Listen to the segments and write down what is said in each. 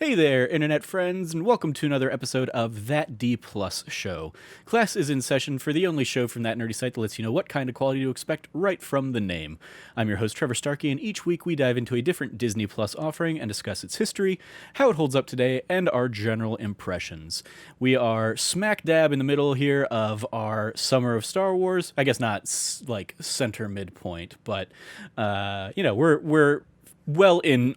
Hey there, internet friends, and welcome to another episode of That D Plus Show. Class is in session for the only show from that nerdy site that lets you know what kind of quality to expect right from the name. I'm your host, Trevor Starkey, and each week we dive into a different Disney Plus offering and discuss its history, how it holds up today, and our general impressions. We are smack dab in the middle here of our summer of Star Wars. I guess not like center midpoint, but we're well in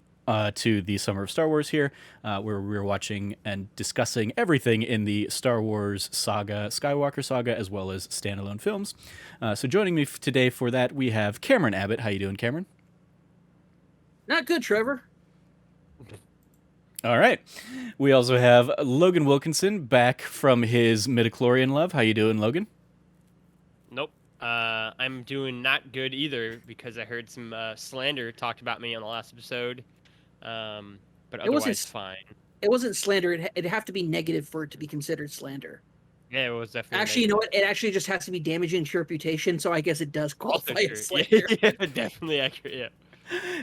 to the Summer of Star Wars here, where we're watching and discussing everything in the Star Wars saga, Skywalker Saga, as well as standalone films. So joining me today for that, we have Cameron Abbott. How you doing, Cameron? Not good, Trevor. All right. We also have Logan Wilkinson back from his midichlorian love. How you doing, Logan? Nope. I'm doing not good either because I heard some slander talked about me on the last episode. But otherwise fine. It wasn't slander. It'd have to be negative for it to be considered slander. Yeah, it was definitely. Actually, you know what? It actually just has to be damaging to your reputation. So I guess it does qualify as slander. Yeah, definitely accurate. Yeah.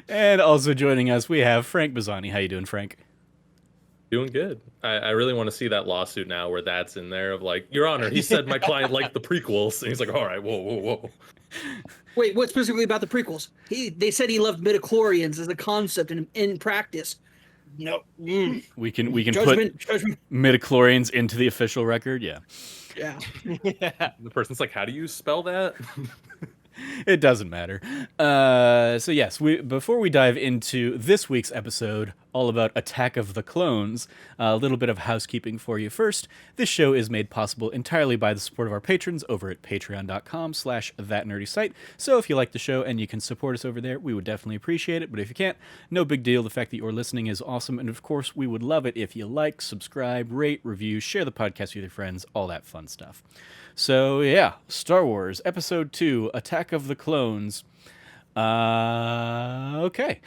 And also joining us, we have Frank Bazzani. How you doing, Frank? Doing good. I really want to see that lawsuit now where that's in there of like, Your Honor, he said my client liked the prequels. And he's like, all right, whoa. Wait, what specifically about the prequels? They said he loved midichlorians as a concept and in practice. No. We can Judgment. put midichlorians into the official record. Yeah. Yeah. The person's like, how do you spell that? It doesn't matter. So yes, before we dive into this week's episode, all about Attack of the Clones, a little bit of housekeeping for you first. This show is made possible entirely by the support of our patrons over at patreon.com/thatnerdysite. So if you like the show and you can support us over there, we would definitely appreciate it. But if you can't, no big deal. The fact that you're listening is awesome. And of course, we would love it if you like, subscribe, rate, review, share the podcast with your friends, all that fun stuff. So yeah, Star Wars Episode 2, Attack of the Clones. Okay.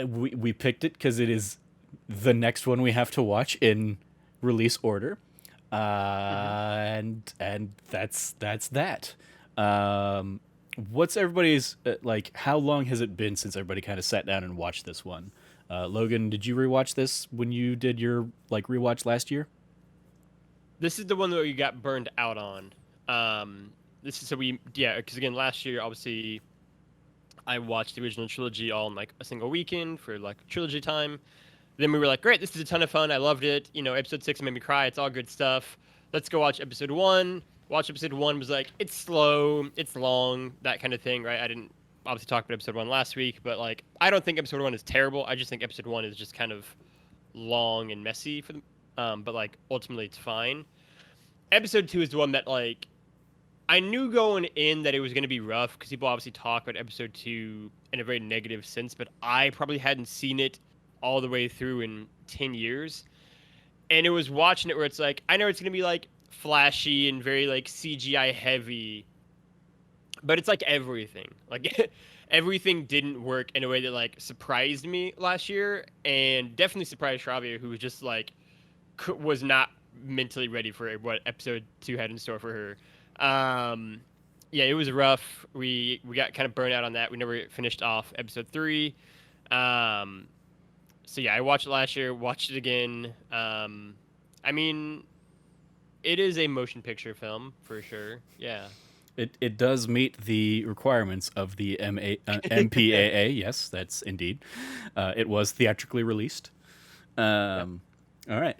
We picked it because it is the next one we have to watch in release order. And that's that. What's everybody's, like, how long has it been since everybody kind of sat down and watched this one? Logan, did you rewatch this when you did your, like, rewatch last year? This is the one that we got burned out on. Because again, last year, obviously, I watched the original trilogy all in like a single weekend for like trilogy time. Then we were like, great, this is a ton of fun. I loved it. You know, episode 6 made me cry. It's all good stuff. Let's go watch episode 1. Watch episode 1 was like, it's slow, it's long, that kind of thing, right? I didn't obviously talk about episode 1 last week, but like, I don't think episode 1 is terrible. I just think episode 1 is just kind of long and messy for them. But like, ultimately it's fine. Episode 2 is the one that like, I knew going in that it was going to be rough because people obviously talk about episode 2 in a very negative sense, but I probably hadn't seen it all the way through in 10 years. And it was watching it where it's like, I know it's going to be like flashy and very like CGI heavy, but it's like everything. Like everything didn't work in a way that like surprised me last year and definitely surprised Shravia, who was just like, was not mentally ready for what episode 2 had in store for her. Yeah, it was rough. We got kind of burned out on that. We never finished off episode 3. So yeah, I watched it last year, watched it again. I mean, it is a motion picture film for sure. Yeah. It does meet the requirements of the MPAA. Yes, that's indeed. It was theatrically released. Yep. All right.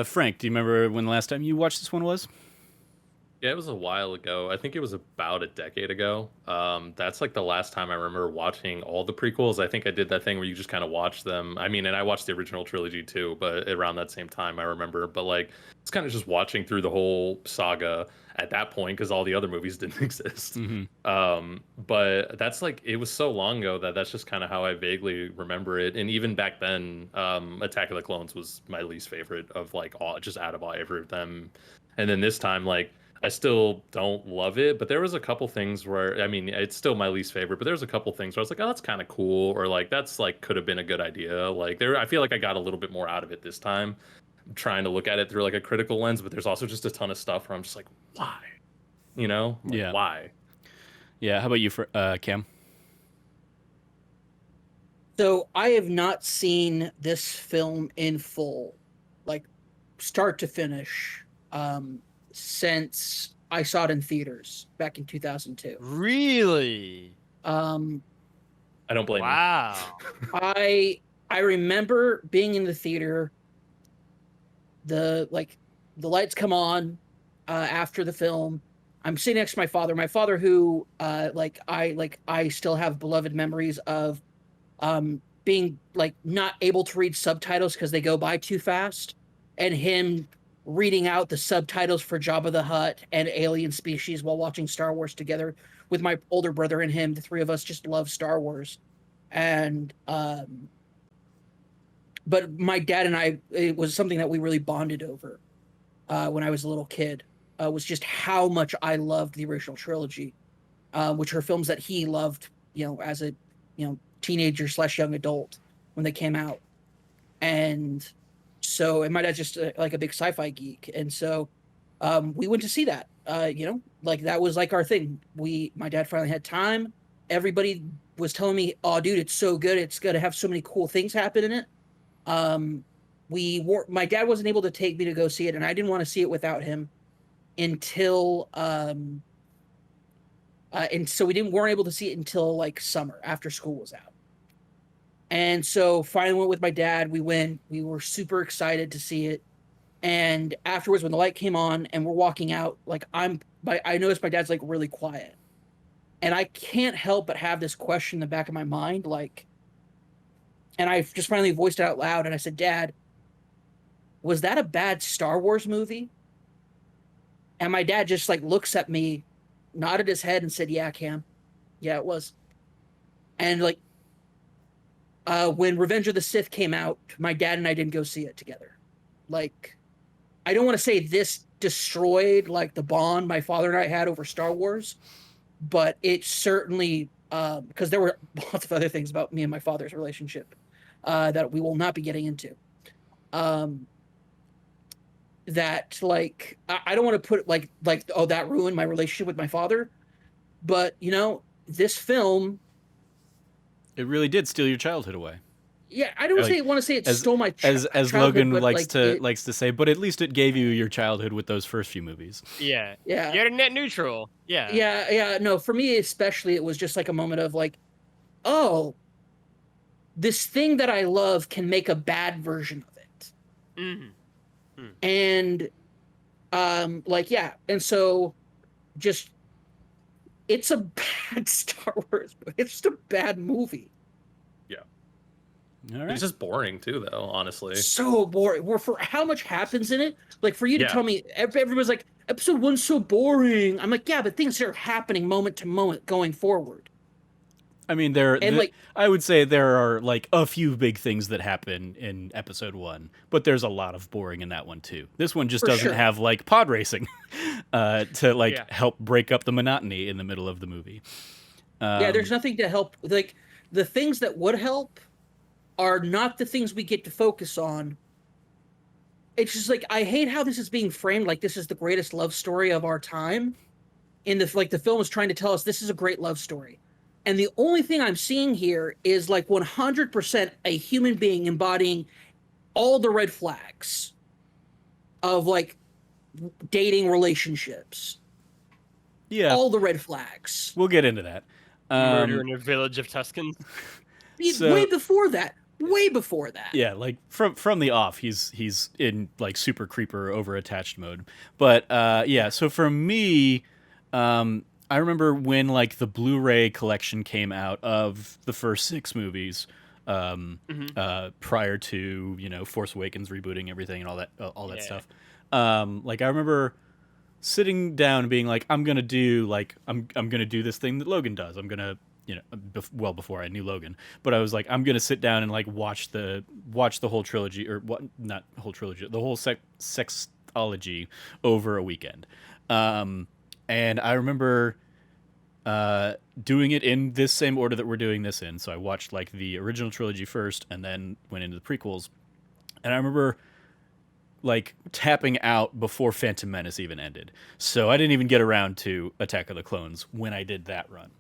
Frank, do you remember when the last time you watched this one was? Yeah, it was a while ago. I think it was about a decade ago. That's like the last time I remember watching all the prequels. I think I did that thing where you just kind of watch them. I mean, and I watched the original trilogy too, but around that same time I remember. But like, it's kind of just watching through the whole saga at that point because all the other movies didn't exist. Mm-hmm. But that's like, it was so long ago that's just kind of how I vaguely remember it. And even back then, Attack of the Clones was my least favorite of like all, just out of all ever of them. And then this time, like, I still don't love it, but there was a couple things where, I mean, it's still my least favorite, but there's a couple things where I was like, oh, that's kind of cool, or like, that's like, could have been a good idea. Like I feel like I got a little bit more out of it this time, trying to look at it through like a critical lens, but there's also just a ton of stuff where I'm just like, why? You know? Like, yeah. Why? Yeah. How about you, Cam? So I have not seen this film in full, like start to finish, um, since I saw it in theaters back in 2002. Really? Um, I don't blame Wow. I I remember being in the theater, the like the lights come on after the film. I'm sitting next to my father. My father, who I still have beloved memories of being like not able to read subtitles because they go by too fast, and him reading out the subtitles for Jabba the Hutt and Alien Species while watching Star Wars together with my older brother and him. The three of us just love Star Wars, and but my dad and I, it was something that we really bonded over when I was a little kid. Was just how much I loved the original trilogy, which are films that he loved, as a teenager slash young adult when they came out. And so, and my dad's just like a big sci-fi geek, and so we went to see that. Like that was like our thing. My dad finally had time. Everybody was telling me, "Oh, dude, it's so good. It's gonna have so many cool things happen in it." Um, my dad wasn't able to take me to go see it, and I didn't want to see it without him until and so weren't able to see it until like summer after school was out. And so finally went with my dad. We went. We were super excited to see it. And afterwards, when the light came on and we're walking out, like I noticed my dad's like really quiet, and I can't help but have this question in the back of my mind, like, and I just finally voiced it out loud, and I said, "Dad, was that a bad Star Wars movie?" And my dad just like looks at me, nodded his head, and said, "Yeah, Cam, yeah, it was." And like, when Revenge of the Sith came out, my dad and I didn't go see it together. Like, I don't want to say this destroyed like the bond my father and I had over Star Wars, but it certainly, because there were lots of other things about me and my father's relationship that we will not be getting into. Um, that like I don't want to put like oh, that ruined my relationship with my father, but this film, It really did steal your childhood away. yeah, I don't Like, want to say it as stole my as childhood, Logan but likes like to likes to say, but at least it gave you your childhood with those first few movies. Yeah. yeah, You're net neutral. Yeah. yeah, no, for me especially, it was just like a moment of like, oh, this thing that I love can make a bad version of it. Mm-hmm. And like, yeah, and so just it's a bad Star Wars movie. It's just a bad movie. All It's right. just boring too, though. Honestly, So boring. Where for how much happens in it, like for you to Yeah. tell me everyone's like episode one's so boring. I'm like, yeah, but things are happening moment to moment going forward. I mean, And like, I would say there are like a few big things that happen in episode one, but there's a lot of boring in that one too. This one just For doesn't sure. have like pod racing to like Yeah. help break up the monotony in the middle of the movie. yeah, there's nothing to help. Like the things that would help are not the things we get to focus on. It's just like I hate how this is being framed like this is the greatest love story of our time. In the like the film is trying to tell us this is a great love story. And the only thing I'm seeing here is like 100% a human being embodying all the red flags of like dating relationships. Yeah, All the red flags. we'll get into that. Murder in a village of Tuscans. So- Way before that. Way before that. Yeah, like from the off, he's in like super creeper over attached mode. But yeah, so for me, I remember when like the Blu-ray collection came out of the first 6 movies, prior to Force Awakens rebooting everything and all that Yeah. stuff. Like I remember sitting down and being like, I'm gonna do this thing that Logan does. I'm gonna well before I knew Logan, but I was like, I'm gonna sit down and like watch the whole trilogy, or what, not whole trilogy, the whole sexology over a weekend. And I remember doing it in this same order that we're doing this in. So I watched like the original trilogy first, and then went into the prequels. And I remember like tapping out before Phantom Menace even ended. So I didn't even get around to Attack of the Clones when I did that run.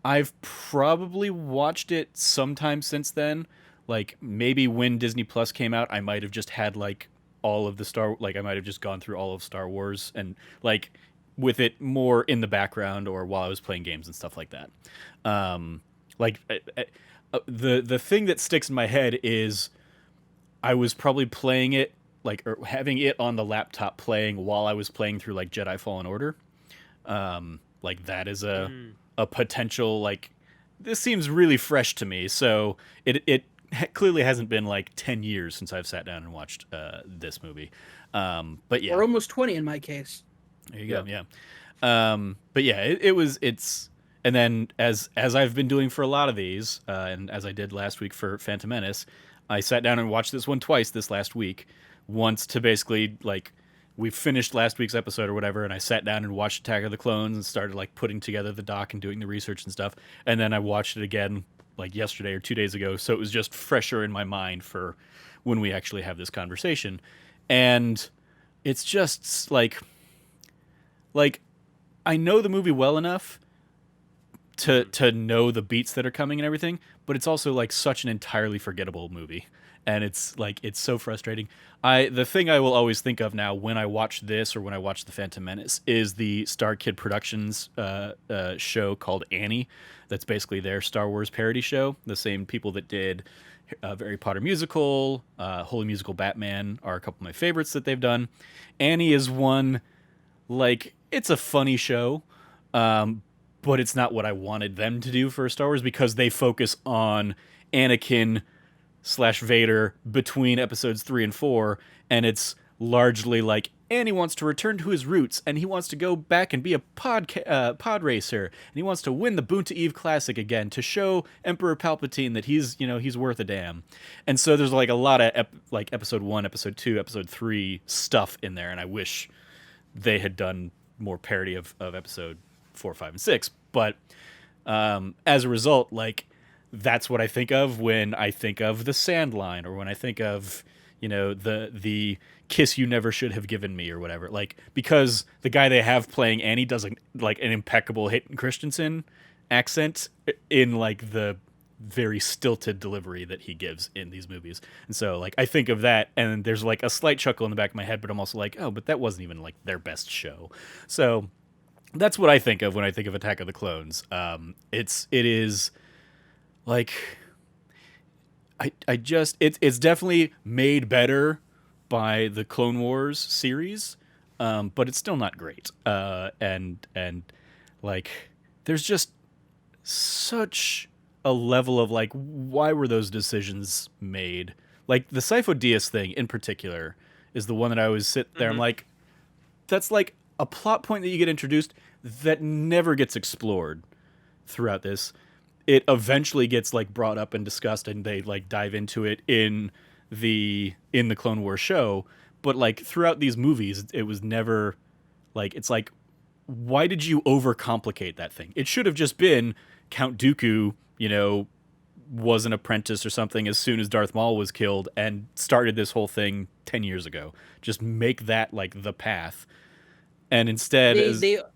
I've probably watched it sometime since then. Like maybe when Disney Plus came out, I might have just had like all of the I might have just gone through all of Star Wars and like with it more in the background or while I was playing games and stuff like that. Um, like the thing that sticks in my head is I was probably playing it like or having it on the laptop playing while I was playing through like Jedi Fallen Order. Like that is a potential like this seems really fresh to me. So it clearly hasn't been like 10 years since I've sat down and watched this movie. But yeah, Or almost 20 in my case. there you go. Yeah. But yeah, it's and then as I've been doing for a lot of these, and as I did last week for Phantom Menace, I sat down and watched this one twice this last week. Once to basically like we finished last week's episode or whatever, and I sat down and watched Attack of the Clones and started like putting together the doc and doing the research and stuff. And then I watched it again like yesterday or 2 days ago, so it was just fresher in my mind for when we actually have this conversation. And it's just like I know the movie well enough to know the beats that are coming and everything, but it's also like such an entirely forgettable movie. And it's like it's so frustrating. The thing I will always think of now when I watch this or when I watch The Phantom Menace is the Star Kid Productions show called Annie. That's basically their Star Wars parody show. The same people that did Harry Potter musical, Holy Musical Batman are a couple of my favorites that they've done. Annie is one like it's a funny show, but it's not what I wanted them to do for Star Wars because they focus on Anakin / Vader between episodes 3 and 4, and it's largely like Annie wants to return to his roots, and he wants to go back and be a pod racer, and he wants to win the Boonta Eve Classic again to show Emperor Palpatine that he's worth a damn. And so there's like a lot of like episode 1, episode 2, episode 3 stuff in there, and I wish they had done more parody of episode 4, 5, and 6. But as a result, like that's what I think of when I think of the Sand Line, or when I think of the kiss you never should have given me, or whatever. Like because the guy they have playing Annie does like an impeccable Hayden Christensen accent in like the very stilted delivery that he gives in these movies. And so like I think of that, and there's like a slight chuckle in the back of my head, but I'm also like, oh, but that wasn't even like their best show. So that's what I think of when I think of Attack of the Clones. It is like it's definitely made better by the Clone Wars series, but it's still not great. And like there's just such a level of like, why were those decisions made? Like the Sifo Dyas thing in particular is the one that I always sit there. I'm like, that's like a plot point that you get introduced that never gets explored throughout this. It eventually gets like brought up and discussed, and they like dive into it in the Clone Wars show. But like throughout these movies, it was never like, it's like, why did you overcomplicate that thing? It should have just been Count Dooku, was an apprentice or something as soon as Darth Maul was killed and started this whole thing 10 years ago. Just make that like the path. And instead,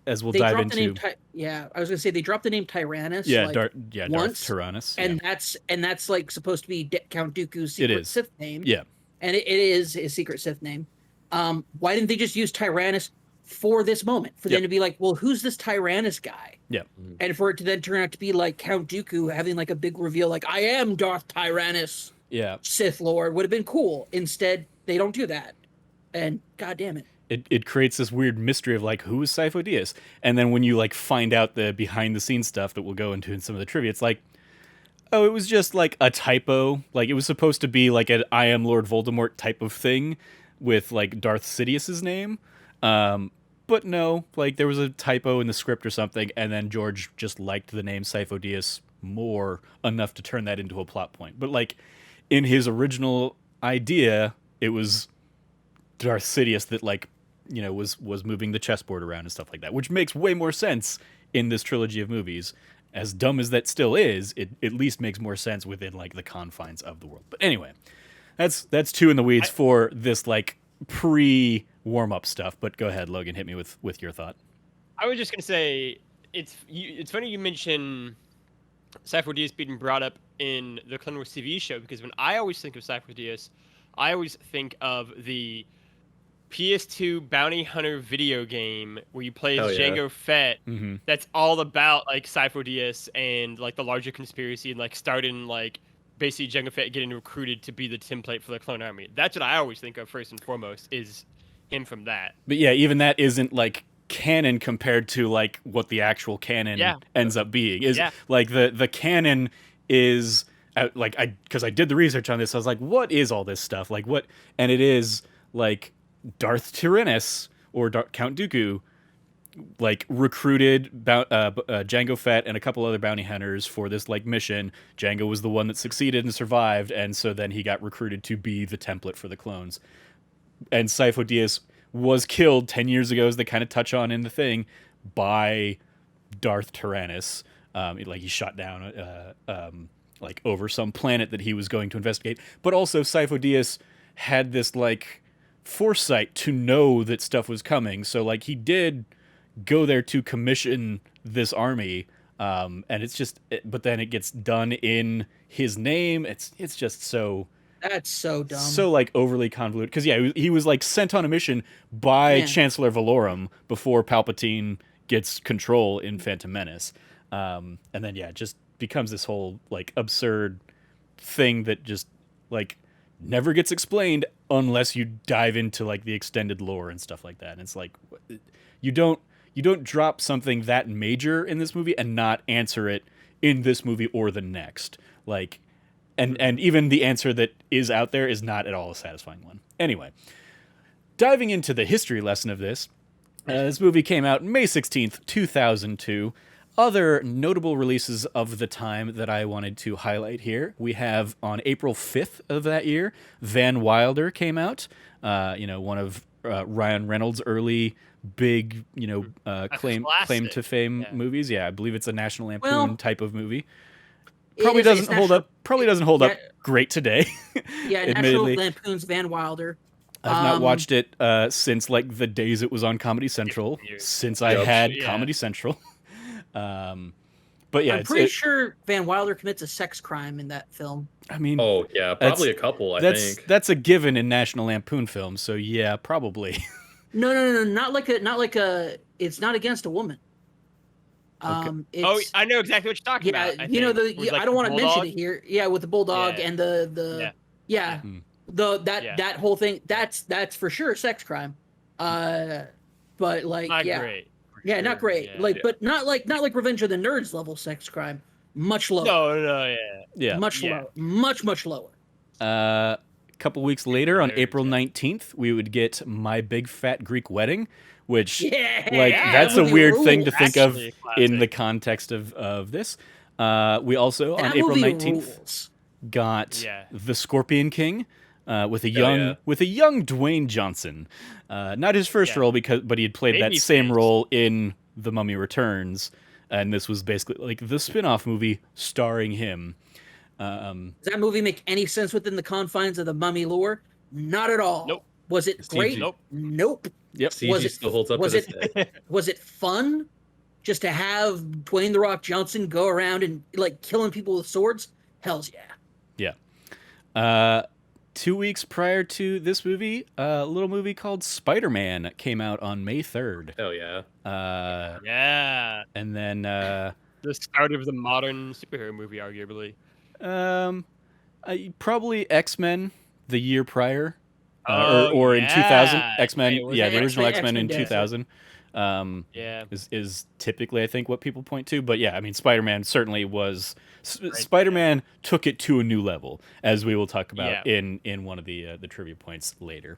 as we'll dive into, I was gonna say they dropped the name Tyrannus. Yeah, like, Darth once, Tyrannus, and that's like supposed to be Count Dooku's secret Sith name. Yeah, and it is his secret Sith name. Why didn't they just use Tyrannus for this moment? For them to be like, well, who's this Tyrannus guy? Yeah, and for it to then turn out to be like Count Dooku having like a big reveal, like I am Darth Tyrannus. Yeah, Sith Lord would have been cool. Instead, they don't do that, and god damn it. It creates this weird mystery of like, who is Sifo Dyas? And then when you like find out the behind the scenes stuff that we'll go into in some of the trivia, it's like, oh, it was just like a typo. Like it was supposed to be like an I am Lord Voldemort type of thing with like Darth Sidious's name. But no, like there was a typo in the script or something, and then George just liked the name Sifo Dyas more enough to turn that into a plot point. But like in his original idea, it was Darth Sidious that like was moving the chessboard around and stuff like that, which makes way more sense in this trilogy of movies. As dumb as that still is, it at least makes more sense within like the confines of the world. But anyway, that's too in the weeds for this like pre warm up stuff. But go ahead, Logan, hit me with your thought. I was just gonna say it's funny you mention Cypher Diaz being brought up in the Clone Wars TV show, because when I always think of Cypher Diaz, I always think of the PS2 bounty hunter video game where you play as Hell yeah. Jango Fett. Mm-hmm. That's all about like Cypher Diaz and like the larger conspiracy and like starting like basically Jango Fett getting recruited to be the template for the clone army. That's what I always think of first and foremost is him from that. But yeah, even that isn't like canon compared to like what the actual canon ends up being. Is like the canon is like because I did the research on this. I was like, what is all this stuff? Like what? And it is like Darth Tyrannus or Count Dooku like recruited Jango Fett and a couple other bounty hunters for this like mission. Jango was the one that succeeded and survived, and so then he got recruited to be the template for the clones. And Sifo Dyas was killed 10 years ago, as they kind of touch on in the thing, by Darth Tyrannus. Like he shot down like over some planet that he was going to investigate. But also Sifo Dyas had this like foresight to know that stuff was coming. So like he did go there to commission this army. And it's just, but then it gets done in his name. It's just so... That's so dumb. So like overly convoluted. Because yeah, he was like sent on a mission by Chancellor Valorum before Palpatine gets control in Phantom Menace. And then yeah, it just becomes this whole like absurd thing that just like never gets explained unless you dive into like the extended lore and stuff like that. And it's like you don't drop something that major in this movie and not answer it in this movie or the next. Like, and even the answer that is out there is not at all a satisfying one. Anyway, diving into the history lesson of this, this movie came out May 16th, 2002. Other notable releases of the time that I wanted to highlight here, we have on April 5th of that year, Van Wilder came out, one of Ryan Reynolds' early big, claim to fame movies. Yeah, I believe it's a National Lampoon type of movie. Probably doesn't hold up great today. Yeah, National Lampoon's Van Wilder. I've not watched it since like the days it was on Comedy Central, since I had Comedy Central. But yeah, I'm pretty sure Van Wilder commits a sex crime in that film. I mean, oh yeah, probably a couple. I think that's a given in National Lampoon films. So yeah, probably. No, not like a. It's not against a woman. Okay. I know exactly what you're talking about. I don't want to mention it here. Yeah, with the bulldog and the that whole thing. That's for sure a sex crime. But like not great. Yeah, sure. Not great. But not like Revenge of the Nerds level sex crime. Much lower. No, yeah. Much lower. Much lower. A couple weeks later, on April 19th, we would get My Big Fat Greek Wedding, which that's a weird thing to think of in the context of this. We also on April 19th got The Scorpion King with a young Dwayne Johnson. Not his first role but he had played that same role in The Mummy Returns, and this was basically like the spin-off movie starring him. Does that movie make any sense within the confines of the Mummy lore? Not at all. Nope. Was it great? Nope. Yep. CG still holds up to this day. Was it fun just to have Dwayne "The Rock" Johnson go around and like killing people with swords? Hells yeah. Yeah. 2 weeks prior to this movie, a little movie called Spider-Man came out on May 3rd. Hell yeah. And then the start of the modern superhero movie, arguably. Probably X-Men the year prior. Or in 2000, X-Men, the original X-Men in 2000, is typically I think what people point to. But yeah, I mean, Spider-Man certainly was. Spider-Man took it to a new level, as we will talk about in one of the trivia points later.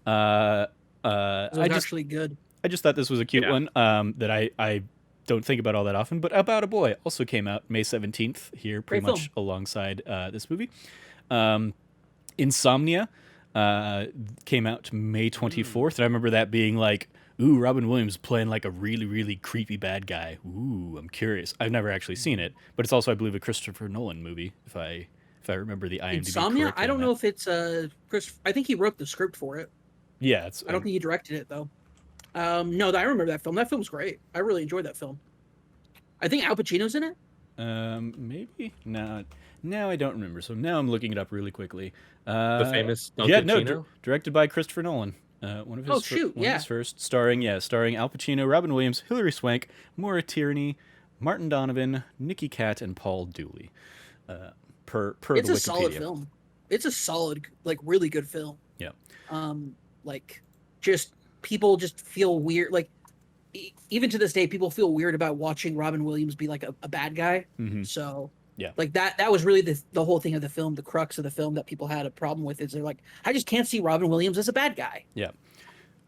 Actually good. I just thought this was a cute one that I don't think about all that often. But About a Boy also came out May 17th here, pretty much alongside this movie. Insomnia came out May 24th, and I remember that being like, ooh, Robin Williams playing like a really, really creepy bad guy. Ooh, I'm curious. I've never actually seen it, but it's also, I believe, a Christopher Nolan movie, if I remember the IMDb Insomnia? correctly. I don't know if it's Chris. I think he wrote the script for it. Yeah, I don't think he directed it though. No, I remember that film. That film's great. I really enjoyed that film. I think Al Pacino's in it. Maybe not. Now I don't remember. So now I'm looking it up really quickly. The famous Al yeah, Pacino? no, directed by Christopher Nolan. One of his Oh, shoot, one of yeah. his first, starring Al Pacino, Robin Williams, Hilary Swank, Maura Tierney, Martin Donovan, Nicky Katt, and Paul Dooley. Per It's the a Wikipedia. solid film. It's a solid, like, really good film. Yeah. Like, just people just feel weird. Like, even to this day, people feel weird about watching Robin Williams be like a bad guy. Mhm. So Yeah. like that was really the whole thing of the film, the crux of the film that people had a problem with is they're like, I just can't see Robin Williams as a bad guy. Yeah.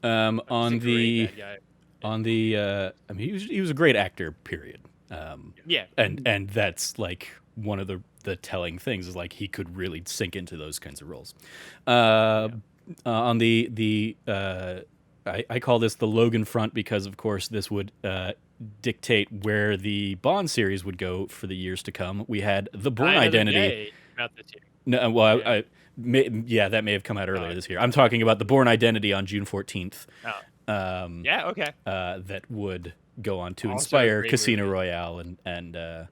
He's a great bad guy. I mean, he was a great actor. Period. Yeah. And that's like one of the telling things is like he could really sink into those kinds of roles. On the I call this the Logan front because of course this would dictate where the Bond series would go for the years to come. We had The Bourne Die Another Identity. Day out this year. No, well, Yeah. that may have come out earlier this year. I'm talking about The Bourne Identity on June 14th. Oh. Yeah, okay. That would go on to Also a inspire great Casino movie. Royale and the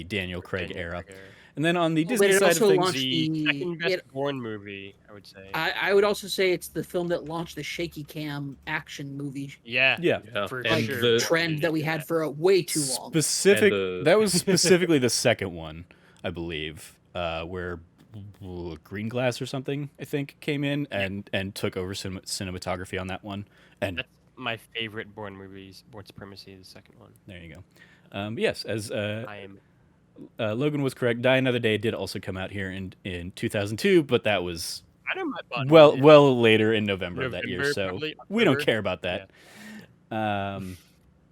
Daniel Craig Daniel era. Craig era. And then on the But Disney it side of also things, launched The second best it- Bourne movie, I would say. I would also say it's the film that launched the shaky cam action movie yeah. yeah, For and sure. the trend that we had for a way too long. specific. And, that was specifically the second one, I believe, where Green Glass or something I think came in and took over cinematography on that one. And That's my favorite Bourne movies. Bourne Supremacy, the second one. there you go. Yes, as I am. Logan was correct. Die Another Day did also come out here in 2002, but that was I know my Bond. well later in November of that year, November, so probably, we don't October. care about that.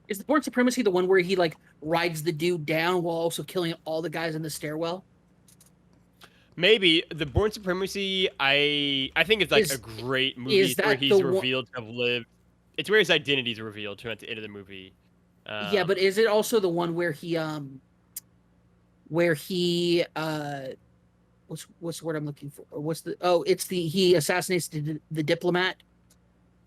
Is the Bourne Supremacy the one where he like rides the dude down while also killing all the guys in the stairwell? Maybe the Bourne Supremacy. I think it's like Is- a great movie. is It's where that he's the one- revealed to have lived. It's where his identity is revealed to at the end of the movie. Yeah, but is it also the one where he what's the word I'm looking for? He assassinates the diplomat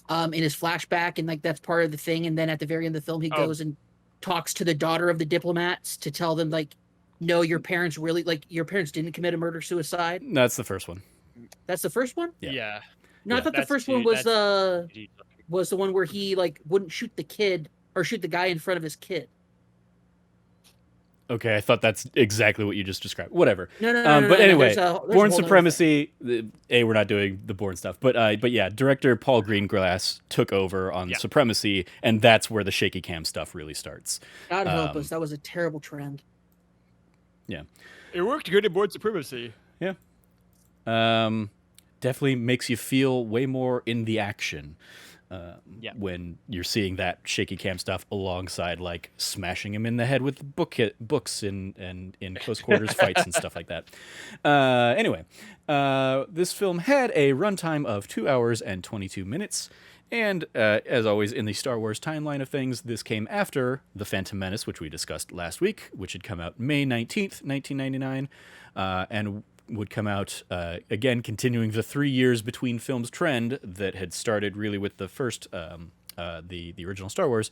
in his flashback, and like that's part of the thing, and then at the very end of the film he goes and talks to the daughter of the diplomats to tell them like, no, your parents didn't commit a murder suicide. That's the first one. That's the first one? Yeah. yeah. No, I Yeah. thought the That's first two- one was that's- the one where he like wouldn't shoot the kid or shoot the guy in front of his kid. Okay, I thought that's exactly what you just described. Whatever. No. But anyway, there's a Bourne whole other thing. Supremacy. We're not doing the Bourne stuff, but yeah, director Paul Greengrass took over on Yeah. Supremacy, and that's where the shaky cam stuff really starts. God help um, us, that was a terrible trend. It worked good in Bourne Supremacy. Definitely makes you feel way more in the action. Yeah. When you're seeing that shaky cam stuff alongside like smashing him in the head with books and in close quarters fights and stuff like that. Anyway, this film had a runtime of 2 hours and 22 minutes. And as always in the Star Wars timeline of things, this came after The Phantom Menace, which we discussed last week, which had come out May 19th, 1999, and would come out again, continuing the 3 years between films trend that had started really with the first, the original Star Wars.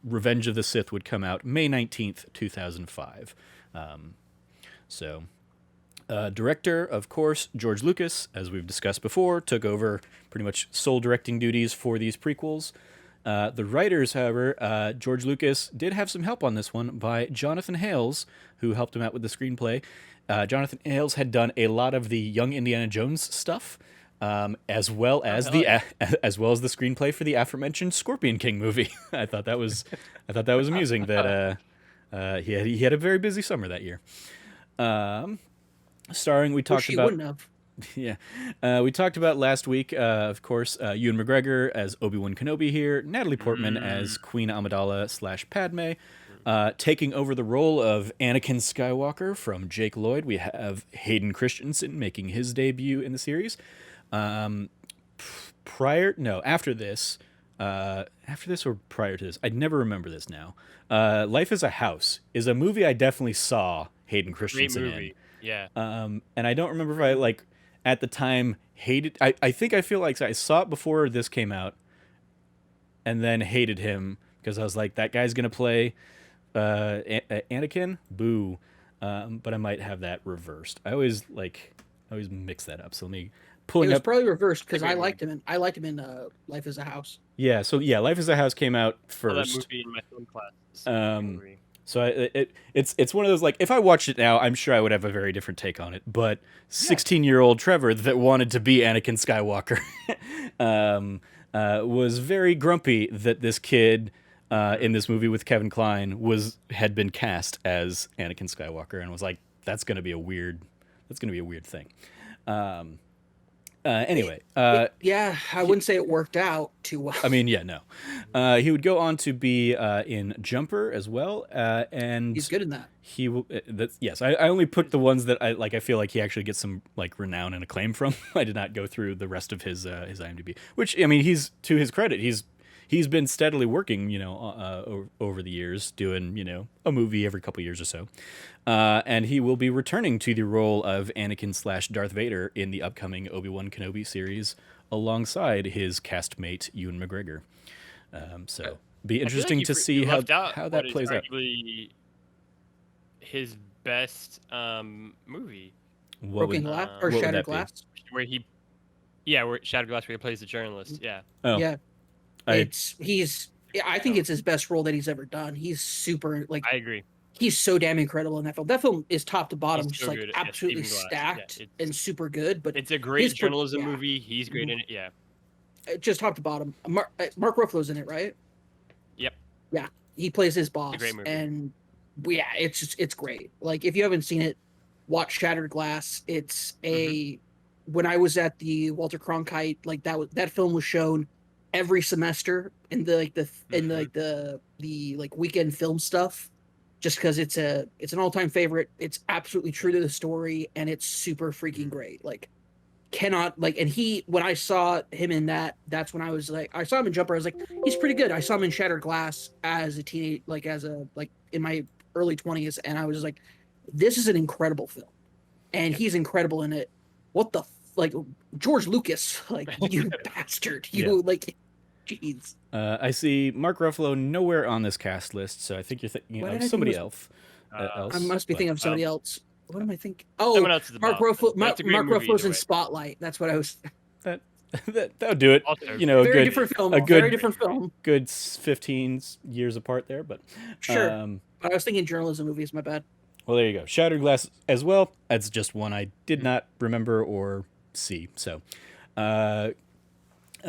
Revenge of the Sith would come out May 19th, 2005. Director, of course, George Lucas, as we've discussed before, took over pretty much sole directing duties for these prequels. The writers, however, George Lucas did have some help on this one by Jonathan Hales, who helped him out with the screenplay. Jonathan Hales had done a lot of the Young Indiana Jones stuff, as well as the screenplay for the aforementioned Scorpion King movie. I thought that was amusing that he had a very busy summer that year. Starring, we talked Wish he about. wouldn't have. Yeah. We talked about last week, of course, Ewan McGregor as Obi-Wan Kenobi here, Natalie Portman as Queen Amidala / Padme. Taking over the role of Anakin Skywalker from Jake Lloyd, we have Hayden Christensen making his debut in the series. After this or prior to this, I'd never remember this now. Life is a House is a movie I definitely saw Hayden Great Christensen movie. Yeah. in. And I don't remember if I like at the time hated. I think I feel like I saw it before this came out, and then hated him because I was like, that guy's gonna play Anakin, boo. But I might have that reversed. I always mix that up. So let me It pulling was up. probably reversed because Great I liked him in Life Is a House. Yeah. So yeah, Life Is a House came out Saw that first. movie in my film class. Um, So it's one of those, like, if I watched it now, I'm sure I would have a very different take on it. But 16-year-old Trevor that wanted to be Anakin Skywalker was very grumpy that this kid in this movie with Kevin Kline had been cast as Anakin Skywalker, and was like, that's gonna be a weird thing. Anyway, Yeah, I wouldn't say it worked out too well. I mean, yeah, no. He would go on to be in Jumper as well, and He's good in that. he will. Yes, I only put the ones that I like. I feel like he actually gets some like renown and acclaim from. I did not go through the rest of his IMDb, which, I mean, he's, to his credit, he's been steadily working, over the years, doing, a movie every couple years or so. And he will be returning to the role of Anakin / Darth Vader in the upcoming Obi-Wan Kenobi series alongside his castmate Ewan McGregor. So be interesting to see how that plays out. His best movie, Broken Glass or what would Shattered that be? Glass. where Shattered Glass, where he plays the journalist. Yeah. Oh, Yeah, I I think it's his best role that he's ever done. He's super, like, I agree. he's so damn incredible in that film. That film is top to bottom, He's just so like good. Yeah, absolutely Stephen Glass. Yeah, stacked it's- and super good. But It's a great his per- journalism yeah. movie. He's great in it. Yeah. Just top to bottom. Mark Ruffalo's in it, right? Yep. Yeah, he plays his boss, great movie. and yeah, it's great. Like, if you haven't seen it, watch Shattered Glass. It's a when I was at the Walter Cronkite, like, that film was shown every semester in the weekend film stuff, just because it's an all-time favorite. It's absolutely true to the story, and it's super freaking great. Like, cannot, like, and when I saw him in that's when I was like, I saw him in Jumper, I was like, he's pretty good. I saw him in Shattered Glass as a teenage, like, in my early 20s, and I was like, this is an incredible film, and he's incredible in it. What the like, George Lucas, like, you bastard, like, jeez. I see Mark Ruffalo nowhere on this cast list, so I think you're thinking What of did I think somebody was- else. I must be but- thinking of somebody else. What am I thinking? Someone Oh, else is Mark above. Ruffalo. That's a great Mark movie Ruffalo's either in way. Spotlight. That's what I was. that'll do it. Also, A Very good different film. a good Very different film. good 15 years apart there, but Sure. um, But I was thinking journalism movies. My bad. well, there you go. Shattered Glass as well. That's just one I did not remember or see. So,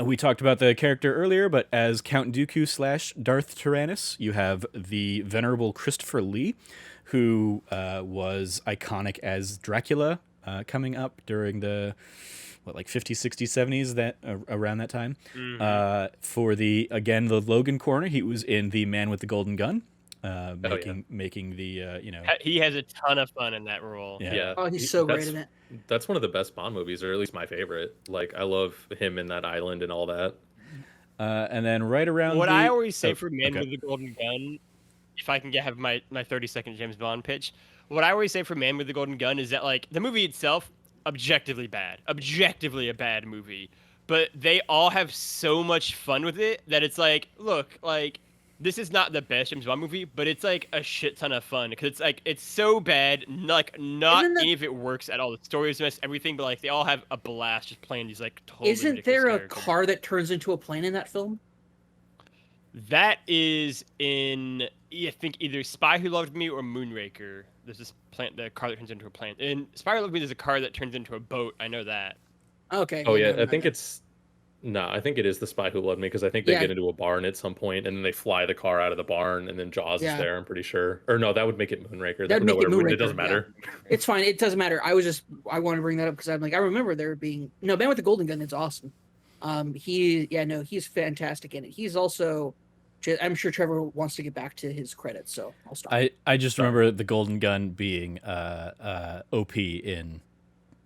we talked about the character earlier, but as Count Dooku / Darth Tyrannus, you have the venerable Christopher Lee, who was iconic as Dracula, coming up during the 50s, 60s, 70s, around that time. For the Logan corner, he was in The Man with the Golden Gun, making the He has a ton of fun in that role. Yeah. Oh, he's so great in it. That's one of the best Bond movies, or at least my favorite. Like, I love him in that island and all that. and then right around What the- I always say oh, for Man okay. with the Golden Gun, if I can have my 30-second James Bond pitch, what I always say for Man with the Golden Gun is that, like, the movie itself, objectively a bad movie, but they all have so much fun with it that it's like, look, like, this is not the best James Bond movie, but it's like a shit ton of fun because it's like, it's so bad, like, not any of it works at all. The story is messed, everything, but like they all have a blast just playing these like totally Isn't ridiculous there a characters. car that turns into a plane in that film? That is in, I think, either Spy Who Loved Me or Moonraker. There's this the car that turns into a plane. In Spy Who Loved Me, there's a car that turns into a boat. I know that. Okay. Oh yeah, no, I think it's I think it is The Spy Who Loved Me, because I think they Yeah. get into a barn at some point and then they fly the car out of the barn and then Jaws Yeah. is there. I'm pretty sure. Or no, that would make it Moonraker. That'd make it Whatever, Moonraker, it doesn't matter. It's fine. It doesn't matter. I wanted to bring that up because I'm like, I remember there being Man with the Golden Gun. It's awesome. He's fantastic in it. He's also, I'm sure Trevor wants to get back to his credits, so I'll stop. I just remember the Golden Gun being OP in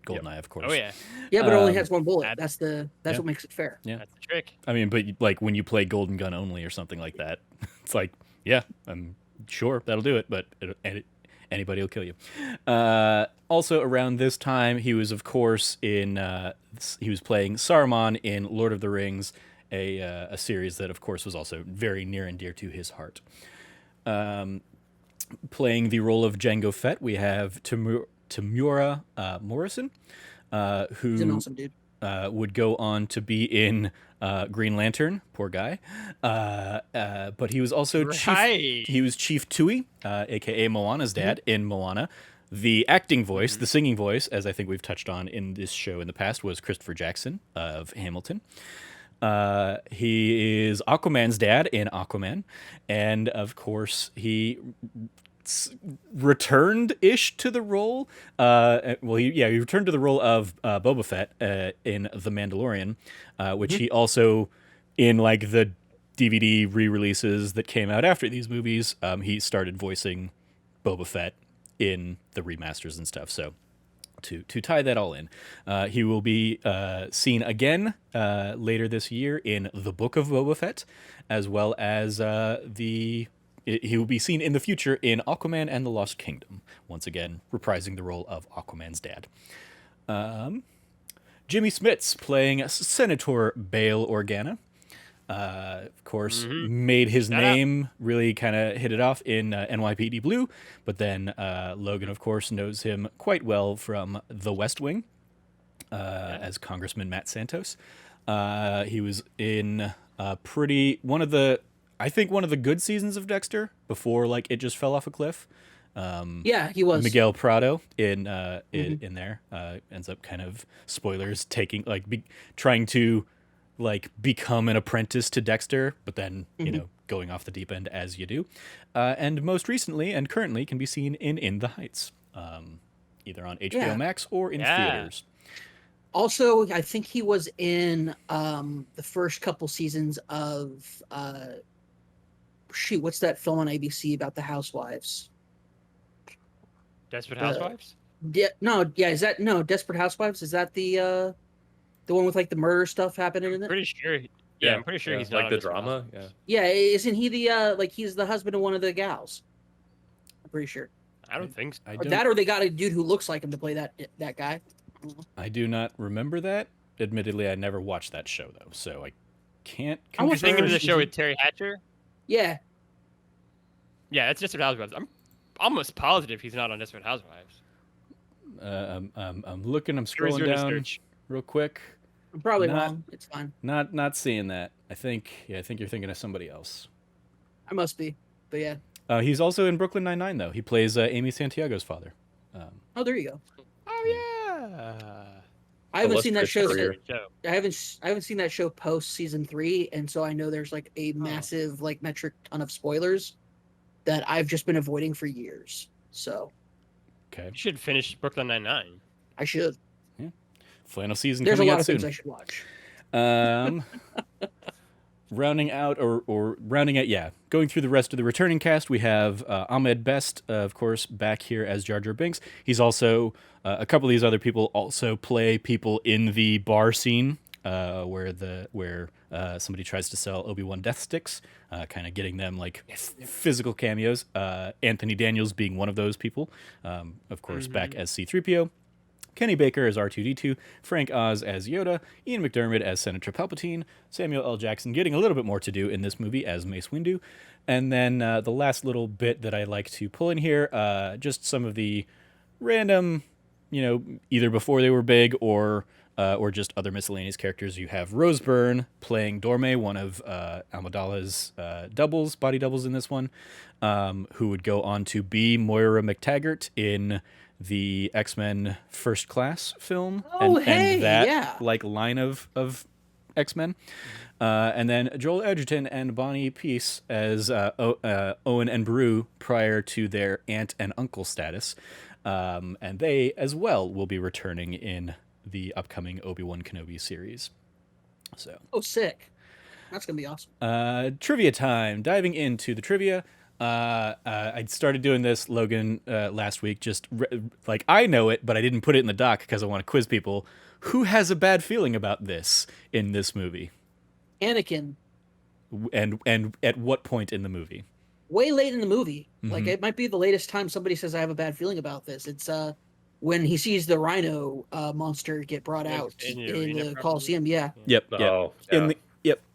Goldeneye, of course. Oh yeah, Yeah, but it only Um, has one bullet. that's- That's yeah. what makes it fair. Yeah. that's the trick. I mean, but like when you play Golden Gun only or something like that, it's like, yeah, I'm sure that'll do it, but anybody will kill you. Also around this time, he was of course he was playing Saruman in Lord of the Rings, a series that of course was also very near and dear to his heart. Playing the role of Jango Fett, we have Tamura Morrison, He's an who awesome dude. would go on to be in Green Lantern. Poor guy. But he was also Right. Chief Tui, aka Moana's dad in Moana. The acting voice, the singing voice, as I think we've touched on in this show in the past, was Christopher Jackson of Hamilton. He is Aquaman's dad in Aquaman, and of course he returned-ish to the role. He returned to the role of Boba Fett in The Mandalorian, which he also, in like the DVD re-releases that came out after these movies, he started voicing Boba Fett in the remasters and stuff. So to tie that all in, he will be seen again later this year in The Book of Boba Fett, as well as he will be seen in the future in Aquaman and the Lost Kingdom, once again reprising the role of Aquaman's dad. Jimmy Smits playing Senator Bail Organa. Of course, made his name, really kind of hit it off in NYPD Blue, but then Logan, of course, knows him quite well from The West Wing as Congressman Matt Santos. He was in one of the good seasons of Dexter before like it just fell off a cliff. Yeah, he was. Miguel Prado in there ends up kind of spoilers taking trying to like become an apprentice to Dexter, but then going off the deep end as you do. And most recently and currently can be seen in The Heights, either on HBO Max or in theaters. Also, I think he was in the first couple seasons of what's that film on ABC about the housewives? Desperate Housewives? Desperate Housewives? Is that the one with like the murder stuff happening in it? Pretty sure. Yeah, I'm pretty sure he's not like the drama. Yeah, isn't he the he's the husband of one of the gals? I'm pretty sure. I don't think so. Or they got a dude who looks like him to play that guy. I do not remember that. Admittedly, I never watched that show though, so I can't. I was thinking of the show with Terry Hatcher. Yeah. Yeah, it's Desperate Housewives. I'm almost positive he's not on Desperate Housewives. I'm looking. I'm scrolling down real quick. I'm probably wrong. It's fine. Not seeing that. I think you're thinking of somebody else. I must be, but yeah. He's also in Brooklyn Nine-Nine though. He plays Amy Santiago's father. Oh, there you go. Oh yeah. I haven't seen that show. I haven't seen that show post season 3, and so I know there's like a massive metric ton of spoilers that I've just been avoiding for years. So, okay, you should finish Brooklyn Nine-Nine. I should. Yeah, final season. There's a lot of soon. things I should watch. Rounding out, going through the rest of the returning cast, we have Ahmed Best, of course, back here as Jar Jar Binks. He's also, a couple of these other people also play people in the bar scene where somebody tries to sell Obi-Wan death sticks, kind of getting them physical cameos. Anthony Daniels being one of those people, of course, back as C-3PO. Kenny Baker as R2-D2, Frank Oz as Yoda, Ian McDermott as Senator Palpatine, Samuel L. Jackson getting a little bit more to do in this movie as Mace Windu, and then the last little bit that I like to pull in here, just some of the random, either before they were big or just other miscellaneous characters. You have Rose Byrne playing Dorme, one of Amidala's body doubles in this one, who would go on to be Moira McTaggart in the X-Men First Class film, and that line of X-Men, and then Joel Edgerton and Bonnie Peace as Owen and Beru prior to their aunt and uncle status, and they as well will be returning in the upcoming Obi-Wan Kenobi series. So, sick! That's gonna be awesome. Trivia time. Diving into the trivia. I started doing this, Logan, last week. Just I know it, but I didn't put it in the doc because I want to quiz people. Who has a bad feeling about this in this movie? Anakin. And at what point in the movie? Way late in the movie. Mm-hmm. It might be the latest time somebody says I have a bad feeling about this. It's when he sees the rhino monster get brought out in the Coliseum. Yeah. Yep.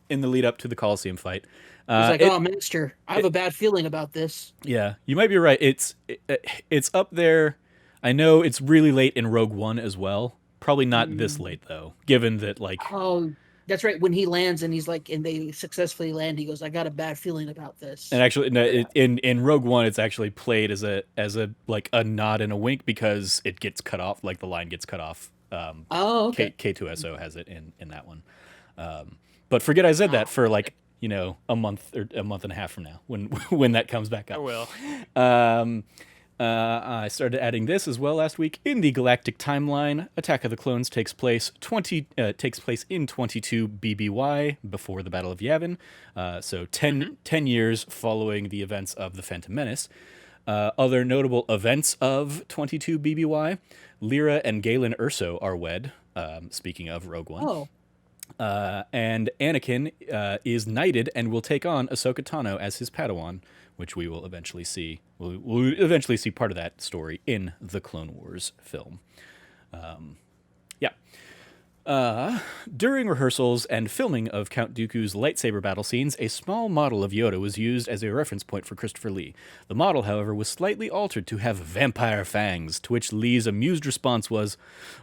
In the lead up to the Coliseum fight. like, "Oh, Master, I have a bad feeling about this." Yeah, you might be right. It's up there. I know it's really late in Rogue One as well. Probably not this late though, given that like Oh, that's right. When he lands and he's like, and they successfully land, he goes, "I got a bad feeling about this." and actually no, Yeah. in Rogue One it's actually played as a like a nod and a wink because it gets cut off, like the line gets cut off. Oh, okay. K2SO has it in that one. But forget I said that for like a month or a month and a half from now when when that comes back up. I will. I started adding this as well last week. In the galactic timeline, Attack of the Clones takes place in 22 BBY, before the Battle of Yavin. So 10 years following the events of the Phantom Menace. Other notable events of 22 BBY: Lyra and Galen Erso are wed. Speaking of Rogue One. Oh, And Anakin is knighted and will take on Ahsoka Tano as his Padawan, which we will eventually see. We'll eventually see part of that story in the Clone Wars film. During rehearsals and filming of Count Dooku's lightsaber battle scenes, a small model of Yoda was used as a reference point for Christopher Lee. The model, however, was slightly altered to have vampire fangs, to which Lee's amused response was,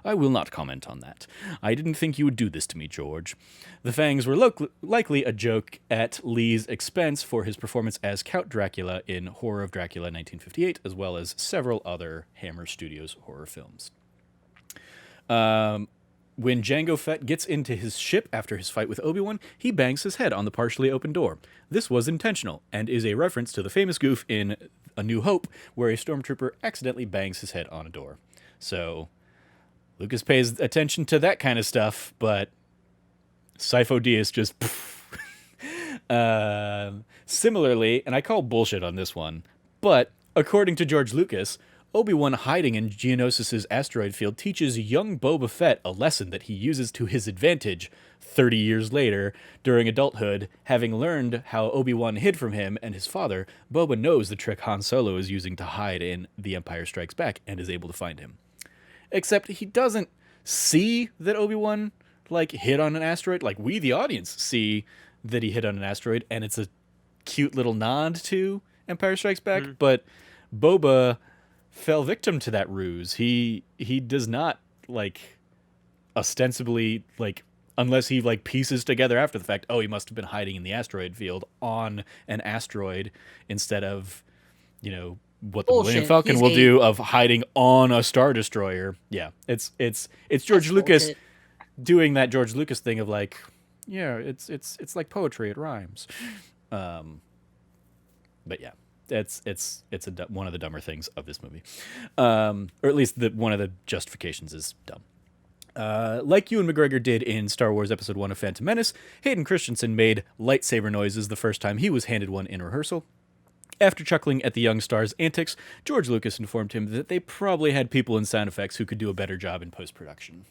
"I will not comment on that. I didn't think you would do this to me, George." The fangs were likely a joke at Lee's expense for his performance as Count Dracula in Horror of Dracula 1958, as well as several other Hammer Studios horror films. When Jango Fett gets into his ship after his fight with Obi-Wan, he bangs his head on the partially open door. This was intentional, and is a reference to the famous goof in A New Hope, where a stormtrooper accidentally bangs his head on a door. So, Lucas pays attention to that kind of stuff, but Sifo Dyas just... Similarly, and I call bullshit on this one, but according to George Lucas, Obi-Wan hiding in Geonosis' asteroid field teaches young Boba Fett a lesson that he uses to his advantage 30 years later. During adulthood, having learned how Obi-Wan hid from him and his father, Boba knows the trick Han Solo is using to hide in The Empire Strikes Back and is able to find him. Except he doesn't see that Obi-Wan, like, hit on an asteroid. Like, we, the audience, see that he hit on an asteroid, and it's a cute little nod to Empire Strikes Back, but Boba fell victim to that ruse. He does not, like, ostensibly, like, unless he, like, pieces together after the fact, oh, he must have been hiding in the asteroid field on an asteroid instead of, what the Millennium Falcon will do of hiding on a Star Destroyer. Yeah, it's George Lucas doing that George Lucas thing of like, yeah, it's like poetry, it rhymes. But yeah. It's one of the dumber things of this movie, or at least one of the justifications is dumb. Like Ewan McGregor did in Star Wars Episode 1 of Phantom Menace, Hayden Christensen made lightsaber noises the first time he was handed one in rehearsal. After chuckling at the young star's antics, George Lucas informed him that they probably had people in sound effects who could do a better job in post-production.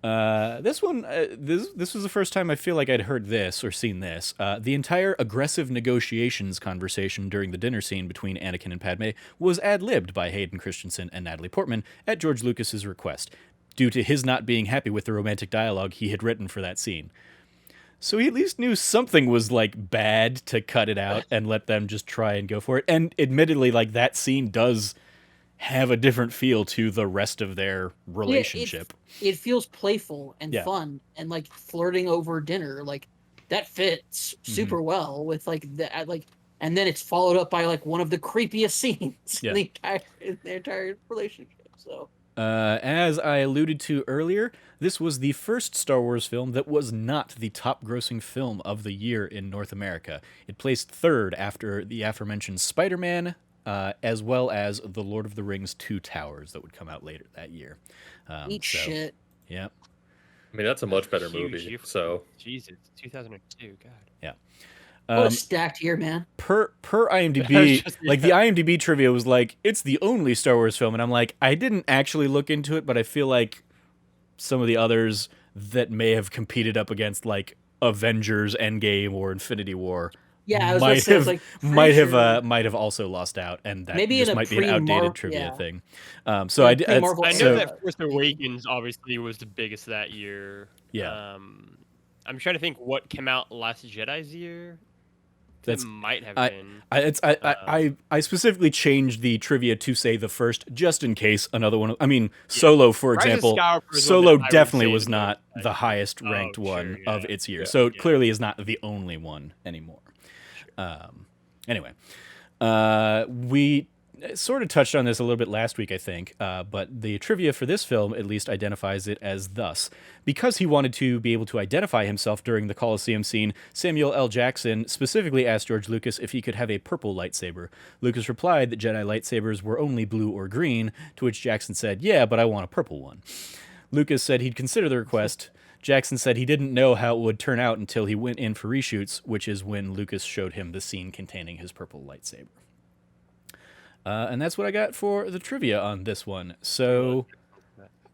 This one, this was the first time I feel like I'd heard this or seen this. The entire aggressive negotiations conversation during the dinner scene between Anakin and Padme was ad-libbed by Hayden Christensen and Natalie Portman at George Lucas's request, due to his not being happy with the romantic dialogue he had written for that scene. So he at least knew something was, like, bad to cut it out and let them just try and go for it. And admittedly, like, that scene does have a different feel to the rest of their relationship. It feels playful and fun, and like flirting over dinner, like that fits super well with like that, like, and then it's followed up by like one of the creepiest scenes in the entire relationship. So, as I alluded to earlier, this was the first Star Wars film that was not the top-grossing film of the year in North America. It placed third after the aforementioned Spider-Man, as well as The Lord of the Rings: Two Towers that would come out later that year. Shit. Yep. I mean, that's a much better Huge movie. year. So Jesus, 2002. God. Yeah. What a stacked year, man. Per IMDb, like the IMDb trivia was like, it's the only Star Wars film, and I'm like, I didn't actually look into it, but I feel like some of the others that may have competed up against like Avengers, Endgame, or Infinity War. Yeah, I was might have also lost out, and that maybe just might be an outdated trivia thing. So I know that Force Awakens obviously was the biggest that year. Yeah. I'm trying to think what came out Last Jedi's year. That's It might have I, been. I specifically changed the trivia to say the first, just in case another one. I mean, Solo, for Rise of example, Skywalker is one that Solo I would definitely say was the most not the highest Oh, ranked sure, one of yeah. its year, Yeah. so it Yeah. clearly is not the only one anymore. Anyway, we sort of touched on this a little bit last week, I think, but the trivia for this film at least identifies it as thus. Because he wanted to be able to identify himself during the Colosseum scene, Samuel L. Jackson specifically asked George Lucas if he could have a purple lightsaber. Lucas replied that Jedi lightsabers were only blue or green, to which Jackson said, "Yeah, but I want a purple one." Lucas said he'd consider the request. Jackson said he didn't know how it would turn out until he went in for reshoots, which is when Lucas showed him the scene containing his purple lightsaber. And that's what I got for the trivia on this one. So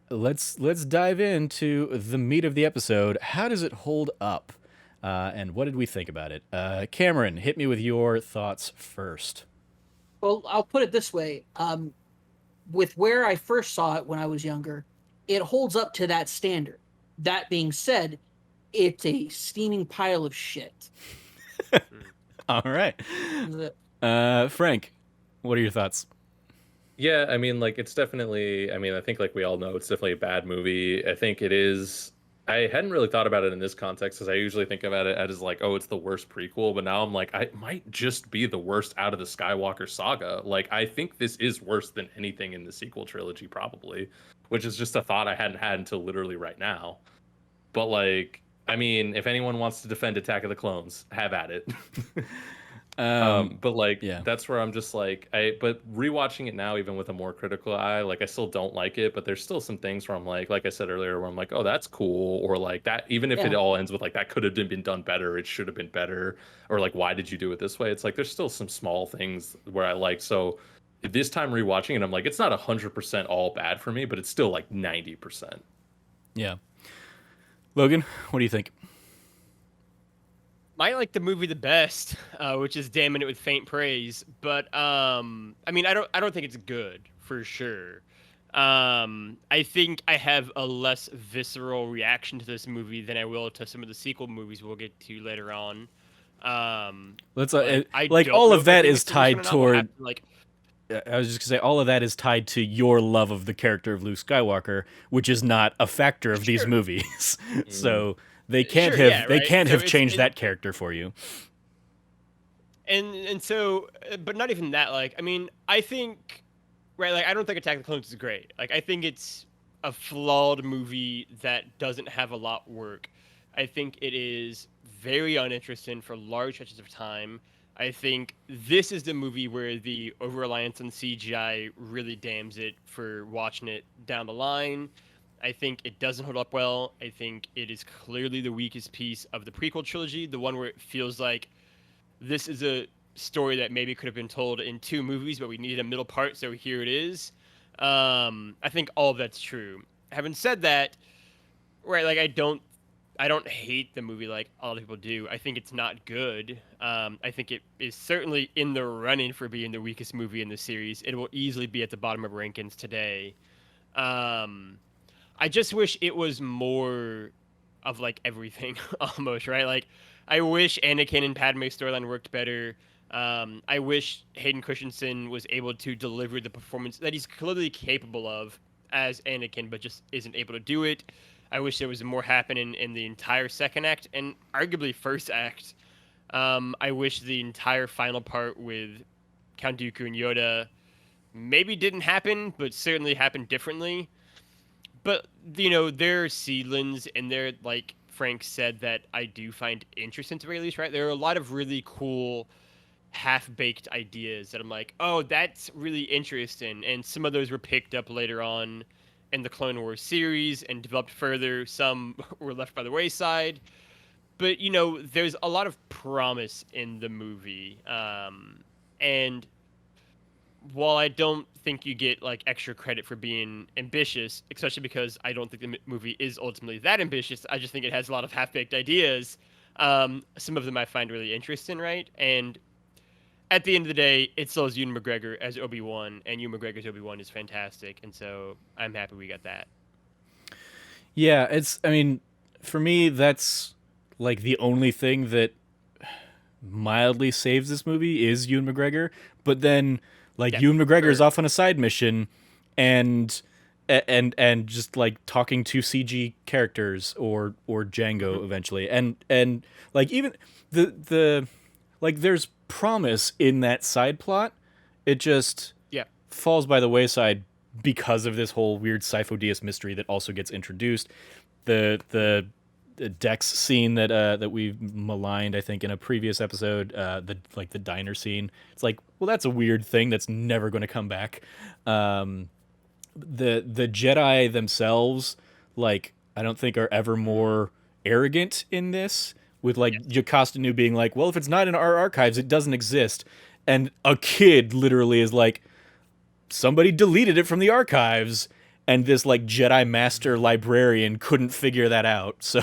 let's dive into the meat of the episode. How does it hold up? And what did we think about it? Cameron, hit me with your thoughts first. Well, I'll put it this way. With where I first saw it when I was younger, it holds up to that standard. That being said, it's a steaming pile of shit. All right. Frank, what are your thoughts? Yeah, I mean, like, it's definitely, I mean, I think, like, we all know it's definitely a bad movie. I think it is. I hadn't really thought about it in this context, because I usually think about it as, like, oh, it's the worst prequel. But now I'm like, it might just be the worst out of the Skywalker saga. Like, I think this is worse than anything in the sequel trilogy, probably, which is just a thought I hadn't had until literally right now. But, like, I mean, if anyone wants to defend Attack of the Clones, have at it. But like, yeah. that's where I'm just like, but rewatching it now, even with a more critical eye, like, I still don't like it, but there's still some things where I'm like I said earlier, where I'm like, oh, that's cool, or like that, even if it Yeah. all ends with like, that could have been done better, it should have been better, or like, why did you do it this way? It's like, there's still some small things where I like, so this time rewatching it, I'm like, it's not 100% all bad for me, but it's still like 90%. Yeah. Logan, what do you think? I like the movie the best, which is damning it with faint praise. But I mean, I don't think it's good for sure. I think I have a less visceral reaction to this movie than I will to some of the sequel movies we'll get to later on. Let's I like, don't all know of if I that think is it's the worst tied one or not. We'll have toward. to, like, I was just gonna say, all of that is tied to your love of the character of Luke Skywalker, which is not a factor of these Sure. movies. So they can't Sure, have yeah, they right? can't So have it's- changed it- that character for you. And so, but not even that. Like, I mean, I think, right? Like, I don't think Attack of the Clones is great. Like, I think it's a flawed movie that doesn't have a lot work. I think it is very uninteresting for large stretches of time. I think this is the movie where the over-reliance on CGI really damns it for watching it down the line. I think it doesn't hold up well. I think it is clearly the weakest piece of the prequel trilogy, the one where it feels like this is a story that maybe could have been told in 2 movies, but we needed a middle part, so here it is. I think all of that's true. Having said that, right, like, I don't hate the movie like a lot of people do. I think it's not good. I think it is certainly in the running for being the weakest movie in the series. It will easily be at the bottom of rankings today. I just wish it was more of like everything almost, right? Like, I wish Anakin and Padme's storyline worked better. I wish Hayden Christensen was able to deliver the performance that he's clearly capable of as Anakin, but just isn't able to do it. I wish there was more happening in the entire second act and arguably first act. I wish the entire final part with Count Dooku and Yoda maybe didn't happen, but certainly happened differently. But, you know, there are seedlings in there, like Frank said, that I do find interesting to release, right? There are a lot of really cool half-baked ideas that I'm like, oh, that's really interesting. And some of those were picked up later on in the Clone Wars series and developed further. Some were left by the wayside. But, you know, there's a lot of promise in the movie. And while I don't think you get like extra credit for being ambitious, especially because I don't think the movie is ultimately that ambitious, I just think it has a lot of half-baked ideas. Some of them I find really interesting, right? And at the end of the day, it still has Ewan McGregor as Obi-Wan, and Ewan McGregor's Obi-Wan is fantastic, and so I'm happy we got that. Yeah, I mean, for me, that's like the only thing that mildly saves this movie is Ewan McGregor, but then like Yeah, Ewan McGregor is sure. off on a side mission and just like talking to CG characters or Django eventually. And like even the like there's promise in that side plot. It just Yeah. falls by the wayside because of this whole weird Sifo-Dyas mystery that also gets introduced. The Dex scene that we've maligned, I think, in a previous episode, the diner scene. It's like, well, that's a weird thing that's never going to come back. The Jedi themselves, like, I don't think are ever more arrogant in this. With like Jocasta Nu being like, well, if it's not in our archives, it doesn't exist, and a kid literally is like, somebody deleted it from the archives, and this like Jedi master librarian couldn't figure that out. So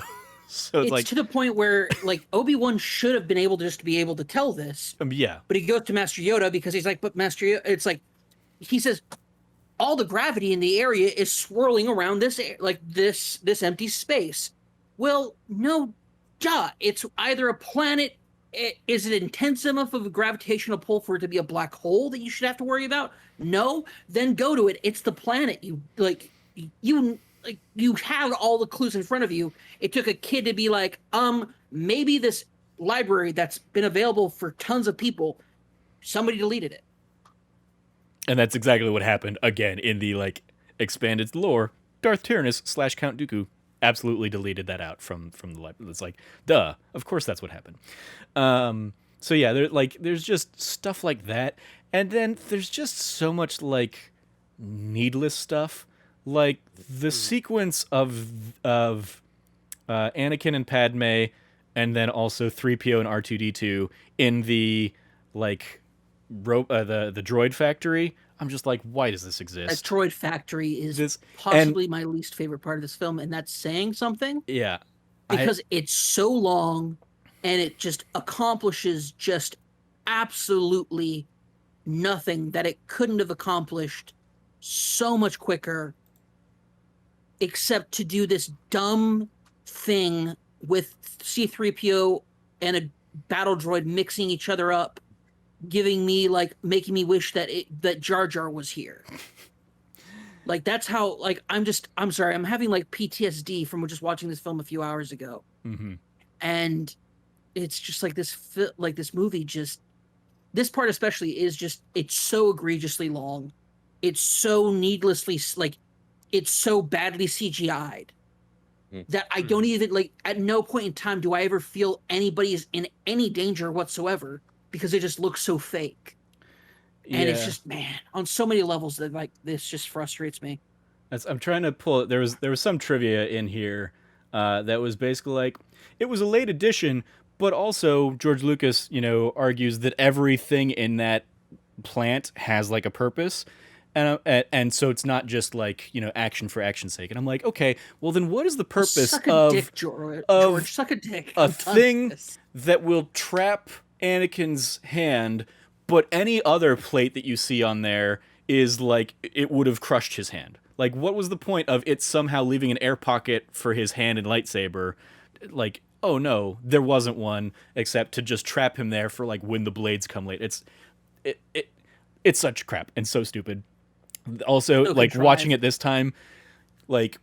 it's like, to the point where like Obi-Wan should have been able to just be able to tell this, yeah, but he goes to Master Yoda because he's like, but Master Yoda, it's like he says all the gravity in the area is swirling around this empty space. Well, no, duh. It's either a planet. Is it intense enough of a gravitational pull for it to be a black hole that you should have to worry about? No, then go to it. It's the planet. You had all the clues in front of you. It took a kid to be like, maybe this library that's been available for tons of people, somebody deleted it. and that's exactly what happened again in the like expanded lore. Darth Tyrannus / Count Dooku absolutely deleted that out from the library. It's like, duh, of course that's what happened. So yeah, there's just stuff like that, and then there's just so much like needless stuff, like the sequence of Anakin and Padme, and then also 3PO and R2D2 in the like the droid factory. I'm just like, why does this That exist? droid factory is This possibly my least favorite part of this film, and that's saying something yeah, because it's so long and it just accomplishes just absolutely nothing that it couldn't have accomplished so much quicker, except to do this dumb thing with C-3PO and a battle droid mixing each other up, making me wish that Jar Jar was here. Like that's how like I'm sorry, I'm having like PTSD from just watching this film a few hours ago. Mm-hmm. And it's just like this movie just, this part especially is just, it's so egregiously long. It's so needlessly, like, it's so badly CGI'd that I don't even, like, at no point in time do I ever feel anybody is in any danger whatsoever because it just looks so fake. And it's just, man, on so many levels that like this just frustrates me. I'm trying to pull it. There was some trivia in here that was basically like, it was a late edition, but also George Lucas, argues that everything in that plant has like a purpose. And so it's not just like, action for action's sake. And I'm like, okay, well then what is the purpose Suck a of dick, George, suck a dick. a thing that will trap Anakin's hand, but any other plate that you see on there is like it would have crushed his hand? Like, what was the point of it somehow leaving an air pocket for his hand and lightsaber? Like, oh no, there wasn't one, except to just trap him there for like when the blades come late. It's such crap and so stupid. Also, So like contrived. watching it this time, like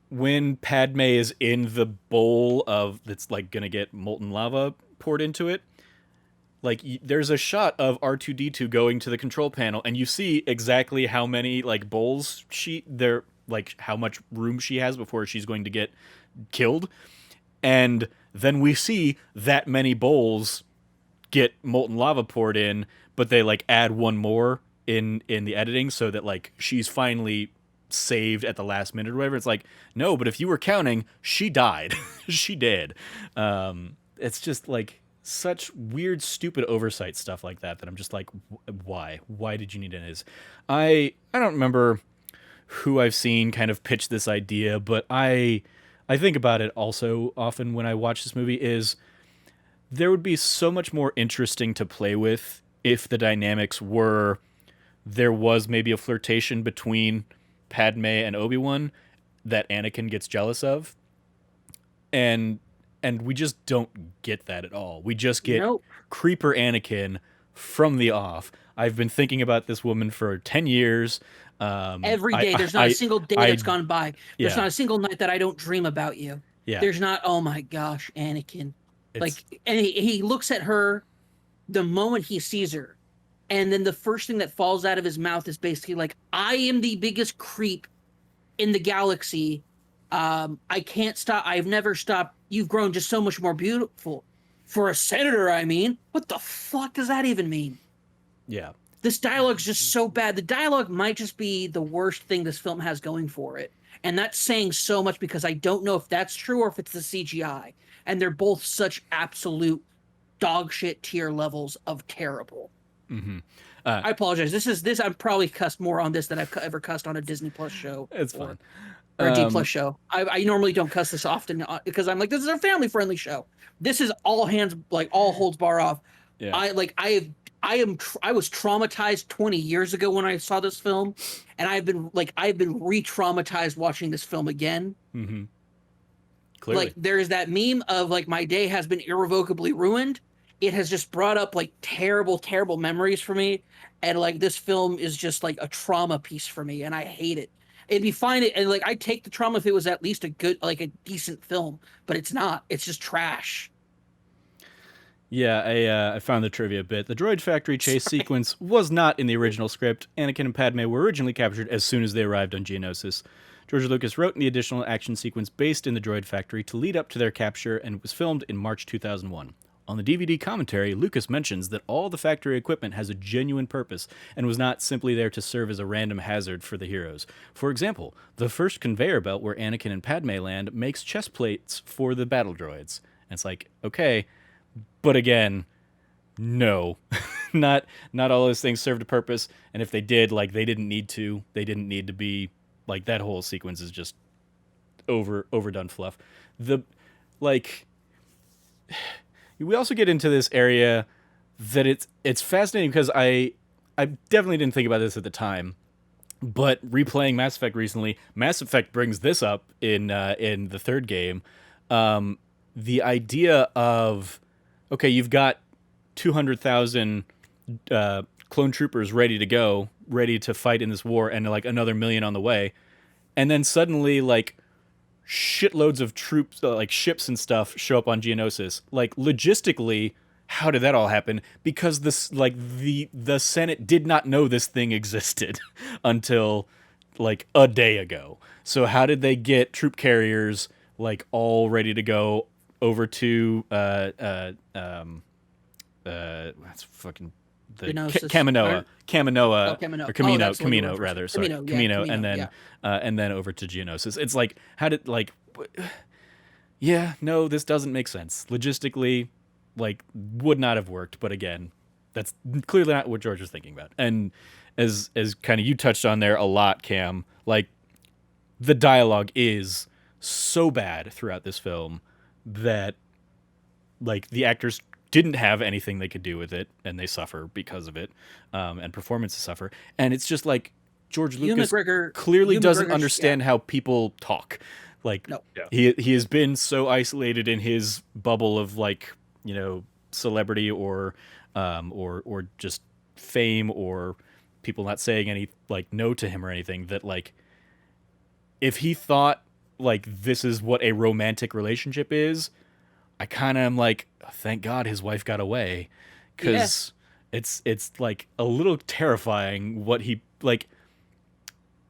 when Padme is in the bowl that's like gonna get molten lava poured into it, like there's a shot of R2D2 going to the control panel, and you see exactly how many like bowls like how much room she has before she's going to get killed, and then we see that many bowls get molten lava poured in, but they like add one more in the editing so that like she's finally saved at the last minute or whatever. It's like, no, but if you were counting, she died. She did. It's just like such weird, stupid oversight stuff like that I'm just like, why did you need it? I don't remember who I've seen kind of pitch this idea, but I think about it also often when I watch this movie is there would be so much more interesting to play with if the dynamics were, there was maybe a flirtation between Padme and Obi-Wan that Anakin gets jealous of. And and we just don't get that at all. We just get Nope. creeper Anakin from the off. I've been thinking about this woman for 10 years. Every day. There's not a single day that's gone by. There's yeah. not a single night that I don't dream about you. Yeah. There's not, oh my gosh, Anakin. It's- And he looks at her the moment he sees her. And then the first thing that falls out of his mouth is basically like, I am the biggest creep in the galaxy. I can't stop. I've never stopped. You've grown just so much more beautiful. For a senator, I mean. What the fuck does that even mean? Yeah. This dialogue's just so bad. The dialogue might just be the worst thing this film has going for it. And that's saying so much because I don't know if that's true or if it's the CGI. And they're both such absolute dog shit tier levels of terrible. Mm-hmm. I apologize. This I'm probably cussed more on this than I've ever cussed on a Disney Plus show. It's fine. Or a D Plus show. I normally don't cuss this often because I'm like, this is a family friendly show. This is all hands, like all holds bar off. Yeah. I was traumatized 20 years ago when I saw this film, and I've been re-traumatized watching this film again. Mm-hmm. Clearly. Like there's that meme of like my day has been irrevocably ruined. It has just brought up like terrible, terrible memories for me, and like this film is just like a trauma piece for me, and I hate it. It'd be fine, and like I'd take the trauma if it was at least a good, like a decent film, but it's not. It's just trash. Yeah, I found the trivia bit. The droid factory chase sequence was not in the original script. Anakin and Padme were originally captured as soon as they arrived on Geonosis. George Lucas wrote the additional action sequence based in the droid factory to lead up to their capture and was filmed in March 2001. On the DVD commentary, Lucas mentions that all the factory equipment has a genuine purpose and was not simply there to serve as a random hazard for the heroes. For example, the first conveyor belt where Anakin and Padme land makes chest plates for the battle droids. And it's like, okay, but again, no. not all those things served a purpose, and if they did, like, they didn't need to. They didn't need to be, like, that whole sequence is just overdone fluff. We also get into this area that it's fascinating because I definitely didn't think about this at the time, but replaying Mass Effect recently, Mass Effect brings this up in the third game. The idea of, okay, you've got 200,000 clone troopers ready to go, ready to fight in this war, and like another million on the way, and then suddenly like shitloads of troops, like ships and stuff, show up on Geonosis. Like logistically, how did that all happen? Because this, like the Senate did not know this thing existed until like a day ago. So how did they get troop carriers like all ready to go over to that's fucking the Kaminoa, or Camino rather. Sorry, Camino, and then over to Geonosis. It's like, how did like, yeah, no, this doesn't make sense logistically. Like, would not have worked. But again, that's clearly not what George was thinking about. And as kind of you touched on there a lot, Cam, like the dialogue is so bad throughout this film that like the actors didn't have anything they could do with it, and they suffer because of it, and performances suffer. And it's just like George Lucas clearly doesn't understand how people talk. Like, no. he has been so isolated in his bubble of like, you know, celebrity or just fame or people not saying any like no to him or anything, that like if he thought like this is what a romantic relationship is, I kind of am like, thank God his wife got away, because it's like a little terrifying what he like.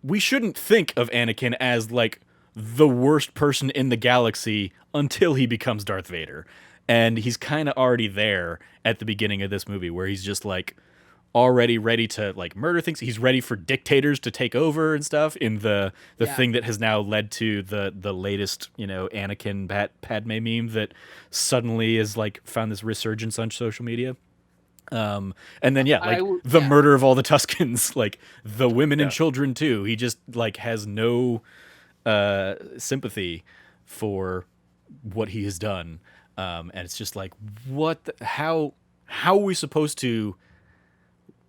We shouldn't think of Anakin as like the worst person in the galaxy until he becomes Darth Vader, and he's kind of already there at the beginning of this movie where he's just like already ready to like murder things. He's ready for dictators to take over and stuff in the thing that has now led to the latest, you know, Anakin Padme meme that suddenly is like found this resurgence on social media. And then the murder of all the Tuskens, like the women and children too. He just like has no sympathy for what he has done. And it's just like, how are we supposed to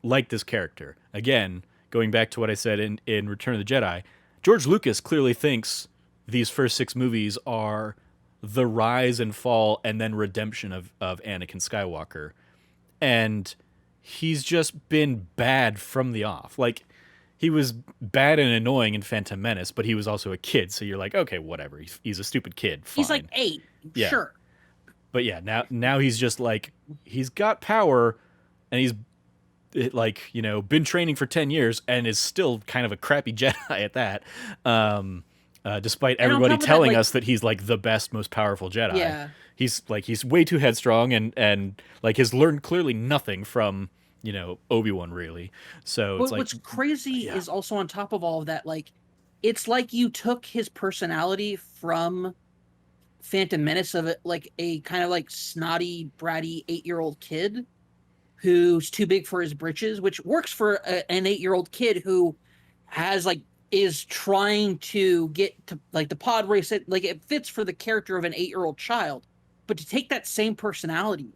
like this character? Again, going back to what I said in Return of the Jedi, George Lucas clearly thinks these first 6 movies are the rise and fall and then redemption of Anakin Skywalker. And he's just been bad from the off. Like, he was bad and annoying in Phantom Menace, but he was also a kid, so you're like, okay, whatever. He's a stupid kid. Fine. He's like 8, Yeah. sure. But yeah, now he's just like, he's got power, and he's like, you know, been training for 10 years and is still kind of a crappy Jedi at that. Despite And on everybody top of that, telling like- us that he's like the best, most powerful Jedi. Yeah. He's way too headstrong and like has learned clearly nothing from, you know, Obi-Wan really. So it's But like, what's crazy yeah. is also on top of all of that, like, it's like you took his personality from Phantom Menace of it, like a kind of like snotty, bratty 8-year-old kid who's too big for his britches, which works for an 8-year-old kid who has like is trying to get to like the pod race. Like, it fits for the character of an 8-year-old child, but to take that same personality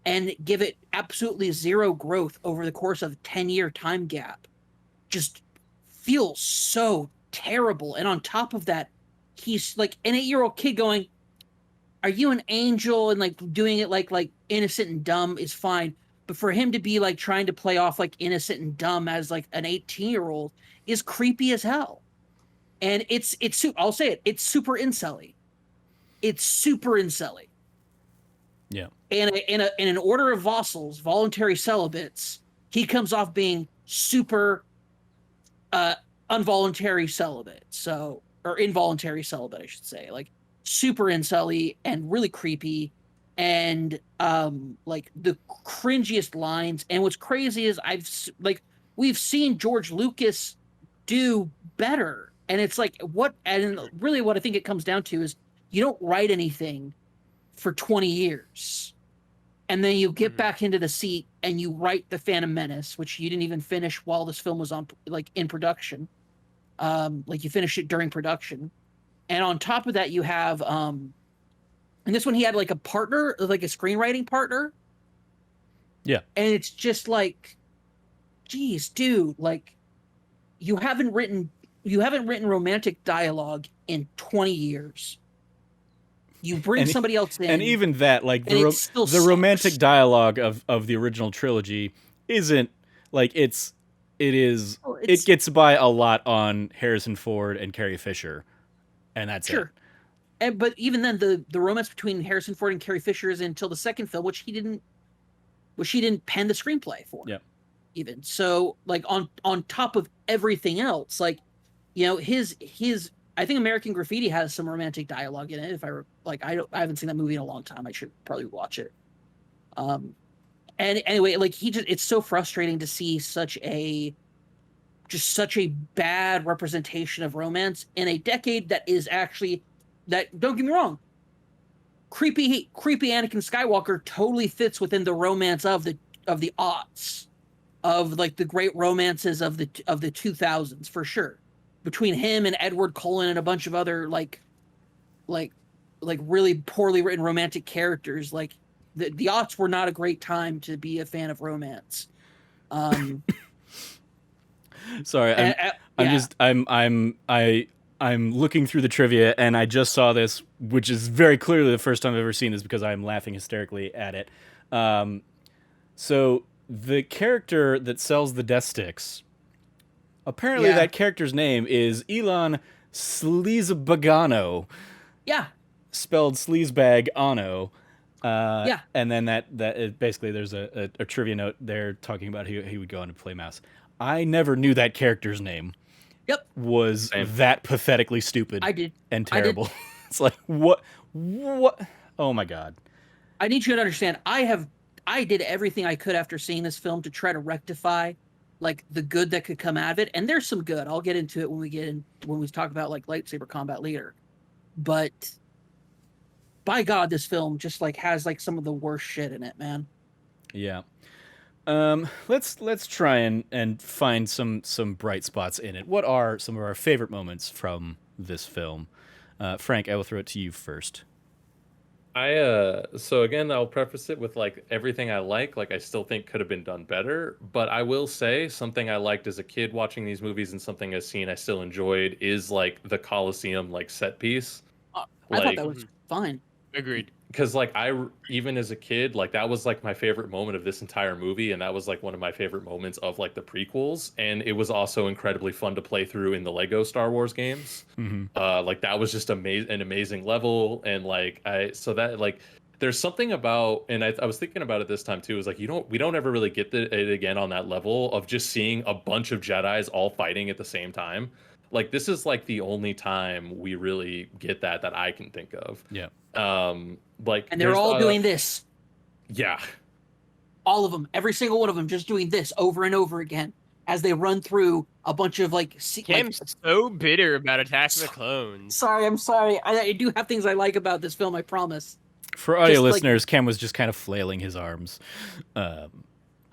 and give it absolutely zero growth over the course of a 10-year time gap just feels so terrible. And on top of that, he's like an 8-year-old kid going, are you an angel? And like doing it like innocent and dumb is fine. But for him to be like trying to play off like innocent and dumb as like an 18-year-old is creepy as hell. And I'll say it, it's super incel-y. It's super incel-y. yeah. In an order of vassals, voluntary celibates, he comes off being super involuntary celibate. So, or involuntary celibate, I should say. Like, super incel-y and really creepy, and like the cringiest lines. And what's crazy is we've seen George Lucas do better, and it's like and really what I think it comes down to is you don't write anything for 20 years and then you get back into the seat and you write The Phantom Menace, which you didn't even finish while this film was on, like, in production. Like, you finished it during production. And on top of that, you have, and this one he had like a partner, like a screenwriting partner. Yeah. And it's just like, geez, dude, like, you haven't written romantic dialogue in 20 years. You bring somebody else in. And even that, like, the sucks. romantic dialogue of the original trilogy isn't like it gets by a lot on Harrison Ford and Carrie Fisher. And that's Sure. it. But even then, the romance between Harrison Ford and Carrie Fisher is until the second film, which she didn't pen the screenplay for. Yeah. Even so, like, on top of everything else, like, you know, his I think American Graffiti has some romantic dialogue in it. I haven't seen that movie in a long time. I should probably watch it. And anyway, like, it's so frustrating to see such a bad representation of romance in a decade that is actually, that, don't get me wrong, creepy Anakin Skywalker totally fits within the romance of the aughts, of like the great romances of the 2000s, for sure, between him and Edward Cullen and a bunch of other like really poorly written romantic characters. Like, the aughts were not a great time to be a fan of romance. Sorry, I'm looking through the trivia, and I just saw this, which is very clearly the first time I've ever seen this because I'm laughing hysterically at it. So the character that sells the death sticks, apparently that character's name is Elon Sleazebagano. Yeah. Spelled sleazebag ano. Yeah. And then basically there's a trivia note there talking about he would go on to play mouse. I never knew that character's name. Yep. Was that pathetically stupid. I did. And terrible. It's like, what? Oh my God. I need you to understand, I did everything I could after seeing this film to try to rectify like the good that could come out of it. And there's some good. I'll get into it when we talk about like lightsaber combat later. But by God, this film just like has like some of the worst shit in it, man. Yeah. Let's try and find some bright spots in it. What are some of our favorite moments from this film? Frank, I will throw it to you first. So again, I'll preface it with like everything I like I still think could have been done better, but I will say something I liked as a kid watching these movies and something I've seen I still enjoyed is like the Colosseum like set piece. I thought that was fine. Agreed. Because like even as a kid, like that was like my favorite moment of this entire movie, and that was like one of my favorite moments of like the prequels, and it was also incredibly fun to play through in the Lego Star Wars games. Like that was just an amazing level, and like there's something about, and I was thinking about it this time too, is like we don't ever really get it again on that level of just seeing a bunch of Jedis all fighting at the same time. Like this is like the only time we really get that I can think of. Yeah. Like, And they're all doing this. Yeah. All of them, every single one of them, just doing this over and over again as they run through a bunch of Cam's so bitter about Attack of the Clones. Sorry, I'm sorry. I do have things I like about this film, I promise. For audio listeners, Cam was just kind of flailing his arms. I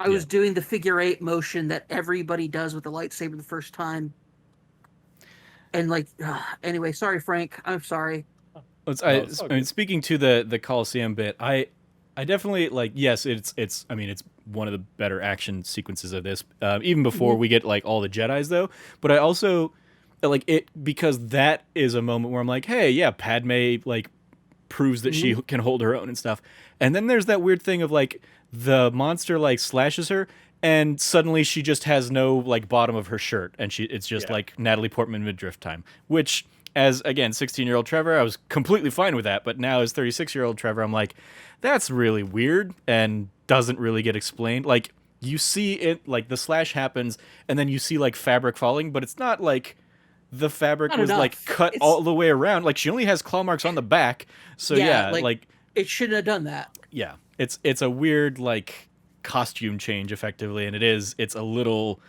was doing the figure 8 motion that everybody does with the lightsaber the first time. And anyway, sorry, Frank. I'm sorry. I mean, speaking to the Coliseum bit, I definitely yes, it's one of the better action sequences of this, even before we get like all the Jedis though. But I also like it because that is a moment where I'm like, hey, yeah, Padme like proves that she can hold her own and stuff. And then there's that weird thing of like the monster like slashes her, and suddenly she just has no like bottom of her shirt, and it's just like Natalie Portman midriff time, which. As, again, 16-year-old Trevor, I was completely fine with that. But now as 36-year-old Trevor, I'm like, that's really weird and doesn't really get explained. Like, you see it, like, the slash happens, and then you see, like, fabric falling, but it's not like the fabric was, like, cut all the way around. Like, she only has claw marks on the back. So, like... It shouldn't have done that. Yeah. It's a weird, like, costume change, effectively, and it's a little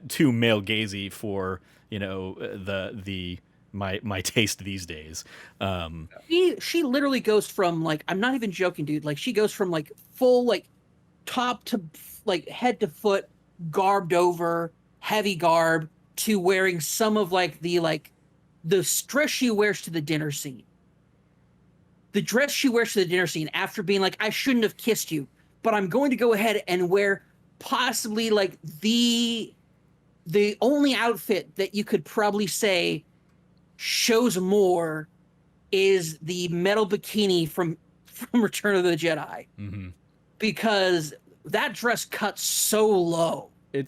too male-gazy for, you know, the my taste these days. She literally goes from like, I'm not even joking, dude. Like she goes from like full like top to like head to foot garbed over heavy garb to wearing some of like the dress she wears to the dinner scene. The dress she wears to the dinner scene after being like, I shouldn't have kissed you, but I'm going to go ahead and wear possibly like the only outfit that you could probably say shows more is the metal bikini from Return of the Jedi, because that dress cuts so low. I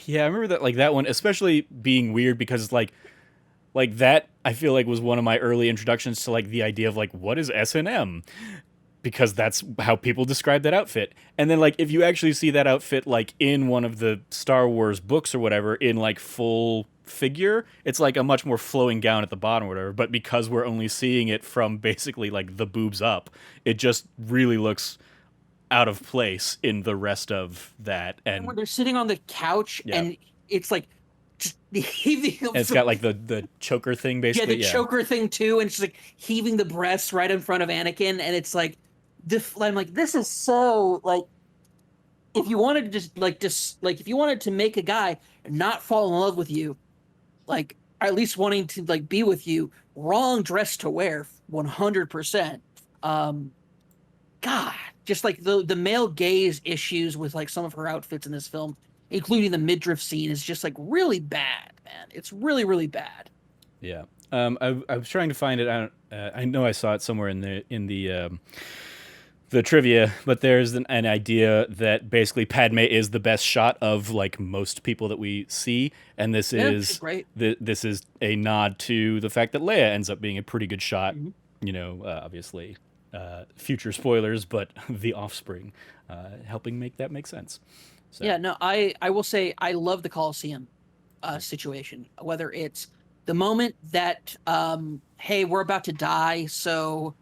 remember that, like that one, especially being weird because like that I feel like was one of my early introductions to like the idea of like what is S&M, because that's how people describe that outfit. And then like if you actually see that outfit like in one of the Star Wars books or whatever in like full figure, it's like a much more flowing gown at the bottom or whatever, but because we're only seeing it from basically like the boobs up, it just really looks out of place in the rest of that. And when they're sitting on the couch and it's like just heaving and it's got like the choker thing basically. Yeah, the choker thing too, and it's like heaving the breasts right in front of Anakin, and it's like I'm like, this is so like, if you wanted to if you wanted to make a guy not fall in love with you, like at least wanting to like be with you, wrong dress to wear 100%. God, just like the male gaze issues with like some of her outfits in this film, including the midriff scene, is just like really bad, man. It's really, really bad. Yeah. I was trying to find it. I know I saw it somewhere in the trivia, but there's an idea that basically Padme is the best shot of like most people that we see, and this is great. This is a nod to the fact that Leia ends up being a pretty good shot. You know, obviously, future spoilers, but the offspring helping make that make sense. So. Yeah, no, I will say I love the Coliseum situation. Whether it's the moment that hey, we're about to die, so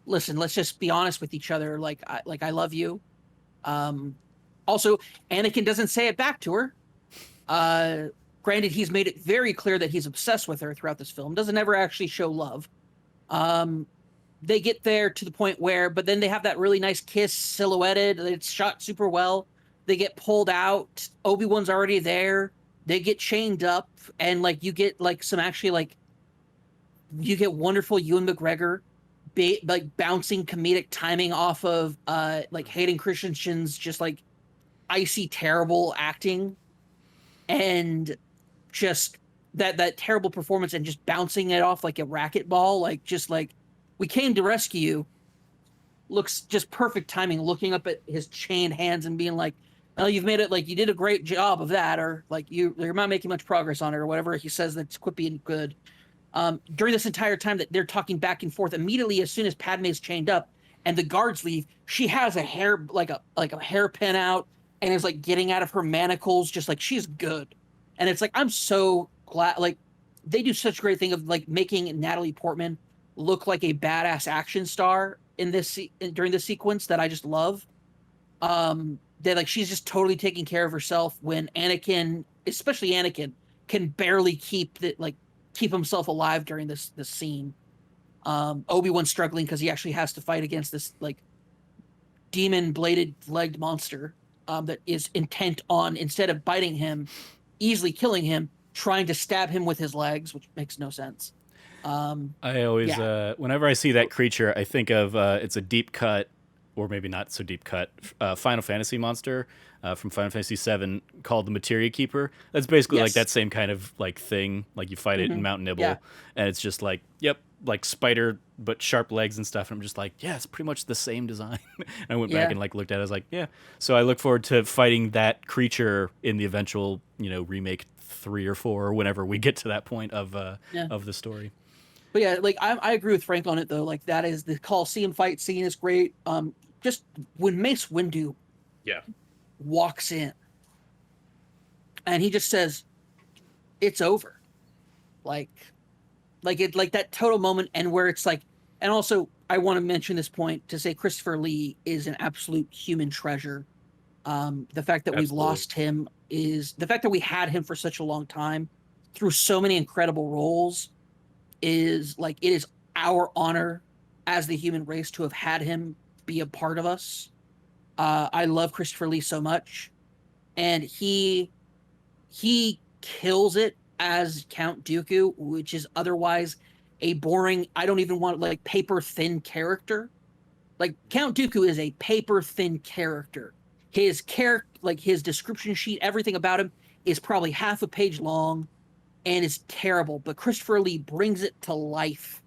listen, let's just be honest with each other. Like I love you. Also, Anakin doesn't say it back to her. Granted, he's made it very clear that he's obsessed with her throughout this film. Doesn't ever actually show love. They get there to the point where, but then they have that really nice kiss silhouetted. It's shot super well. They get pulled out. Obi-Wan's already there. They get chained up, and like you get like some actually like you get wonderful Ewan McGregor like bouncing comedic timing off of like Hayden Christensen's just like icy terrible acting, and just that terrible performance, and just bouncing it off like a racquetball, like just like we came to rescue you. Looks just perfect timing, looking up at his chained hands and being like, well, you've made it, like, you did a great job of that, or like you're not making much progress on it, or whatever he says that's quippy and good. During this entire time that they're talking back and forth, immediately as soon as Padme's chained up and the guards leave, she has a hairpin out and is like getting out of her manacles, just like she's good. And it's like, I'm so glad, like, they do such a great thing of like making Natalie Portman look like a badass action star in this during this sequence that I just love. That like she's just totally taking care of herself when Anakin, especially Anakin, can barely keep himself alive during this scene. Obi-Wan's struggling because he actually has to fight against this like demon bladed legged monster that is intent on, instead of biting him, easily killing him, trying to stab him with his legs, which makes no sense. I always, whenever I see that creature, I think of it's a deep cut, or maybe not so deep cut, Final Fantasy monster from Final Fantasy VII called the Materia Keeper. That's basically like that same kind of like thing. Like you fight it in Mount Nibble, and it's just like, yep, like spider but sharp legs and stuff. And I'm just like, yeah, it's pretty much the same design. And I went back and like looked at it. I was like, yeah. So I look forward to fighting that creature in the eventual, remake 3 or 4 or whenever we get to that point of the story. But yeah, like I agree with Frank on it though. Like that is the Coliseum fight scene is great. Just when Mace Windu walks in and he just says, "It's over," like that total moment, and where it's like, and also I want to mention this point to say Christopher Lee is an absolute human treasure. The fact that we've lost him is the fact that we had him for such a long time through so many incredible roles. Is like, it is our honor as the human race to have had him be a part of us. I love Christopher Lee so much, and he kills it as Count Dooku, which is otherwise a boring, I don't even want, like, paper thin character. Like, Count Dooku is a paper thin character. His character, like his description sheet, everything about him is probably half a page long and is terrible, but Christopher Lee brings it to life.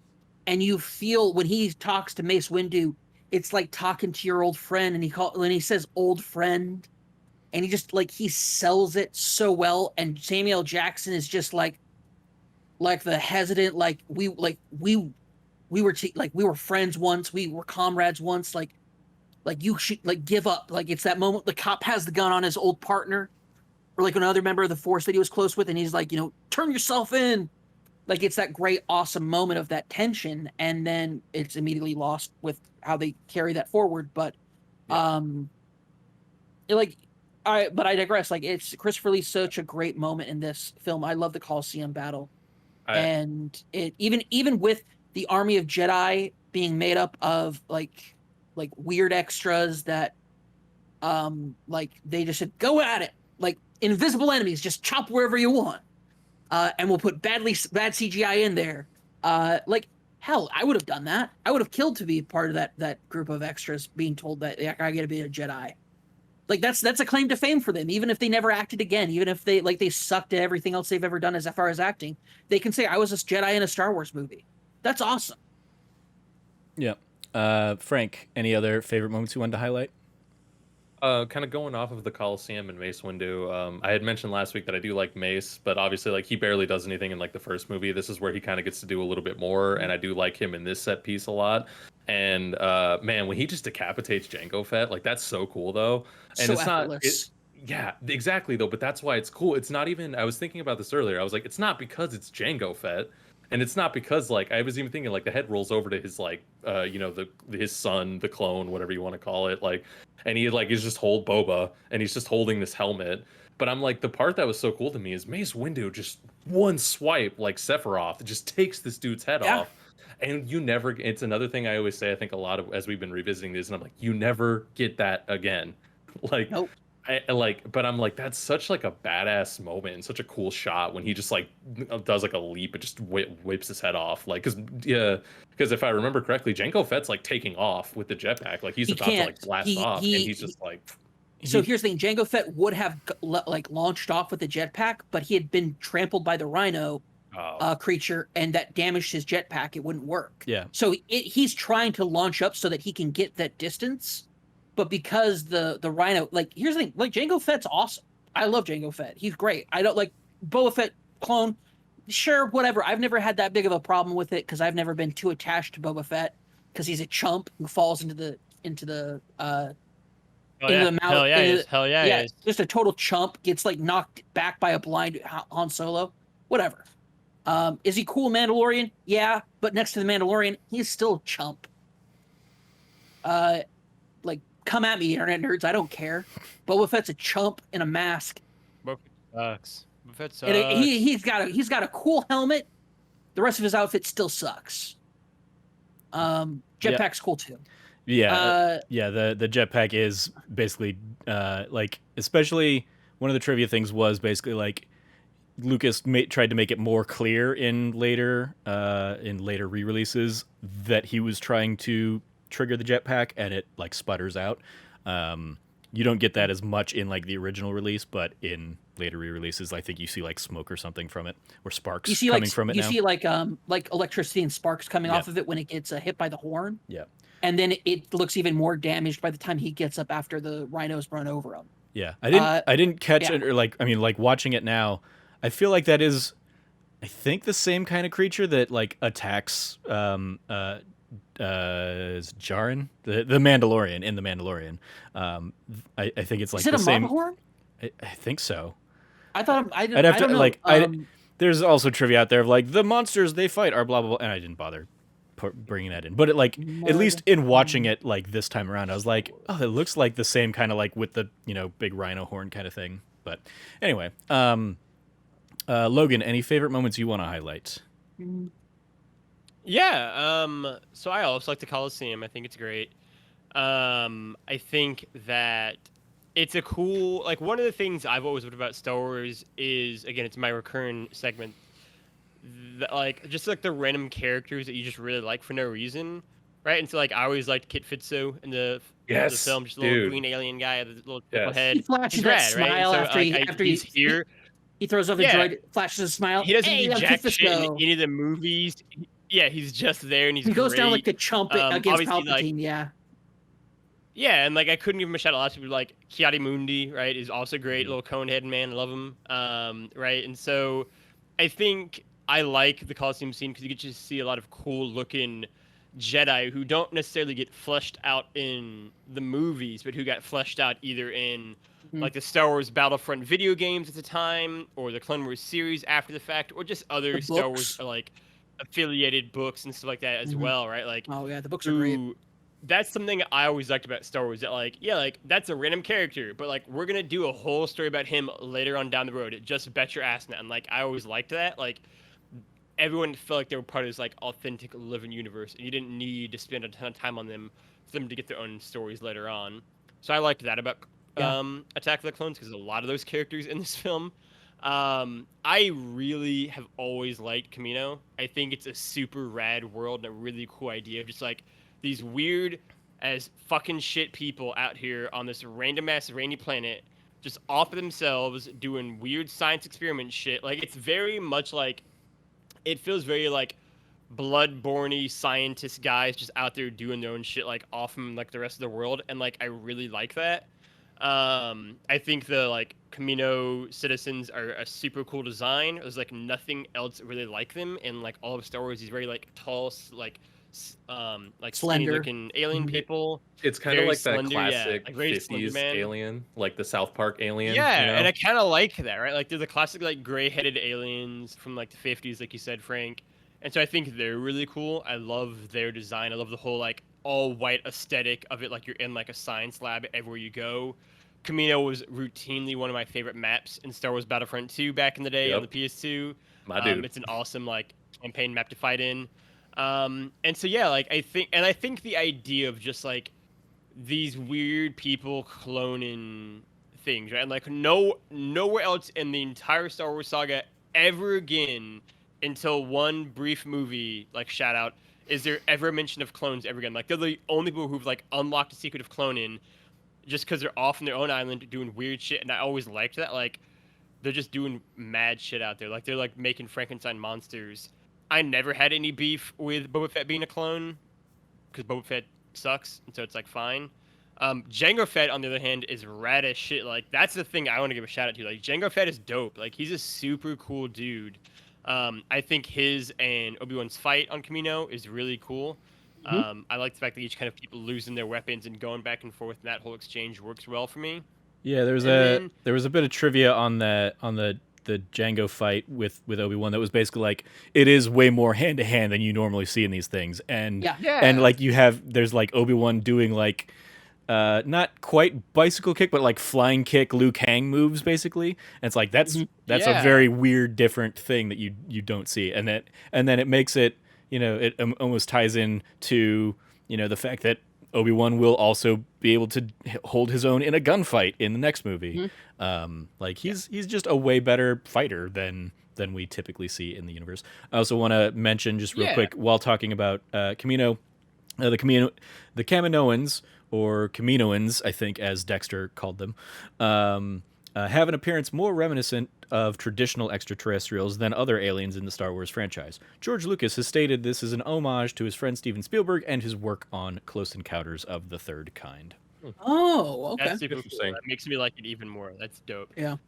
And you feel when he talks to Mace Windu, it's like talking to your old friend, and when he says old friend, and he just like, he sells it so well. And Samuel Jackson is just like the hesitant, like we were friends once, we were comrades once, like you should like give up. Like it's that moment the cop has the gun on his old partner, or like another member of the force that he was close with, and he's like, turn yourself in. Like it's that great, awesome moment of that tension, and then it's immediately lost with how they carry that forward. But, but I digress. Like it's Christopher Lee's such a great moment in this film. I love the Coliseum battle, and it even with the army of Jedi being made up of like weird extras that, like they just said, go at it. Like invisible enemies, just chop wherever you want, and we'll put bad CGI in there. Like hell, I would have done that. I would have killed to be part of that group of extras being told that I got to be a Jedi. Like that's a claim to fame for them. Even if they never acted again, even if they sucked at everything else they've ever done as far as acting, they can say I was a Jedi in a Star Wars movie. That's awesome. Yeah. Frank, any other favorite moments you wanted to highlight? Kind of going off of the Coliseum and Mace Windu, I had mentioned last week that I do like Mace, but obviously like he barely does anything in like the first movie. This is where he kind of gets to do a little bit more, and I do like him in this set piece a lot. And man, when he just decapitates Jango Fett, like that's so cool though. And so it's effortless. yeah, exactly though, but that's why it's cool. It's not even, I was thinking about this earlier. I was like, it's not because it's Jango Fett. And it's not because like I was even thinking like the head rolls over to his like his son, the clone, whatever you want to call it, like, and he like is just hold Boba, and he's just holding this helmet. But I'm like, the part that was so cool to me is Mace Windu just one swipe like Sephiroth just takes this dude's head off. And you never, it's another thing I always say, I think a lot of, as we've been revisiting this, and I'm like, you never get that again. Like, nope. But I'm like, that's such like a badass moment and such a cool shot when he just like does like a leap and just whips his head off. Like, because if I remember correctly, Jango Fett's like taking off with the jetpack, like he's about to like blast off, and he's just like. So here's the thing: Jango Fett would have like launched off with the jetpack, but he had been trampled by the Rhino, creature, and that damaged his jetpack. It wouldn't work. Yeah. So he's trying to launch up so that he can get that distance, but because the Rhino, like, here's the thing, like, Jango Fett's awesome. I love Jango Fett. He's great. I don't like Boba Fett clone. Sure, whatever. I've never had that big of a problem with it because I've never been too attached to Boba Fett because he's a chump who falls into the mouth. Hell yeah, he is. Just a total chump. Gets like knocked back by a blind Han Solo. Whatever. Is he cool Mandalorian? Yeah, but next to the Mandalorian, he's still a chump. Like, come at me, internet nerds. I don't care. Boba Fett's a chump in a mask. Boba Fett sucks. Boba Fett sucks. And he's got a cool helmet. The rest of his outfit still sucks. Jetpack's cool too. Yeah, the jetpack is basically like, especially one of the trivia things was basically like Lucas tried to make it more clear in later re-releases that he was trying to trigger the jetpack, and it like sputters out. You don't get that as much in like the original release, but in later re-releases, I think you see like smoke or something from it, or sparks coming from it. You see like electricity and sparks coming off of it when it gets hit by the horn. Yeah. And then it looks even more damaged by the time he gets up after the rhinos run over him. Yeah, I didn't catch it, or like, I mean, like watching it now, I feel like that is, I think, the same kind of creature that like attacks Jaren, the Mandalorian in the Mandalorian. I think it's like is it the a same. horn? I think so. I thought I'd have I to don't know. like. There's also trivia out there of like the monsters they fight are blah blah blah, and I didn't bother bringing that in. But it, like, at least in watching it like this time around, I was like, oh, it looks like the same kind of like with the big rhino horn kind of thing. But anyway, Logan, any favorite moments you want to highlight? Yeah, so I also like the Coliseum. I think it's great. I think that it's a cool, like, one of the things I've always loved about Star Wars is, again, it's my recurring segment, like, just like the random characters that you just really like for no reason, right? And so, like, I always liked Kit Fisto in the film, just a little green alien guy with a little triple head. He flashes that smile, right? So, after he's here. He throws off the droid, flashes a smile. He doesn't do jack shit in any of the movies. Yeah, he's just there, and he goes down like a chump against Palpatine. Like, yeah. Yeah, and like I couldn't give him a shout out. Lots of people like Kiadi Mundi, right, is also great. Little conehead man, I love him. Right, and so I think I like the Coliseum scene because you get to see a lot of cool looking Jedi who don't necessarily get fleshed out in the movies, but who got fleshed out either in like the Star Wars Battlefront video games at the time, or the Clone Wars series after the fact, or just other Star Wars like affiliated books and stuff like that as well, right? Like, oh yeah, the books are great. That's something I always liked about Star Wars. That like, yeah, like that's a random character, but like we're gonna do a whole story about him later on down the road. Just bet your ass now. And like I always liked that. Like everyone felt like they were part of this like authentic living universe, and you didn't need to spend a ton of time on them for them to get their own stories later on. So I liked that about Attack of the Clones, because a lot of those characters in this film. I really have always liked Camino. I think it's a super rad world and a really cool idea of just like these weird as fucking shit people out here on this random ass rainy planet, just off of themselves, doing weird science experiment shit. Like, it's very much like, it feels very like blood-borne-y scientist guys just out there doing their own shit, like off from like the rest of the world. And like, I really like that. I think the like Camino citizens are a super cool design. There's like nothing else really like them in like all of Star Wars. These very like tall, like skinny looking alien people. It's kind of like slender, that classic like 50s alien, like the South Park alien. Yeah, you know? And I kind of like that, right? Like they're the classic like gray-headed aliens from like the 50s, like you said, Frank. And so I think they're really cool. I love their design. I love the whole like all white aesthetic of it, like you're in like a science lab everywhere you go. Camino was routinely one of my favorite maps in Star Wars Battlefront 2 back in the day on the PS2. My dude. It's an awesome like campaign map to fight in. And so yeah, like I think the idea of just like these weird people cloning things, right? And like nowhere else in the entire Star Wars saga ever again, until one brief movie, like shout out, is there ever a mention of clones ever again? Like they're the only people who've like unlocked the secret of cloning, just because they're off on their own island doing weird shit. And I always liked that. Like they're just doing mad shit out there. Like they're like making Frankenstein monsters. I never had any beef with Boba Fett being a clone because Boba Fett sucks, and so it's like fine. Jango Fett, on the other hand, is rad as shit. Like that's the thing I want to give a shout out to. Like Jango Fett is dope. Like he's a super cool dude. I think his and Obi-Wan's fight on Kamino is really cool. I like the fact that each kind of people losing their weapons and going back and forth, and that whole exchange works well for me. Yeah, there was a bit of trivia on the Django fight with Obi-Wan that was basically like it is way more hand to hand than you normally see in these things, and like there's like Obi-Wan doing like not quite bicycle kick but like flying kick Liu Kang moves basically, and it's like that's a very weird different thing that you don't see, and then it makes it, you know, it almost ties in to, you know, the fact that Obi-Wan will also be able to hold his own in a gunfight in the next movie. Like he's just a way better fighter than we typically see in the universe. I also want to mention just real quick while talking about Kamino, the Kaminoans, or Kaminoans, I think, as Dexter called them, have an appearance more reminiscent of traditional extraterrestrials than other aliens in the Star Wars franchise. George Lucas has stated this is an homage to his friend Steven Spielberg and his work on Close Encounters of the Third Kind. Oh, okay. That's super cool. That makes me like it even more. That's dope. Yeah.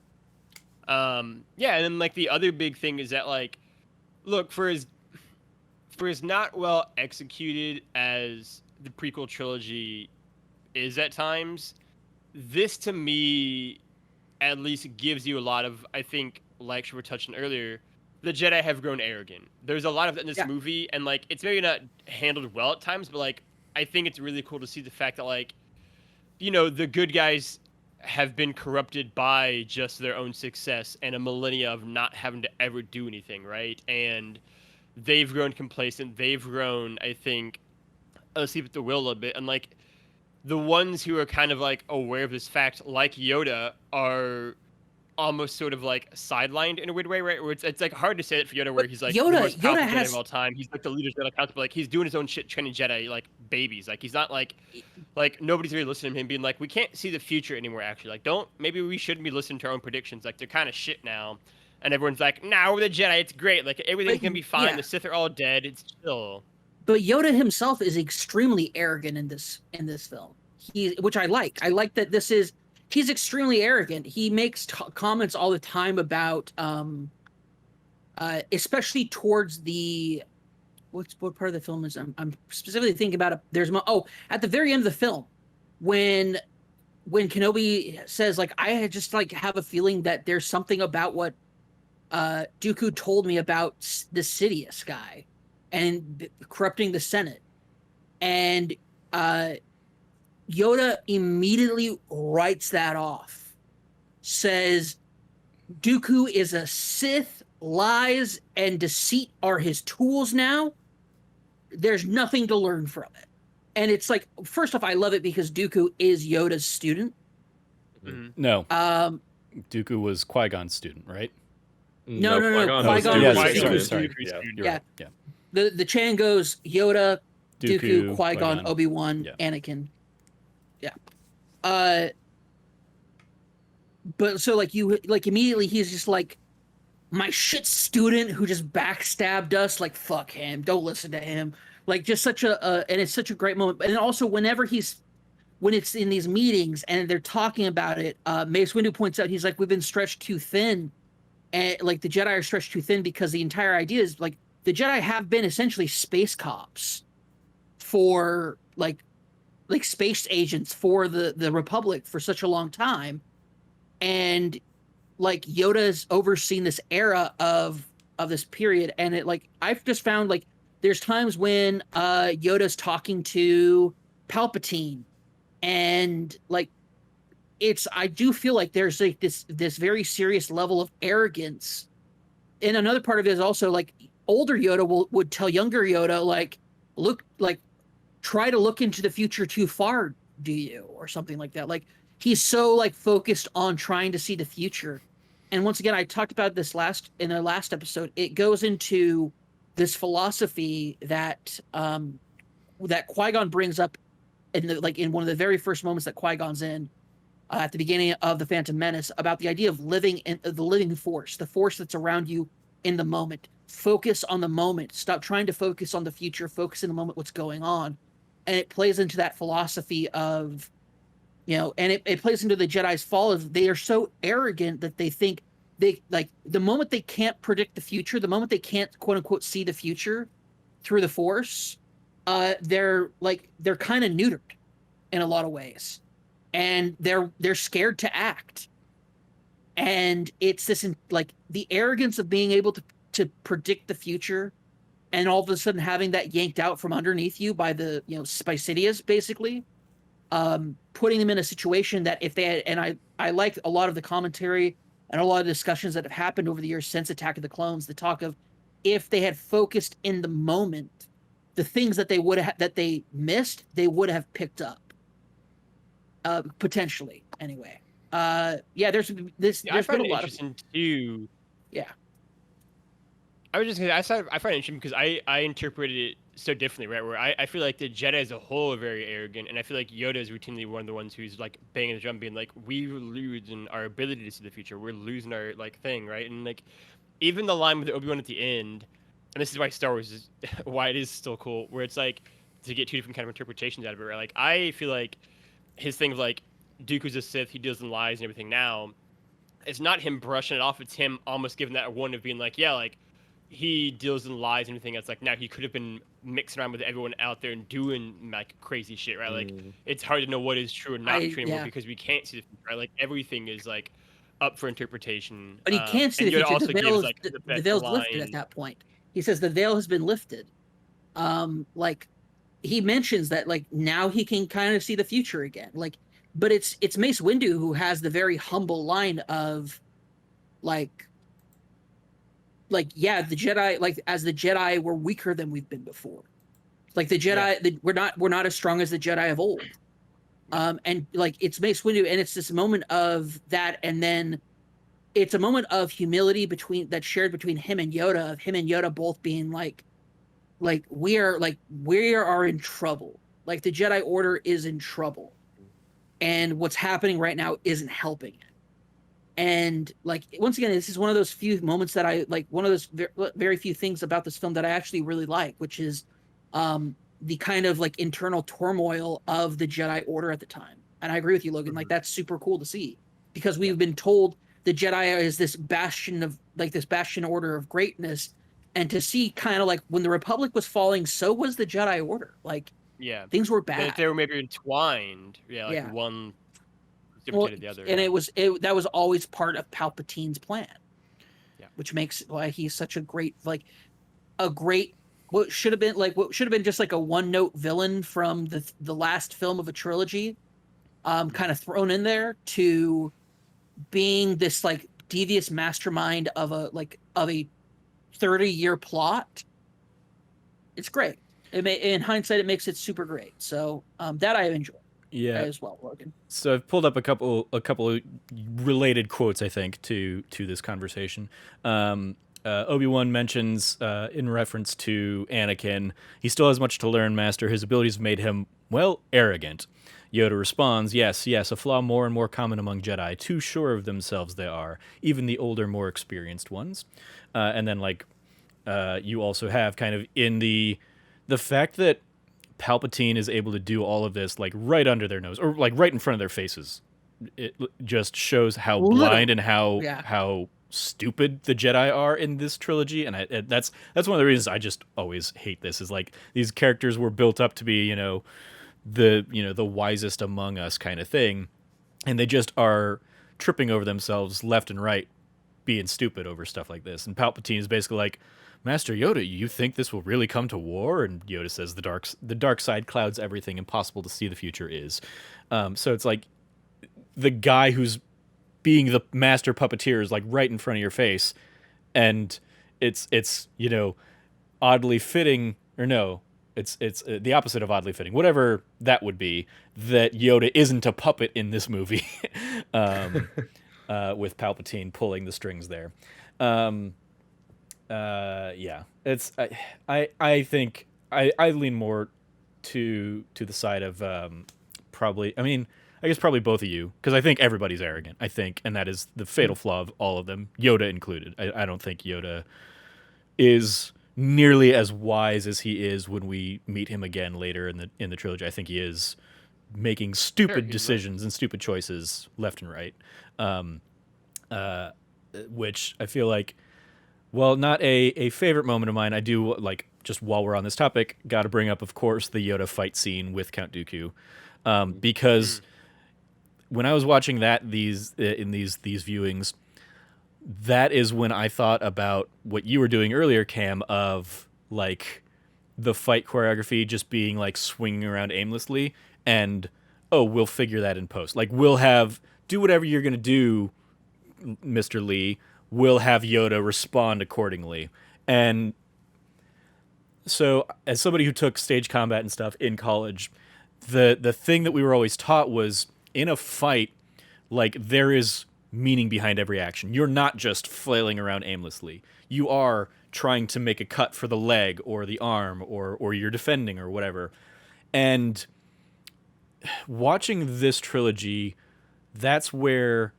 And then like the other big thing is that like, look, for as not well executed as the prequel trilogy is at times, this to me at least gives you a lot of, I think, like we were touching earlier, the Jedi have grown arrogant. There's a lot of that in this movie, and like it's maybe not handled well at times, but like I think it's really cool to see the fact that, like, you know, the good guys have been corrupted by just their own success and a millennia of not having to ever do anything, right? And they've grown complacent. They've grown, I think, asleep at the wheel a little bit, and like the ones who are kind of like aware of this fact, like Yoda, are almost sort of like sidelined in a weird way, right? Where it's like hard to say that for Yoda, where he's like the most powerful Jedi of all time. He's like the leader Jedi Council, but like he's doing his own shit, training Jedi like babies. Like he's not like nobody's really listening to him, being like, we can't see the future anymore. Actually, like maybe we shouldn't be listening to our own predictions. Like they're kind of shit now, and everyone's like, nah, we're the Jedi. It's great. Like everything's gonna be fine. The Sith are all dead. It's chill. But Yoda himself is extremely arrogant in this film. Which I like. I like that he's extremely arrogant. He makes comments all the time about, especially towards the, what part of the film is I'm specifically thinking about it. At the very end of the film, when Kenobi says like, I just like have a feeling that there's something about what Dooku told me about the Sidious guy and corrupting the Senate, and Yoda immediately writes that off, says Dooku is a Sith, lies and deceit are his tools now. There's nothing to learn from it. And it's like, first off, I love it because Dooku is Yoda's student. No. Dooku was Qui-Gon's student, right? No. Qui-Gon was sorry. Yeah. The chain goes Yoda, Dooku, Qui-Gon, Obi-Wan, Anakin. Yeah. But so like immediately he's just like, my shit student who just backstabbed us, like fuck him, don't listen to him. Like just such and it's such a great moment. And also when it's in these meetings and they're talking about it, Mace Windu points out, he's like, we've been stretched too thin, and like the Jedi are stretched too thin because the entire idea is like the Jedi have been essentially space cops for like space agents for the Republic for such a long time, and like Yoda's overseen this era of this period, and it like I've just found like there's times when Yoda's talking to Palpatine, and like I do feel like there's like this very serious level of arrogance. And another part of it is also like older Yoda would tell younger Yoda like, look, like try to look into the future too far, do you, or something like that. Like he's so like focused on trying to see the future. And once again, I talked about this in the last episode. It goes into this philosophy that that Qui-Gon brings up in one of the very first moments that Qui-Gon's in, at the beginning of the Phantom Menace about the idea of living in the living force, the force that's around you in the moment. Focus on the moment. Stop trying to focus on the future. Focus in the moment, what's going on. And it plays into that philosophy of, and it plays into the Jedi's fall of they are so arrogant that they think they like the moment they can't predict the future, the moment they can't quote unquote see the future through the Force, they're kind of neutered in a lot of ways, and they're scared to act. And it's this like the arrogance of being able to predict the future, and all of a sudden having that yanked out from underneath you by the by Sidious, basically, putting them in a situation that if they had, and I like a lot of the commentary and a lot of discussions that have happened over the years since Attack of the Clones, the talk of if they had focused in the moment, the things that they would have that they missed, they would have picked up, potentially anyway. There's this. Yeah, There's been a lot of interesting too. Yeah. I was just gonna. I find it interesting because I interpreted it so differently, right? Where I feel like the Jedi as a whole are very arrogant, and I feel like Yoda is routinely one of the ones who's like banging the drum, being like, "We're losing our ability to see the future. We're losing our like thing, right?" And like, even the line with Obi-Wan at the end, and this is why Star Wars is why it is still cool, where it's like to get two different kind of interpretations out of it, right? Like I feel like his thing of like Dooku's a Sith, he deals in lies and everything now. It's not him brushing it off, it's him almost giving that a warning of being like, yeah, like he deals in lies and everything else. Like now he could have been mixing around with everyone out there and doing like crazy shit, right? Like it's hard to know what is true and not true anymore because we can't see the future, right? Like everything is like up for interpretation. But he can't see the future. Also the veil gives, is, the veil's lifted at that point. He says the veil has been lifted. Like he mentions that like now he can kind of see the future again. Like, but it's Mace Windu who has the very humble line of yeah, the Jedi, like as the Jedi, we're weaker than we've been before. Like the Jedi, we're not as strong as the Jedi of old. And like it's Mace Windu, and it's this moment of that, and then it's a moment of humility that's shared between him and Yoda, of him and Yoda both being like we are in trouble. Like the Jedi Order is in trouble, and what's happening right now isn't helping it. And like once again, this is one of those few moments that I like. One of those very few things about this film that I actually really like, which is the kind of like internal turmoil of the Jedi Order at the time. And I agree with you, Logan. Like that's super cool to see because we've been told the Jedi is this bastion order of greatness, and to see kind of like when the Republic was falling, so was the Jedi Order. Like things were bad. But if they were maybe entwined, one the other. And that was always part of Palpatine's plan. Yeah. Which makes why he's such a great what should have been just like a one-note villain from the last film of a trilogy, kind of thrown in there to being this like devious mastermind of a 30-year plot. It's great. In hindsight, it makes it super great. So that I enjoy. Yeah, as well, Logan. So I've pulled up a couple of related quotes, I think, to this conversation. Obi-Wan mentions in reference to Anakin, he still has much to learn, Master. His abilities have made him, well, arrogant. Yoda responds, yes, a flaw more and more common among Jedi. Too sure of themselves they are, even the older, more experienced ones. And then, you also have kind of in the fact that Palpatine is able to do all of this like right under their nose or like right in front of their faces. It just shows how blind and how stupid the Jedi are in this trilogy, and that's one of the reasons I just always hate this. Is like these characters were built up to be the wisest among us kind of thing, and they just are tripping over themselves left and right, being stupid over stuff like this. And Palpatine is basically like, Master Yoda, you think this will really come to war? And Yoda says the dark side clouds everything. Impossible to see the future is. So it's like the guy who's being the master puppeteer is like right in front of your face, and it's oddly fitting, or no, it's the opposite of oddly fitting, whatever that would be, that Yoda isn't a puppet in this movie, with Palpatine pulling the strings there. It's I think I lean more to the side of probably. I mean, I guess probably both of you, because I think everybody's arrogant. I think, and that is the fatal flaw of all of them, Yoda included. I don't think Yoda is nearly as wise as he is when we meet him again later in the trilogy. I think he is making stupid decisions and stupid choices left and right, which I feel like, well, not a favorite moment of mine. I do like, just while we're on this topic, got to bring up, of course, the Yoda fight scene with Count Dooku, because when I was watching that in these viewings, that is when I thought about what you were doing earlier, Cam, of like the fight choreography just being like swinging around aimlessly, and we'll figure that in post. Like, we'll do whatever you're gonna do, Mr. Lee. We'll have Yoda respond accordingly. And so, as somebody who took stage combat and stuff in college, the thing that we were always taught was, in a fight, like, there is meaning behind every action. You're not just flailing around aimlessly. You are trying to make a cut for the leg or the arm, or you're defending or whatever. And watching this trilogy, that's where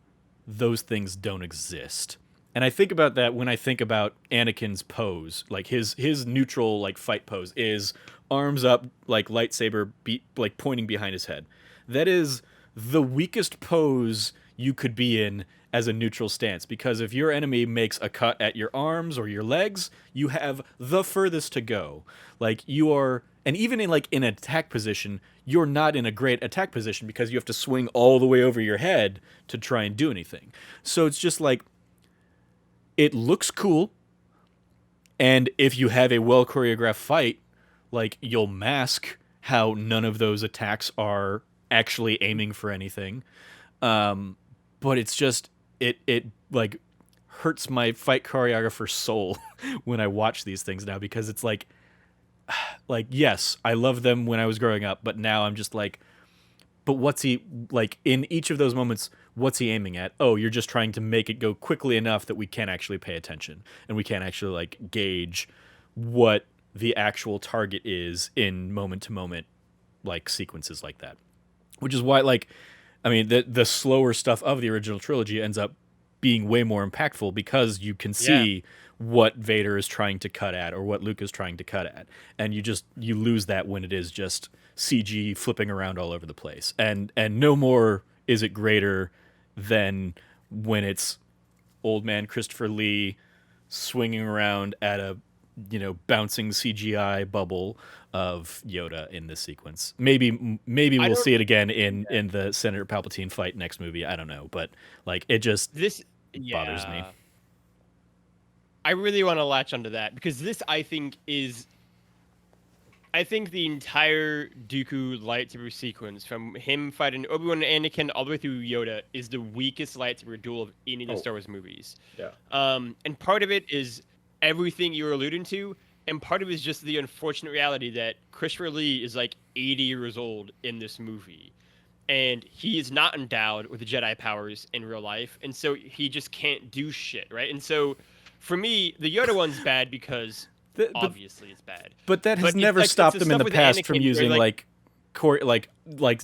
those things don't exist. And I think about that when I think about Anakin's pose. Like, his neutral, like, fight pose is arms up, like lightsaber like pointing behind his head. That is the weakest pose you could be in as a neutral stance, because if your enemy makes a cut at your arms or your legs, you have the furthest to go. Like, you are, and even in an attack position, you're not in a great attack position because you have to swing all the way over your head to try and do anything. So it's just like, it looks cool, and if you have a well choreographed fight, like, you'll mask how none of those attacks are actually aiming for anything. But it's just, it like hurts my fight choreographer's soul when I watch these things now, because it's like, yes, I loved them when I was growing up, but now I'm just like, but what's he, like, in each of those moments, what's he aiming at? Oh, you're just trying to make it go quickly enough that we can't actually pay attention, and we can't actually, like, gauge what the actual target is in moment to moment, like, sequences like that. Which is why, like, I mean, the slower stuff of the original trilogy ends up being way more impactful, because you can see what Vader is trying to cut at, or what Luke is trying to cut at. And you lose that when it is just CG flipping around all over the place. And no more is it greater than when it's old man Christopher Lee swinging around at a, bouncing CGI bubble of Yoda in this sequence. Maybe we'll see it again in the Senator Palpatine fight next movie. I don't know, but like, it just bothers me. I really want to latch onto that, because this, I think the entire Dooku lightsaber sequence, from him fighting Obi-Wan and Anakin all the way through Yoda, is the weakest lightsaber duel of any of the Star Wars movies. Yeah. And part of it is everything you were alluding to, and part of it is just the unfortunate reality that Christopher Lee is like 80 years old in this movie, and he is not endowed with the Jedi powers in real life, and so he just can't do shit, right? And so, for me, the Yoda one's bad because obviously it's bad. But that has never stopped them in the past from using like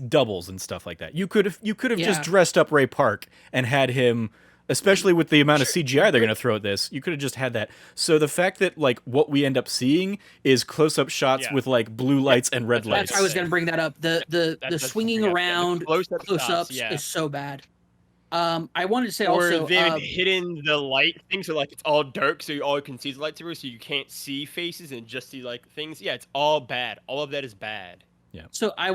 doubles and stuff like that. You could have just dressed up Ray Park and had him, especially with the amount of CGI they're going to throw at this, you could have just had that. So the fact that, like, what we end up seeing is close-up shots with, like, blue lights and red lights. I was going to bring that up. The swinging around close-ups is so bad. I wanted to say also, they've hidden the light thing, so like it's all dark, so all you can see is lightsaber, so you can't see faces and just see like things. Yeah, it's all bad. All of that is bad. Yeah. So I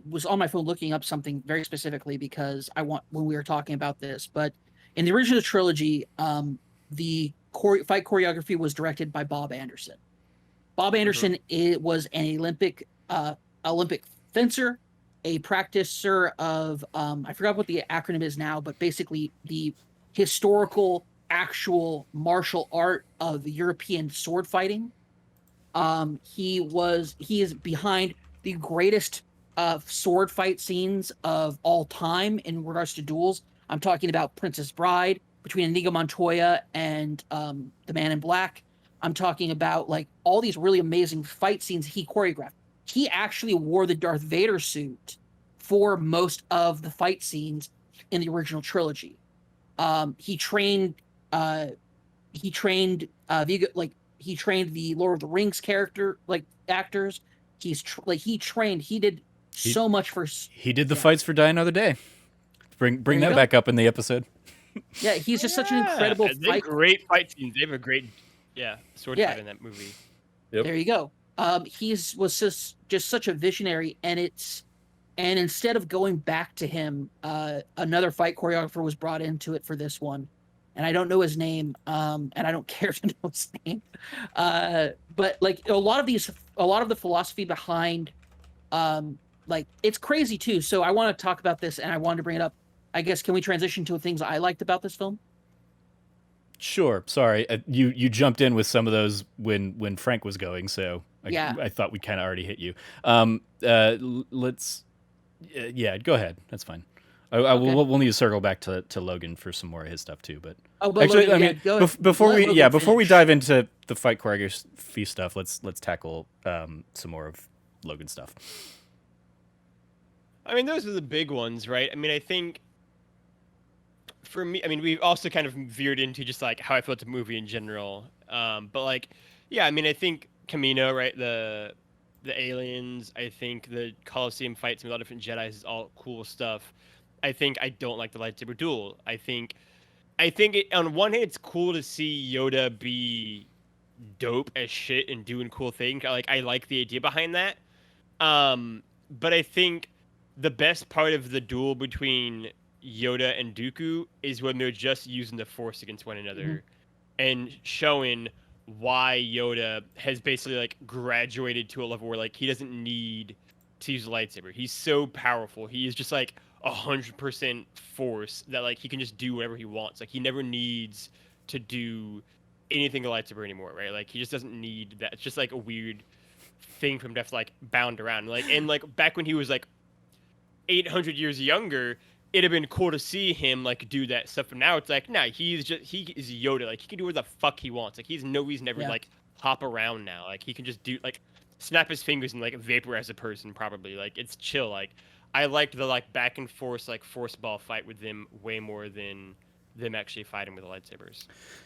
was on my phone looking up something very specifically, because when we were talking about this, but in the original trilogy, the fight choreography was directed by Bob Anderson. Bob Anderson was an Olympic fencer, a practicer of, I forgot what the acronym is now, but basically the historical, actual martial art of European sword fighting. He is behind the greatest sword fight scenes of all time in regards to duels. I'm talking about Princess Bride between Inigo Montoya and the Man in Black. I'm talking about like all these really amazing fight scenes he choreographed. He actually wore the Darth Vader suit for most of the fight scenes in the original trilogy. He trained Viggo, like he trained the Lord of the Rings character like actors. He did so much for. He did the fights for Die Another Day. Bring that back up in the episode. Yeah, he's just such an incredible they have great fight scenes. They have a great sword fight in that movie. Yep. There you go. Was just such a visionary, and instead of going back to him, another fight choreographer was brought into it for this one, and I don't know his name, and I don't care to know his name, but like a lot of the philosophy behind, like it's crazy too. So I want to talk about this, and I wanted to bring it up. I guess can we transition to things I liked about this film? Sure. Sorry, you jumped in with some of those when Frank was going, so I thought we kind of already hit you. Let's. Yeah, go ahead. That's fine. Okay. We'll need to circle back to Logan for some more of his stuff too. But actually, Logan, I mean, before we dive into the fight choreography stuff, let's tackle some more of Logan's stuff. I mean, those are the big ones, right? I mean, I think for me, I mean, we've also kind of veered into just like how I felt the movie in general. But like, yeah, I mean, I think Camino, right? The aliens, I think the Colosseum fights with all different Jedis is all cool stuff. I think I don't like the lightsaber duel. I think on one hand it's cool to see Yoda be dope as shit and doing cool things. I like the idea behind that. But I think the best part of the duel between Yoda and Dooku is when they're just using the Force against one another and showing why Yoda has basically like graduated to a level where like he doesn't need to use a lightsaber. He's so powerful. He is just like 100% Force that like he can just do whatever he wants. Like he never needs to do anything a lightsaber anymore, right? Like he just doesn't need that. It's just like a weird thing for him to have to like bound around. Like and like back when he was like 800 years younger, it'd have been cool to see him like do that stuff. But now it's like, nah, he is Yoda. Like he can do whatever the fuck he wants. Like he's no reason to ever like hop around now. Like he can just do like snap his fingers and like vaporize a person probably. Like it's chill. Like I liked the like back and forth like force ball fight with them way more than them actually fighting with the lightsabers.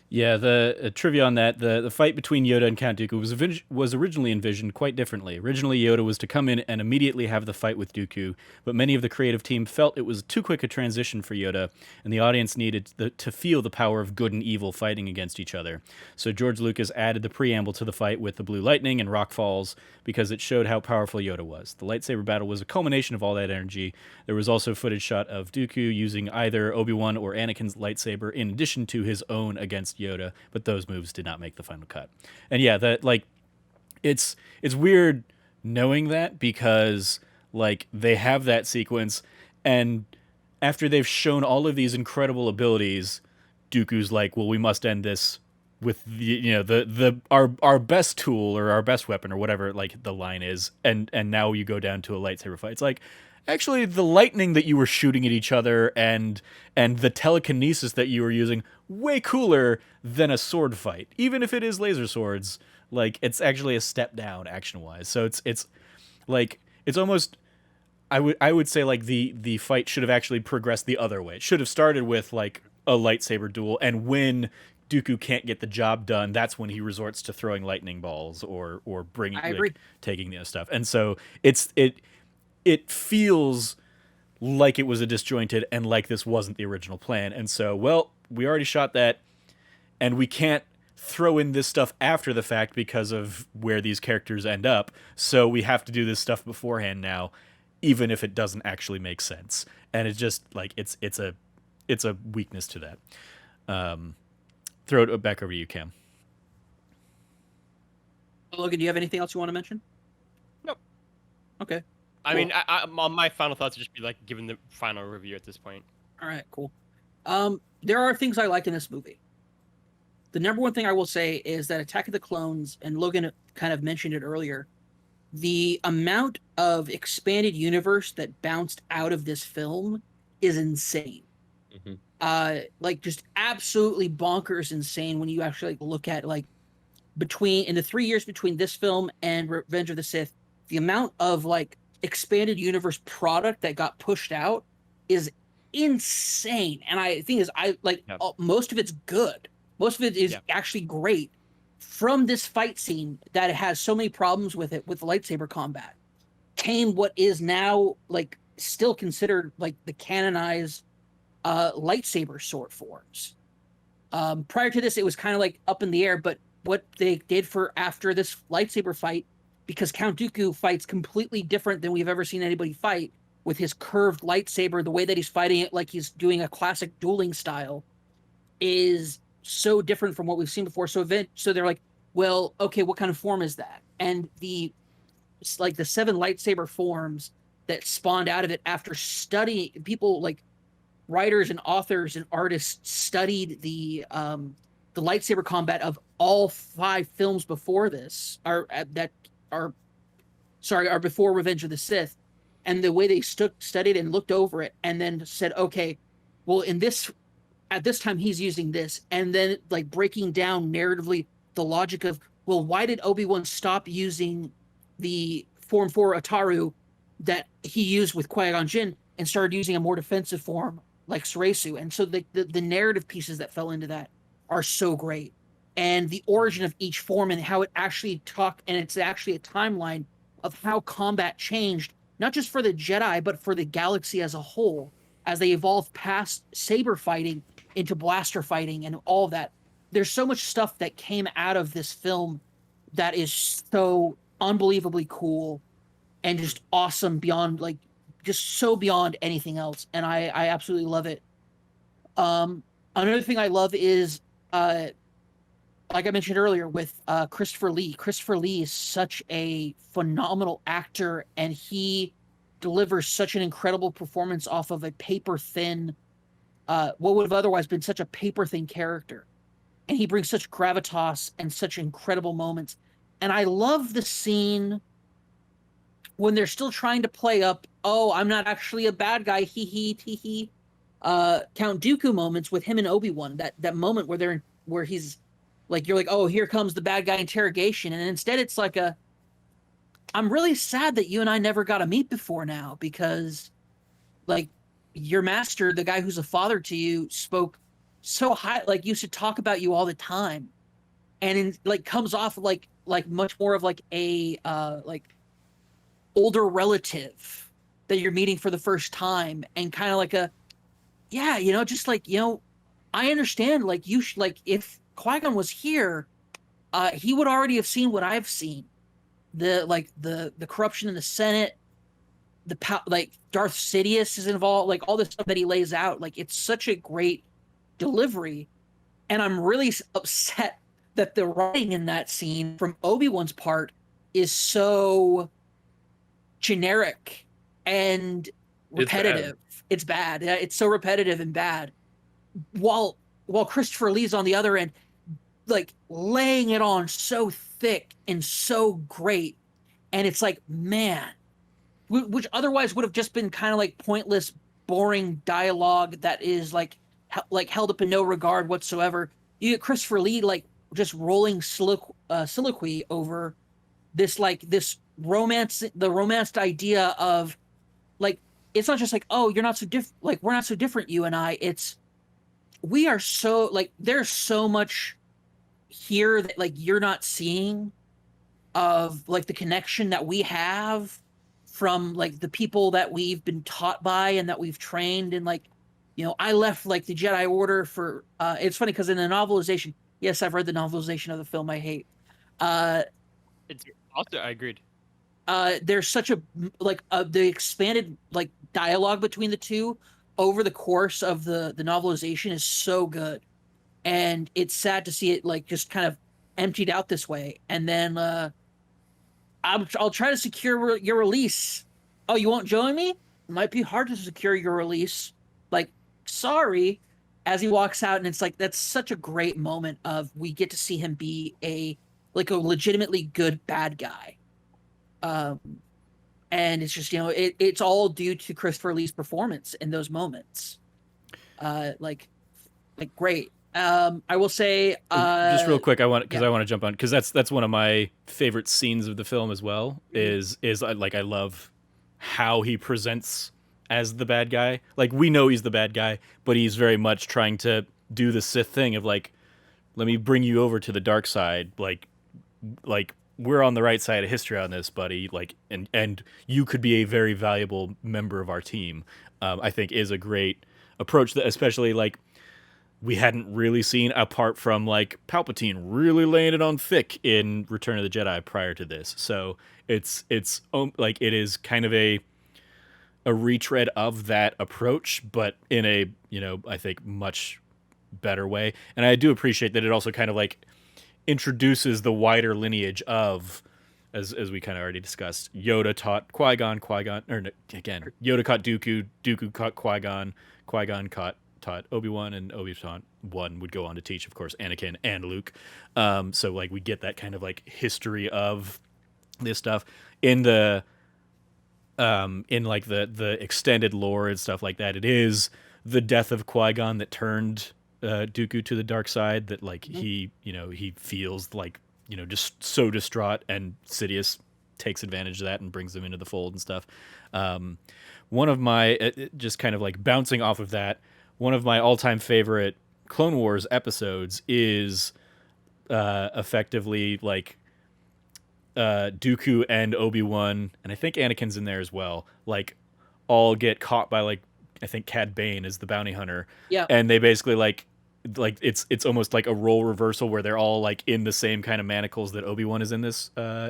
Yeah, the trivia on that, the fight between Yoda and Count Dooku was originally envisioned quite differently. Originally, Yoda was to come in and immediately have the fight with Dooku, but many of the creative team felt it was too quick a transition for Yoda, and the audience needed to feel the power of good and evil fighting against each other. So George Lucas added the preamble to the fight with the blue lightning and rock falls because it showed how powerful Yoda was. The lightsaber battle was a culmination of all that energy. There was also footage shot of Dooku using either Obi-Wan or Anakin's lightsaber in addition to his own against Yoda, but those moves did not make the final cut. And yeah, that like it's weird knowing that because like they have that sequence and after they've shown all of these incredible abilities, Dooku's like, well, we must end this with our best tool or our best weapon or whatever like the line is, and now you go down to a lightsaber fight. It's like, actually, the lightning that you were shooting at each other and the telekinesis that you were using, way cooler than a sword fight. Even if it is laser swords, like it's actually a step down action-wise. So it's like it's almost I would say like the fight should have actually progressed the other way. It should have started with like a lightsaber duel, and when Dooku can't get the job done, that's when he resorts to throwing lightning balls or bringing taking the stuff. And so it feels like it was a disjointed and like this wasn't the original plan. And so, well, we already shot that and we can't throw in this stuff after the fact because of where these characters end up. So we have to do this stuff beforehand now, even if it doesn't actually make sense. And it's just like, it's a weakness to that. Throw it back over to you, Cam. Logan, do you have anything else you want to mention? Nope. Okay. I mean, my final thoughts would just be like giving the final review at this point. All right, cool. There are things I liked in this movie. The number one thing I will say is that Attack of the Clones, and Logan kind of mentioned it earlier, the amount of expanded universe that bounced out of this film is insane. Like just absolutely bonkers insane when you actually like, look at like in the 3 years between this film and Revenge of the Sith, the amount of like expanded universe product that got pushed out is insane. And I think is I like most of it's good. Most of it is actually great. From this fight scene that has so many problems with it with the lightsaber combat came what is now like still considered like the canonized lightsaber sword forms. Prior to this, it was kind of like up in the air, but what they did for after this lightsaber fight, because Count Dooku fights completely different than we've ever seen anybody fight with his curved lightsaber, the way that he's fighting it like he's doing a classic dueling style is so different from what we've seen before. So they're like, well, okay, what kind of form is that? And the 7 lightsaber forms that spawned out of it after studying people like writers and authors and artists studied the lightsaber combat of all 5 films before this are before Revenge of the Sith, and the way they studied and looked over it and then said, okay, well at this time he's using this, and then like breaking down narratively the logic of, well, why did Obi-Wan stop using the Form 4 Ataru that he used with Qui-Gon Jinn and started using a more defensive form like Ceresu? And so the narrative pieces that fell into that are so great. And the origin of each form and how it actually and it's actually a timeline of how combat changed, not just for the Jedi, but for the galaxy as a whole, as they evolved past saber fighting into blaster fighting and all of that. There's so much stuff that came out of this film that is so unbelievably cool and just awesome beyond like just so beyond anything else. And I absolutely love it. Another thing I love is like I mentioned earlier with Christopher Lee. Christopher Lee is such a phenomenal actor, and he delivers such an incredible performance off of a paper thin what would have otherwise been such a paper thin character. And he brings such gravitas and such incredible moments. And I love the scene when they're still trying to play up, oh, I'm not actually a bad guy, hee. Count Dooku moments with him and Obi-Wan, that moment where he's like, you're like, oh, here comes the bad guy interrogation. And instead it's like I'm really sad that you and I never got to meet before now, because like your master, the guy who's a father to you, spoke so high, like used to talk about you all the time. And like comes off like much more of like a like older relative that you're meeting for the first time, and kind of like just like, I understand, like like if Qui-Gon was here, he would already have seen what I've seen. The corruption in the Senate, like Darth Sidious is involved, like all this stuff that he lays out, like it's such a great delivery. And I'm really upset that the writing in that scene from Obi-Wan's part is so generic and repetitive. It's bad. It's so repetitive and bad. While Christopher Lee's on the other end, like laying it on so thick and so great. And it's like, man, which otherwise would have just been kind of like pointless, boring dialogue that is like held up in no regard whatsoever. You get Christopher Lee like just rolling soliloquy over this romance, the romanced idea of like, it's not just like, oh, you're not so different, like we're not so different, you and I. It's we are so like there's so much here that like you're not seeing of like the connection that we have from like the people that we've been taught by and that we've trained. And like, I left like the Jedi Order for it's funny because in the novelization, yes, I've read the novelization of the film, I hate it's also, I agreed. There's such a like the expanded like dialogue between the two over the course of the novelization is so good, and it's sad to see it like just kind of emptied out this way. And then I'll try to secure your release. Oh, you won't join me? It might be hard to secure your release. Like, sorry. As he walks out, and it's like that's such a great moment of we get to see him be a legitimately good bad guy. And it's just, it's all due to Christopher Lee's performance in those moments. Like great. I will say, just real quick, I want to jump on, because that's one of my favorite scenes of the film as well. Is like I love how he presents as the bad guy. Like, we know he's the bad guy, but he's very much trying to do the Sith thing of like, let me bring you over to the dark side. Like we're on the right side of history on this, buddy. Like, and you could be a very valuable member of our team. I think is a great approach that, especially like, we hadn't really seen apart from like Palpatine really laying it on thick in Return of the Jedi prior to this. So it's like, it is kind of a retread of that approach, but in a, I think much better way. And I do appreciate that it also kind of like introduces the wider lineage of, as we kind of already discussed, Yoda taught Qui-Gon, or no, again, Yoda caught Dooku, Dooku caught Qui-Gon, Qui-Gon taught Obi-Wan, and Obi-Wan would go on to teach, of course, Anakin and Luke. So like, we get that kind of like history of this stuff in the in like the extended lore and stuff like that. It is the death of Qui-Gon that turned Dooku to the dark side, that like he feels like, just so distraught, and Sidious takes advantage of that and brings him into the fold and stuff. One of my just kind of like bouncing off of that, one of my all-time favorite Clone Wars episodes is effectively like Dooku and Obi-Wan, and I think Anakin's in there as well, like all get caught by like, I think Cad Bane is the bounty hunter. Yeah. And they basically like it's almost like a role reversal where they're all like in the same kind of manacles that Obi-Wan is in this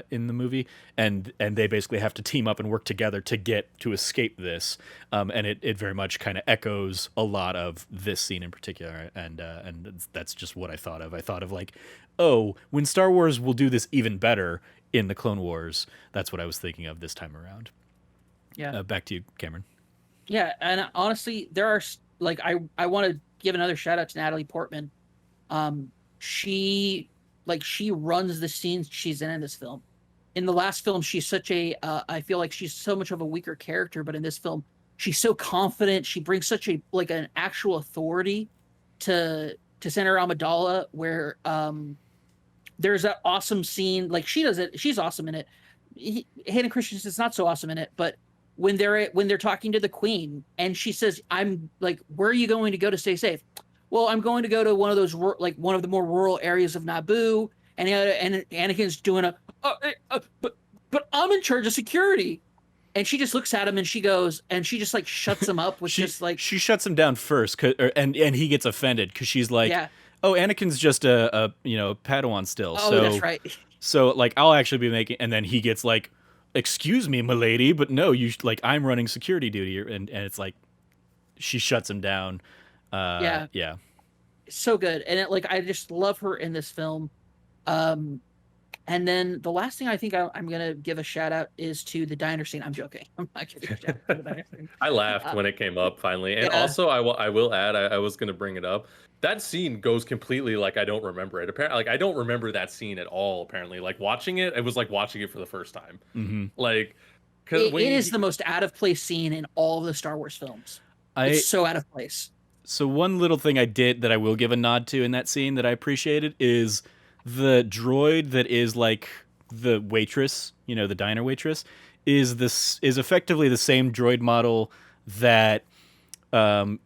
in the movie, and they basically have to team up and work together to escape this. And it very much kind of echoes a lot of this scene in particular, and that's just what I thought of. I thought of like, oh, when Star Wars will do this even better in the Clone Wars, that's what I was thinking of this time around. Yeah. Back to you, Cameron. Yeah, and honestly, there are like, I want to give another shout out to Natalie Portman. She runs the scenes she's in this film. In the last film, she's such a I feel like she's so much of a weaker character, but in this film, she's so confident. She brings such a like an actual authority to Senator Amidala, where there's that awesome scene. Like, she does it, she's awesome in it. Hayden Christensen's not so awesome in it, but when they're talking to the Queen, and she says, "I'm like, where are you going to go to stay safe?" "Well, I'm going to go to one of those like one of the more rural areas of Naboo." And Anakin's doing but I'm in charge of security. And she just looks at him and she goes, and she just like shuts him up with she shuts him down first, and he gets offended because she's like, yeah. "Oh, Anakin's just a Padawan still." Oh, so that's right. So like, I'll actually be making, and then he gets like, "Excuse me, milady, but no, you like, I'm running security duty," and it's like, she shuts him down. Yeah. So good, and I just love her in this film. And then the last thing I think I'm gonna give a shout out is to the diner scene. I'm joking. I'm not giving a shout out to the diner scene. I laughed when it came up finally, and also I will add, I was gonna bring it up. That scene goes completely like, I don't remember it. Apparently, like, I don't remember that scene at all. Apparently, like, watching it was like watching it for the first time. Mm-hmm. Like, it is the most out of place scene in all of the Star Wars films. It's so out of place. So one little thing I did that I will give a nod to in that scene that I appreciated is the droid that is like the waitress, the diner waitress, is effectively the same droid model that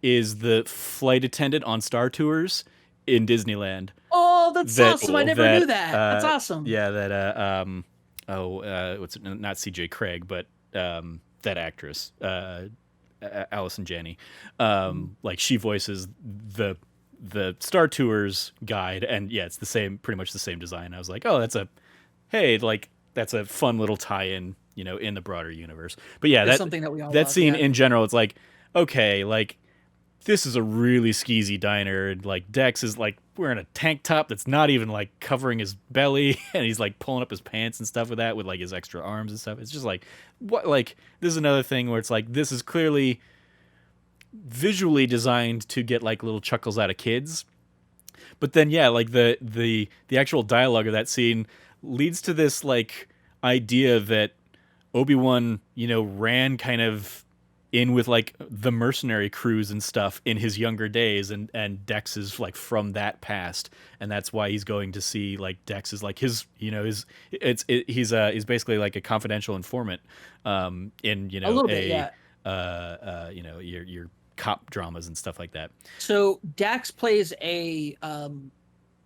is the flight attendant on Star Tours in Disneyland. Oh, that's awesome! I never knew that. That's awesome. Yeah, what's it? Not C.J. Craig, but that actress, Allison Janney. Like, she voices the Star Tours guide, and yeah, it's pretty much the same design. I was like, oh, that's a fun little tie-in, in the broader universe. But yeah, that's something that we all love, scene in general, it's like, okay, like, this is a really skeezy diner, and like, Dex is like wearing a tank top that's not even like covering his belly, and he's like pulling up his pants and stuff with that, with like his extra arms and stuff. It's just like, what? Like, this is another thing where it's like, this is clearly visually designed to get like little chuckles out of kids, but then yeah, like the actual dialogue of that scene leads to this like idea that Obi-Wan ran kind of in with like the mercenary crews and stuff in his younger days, and Dex is like from that past, and that's why he's going to see like Dex is like his, you know, he's basically like a confidential informant in, you A know, little bit, yeah. you know, your cop dramas and stuff like that. So Dax plays a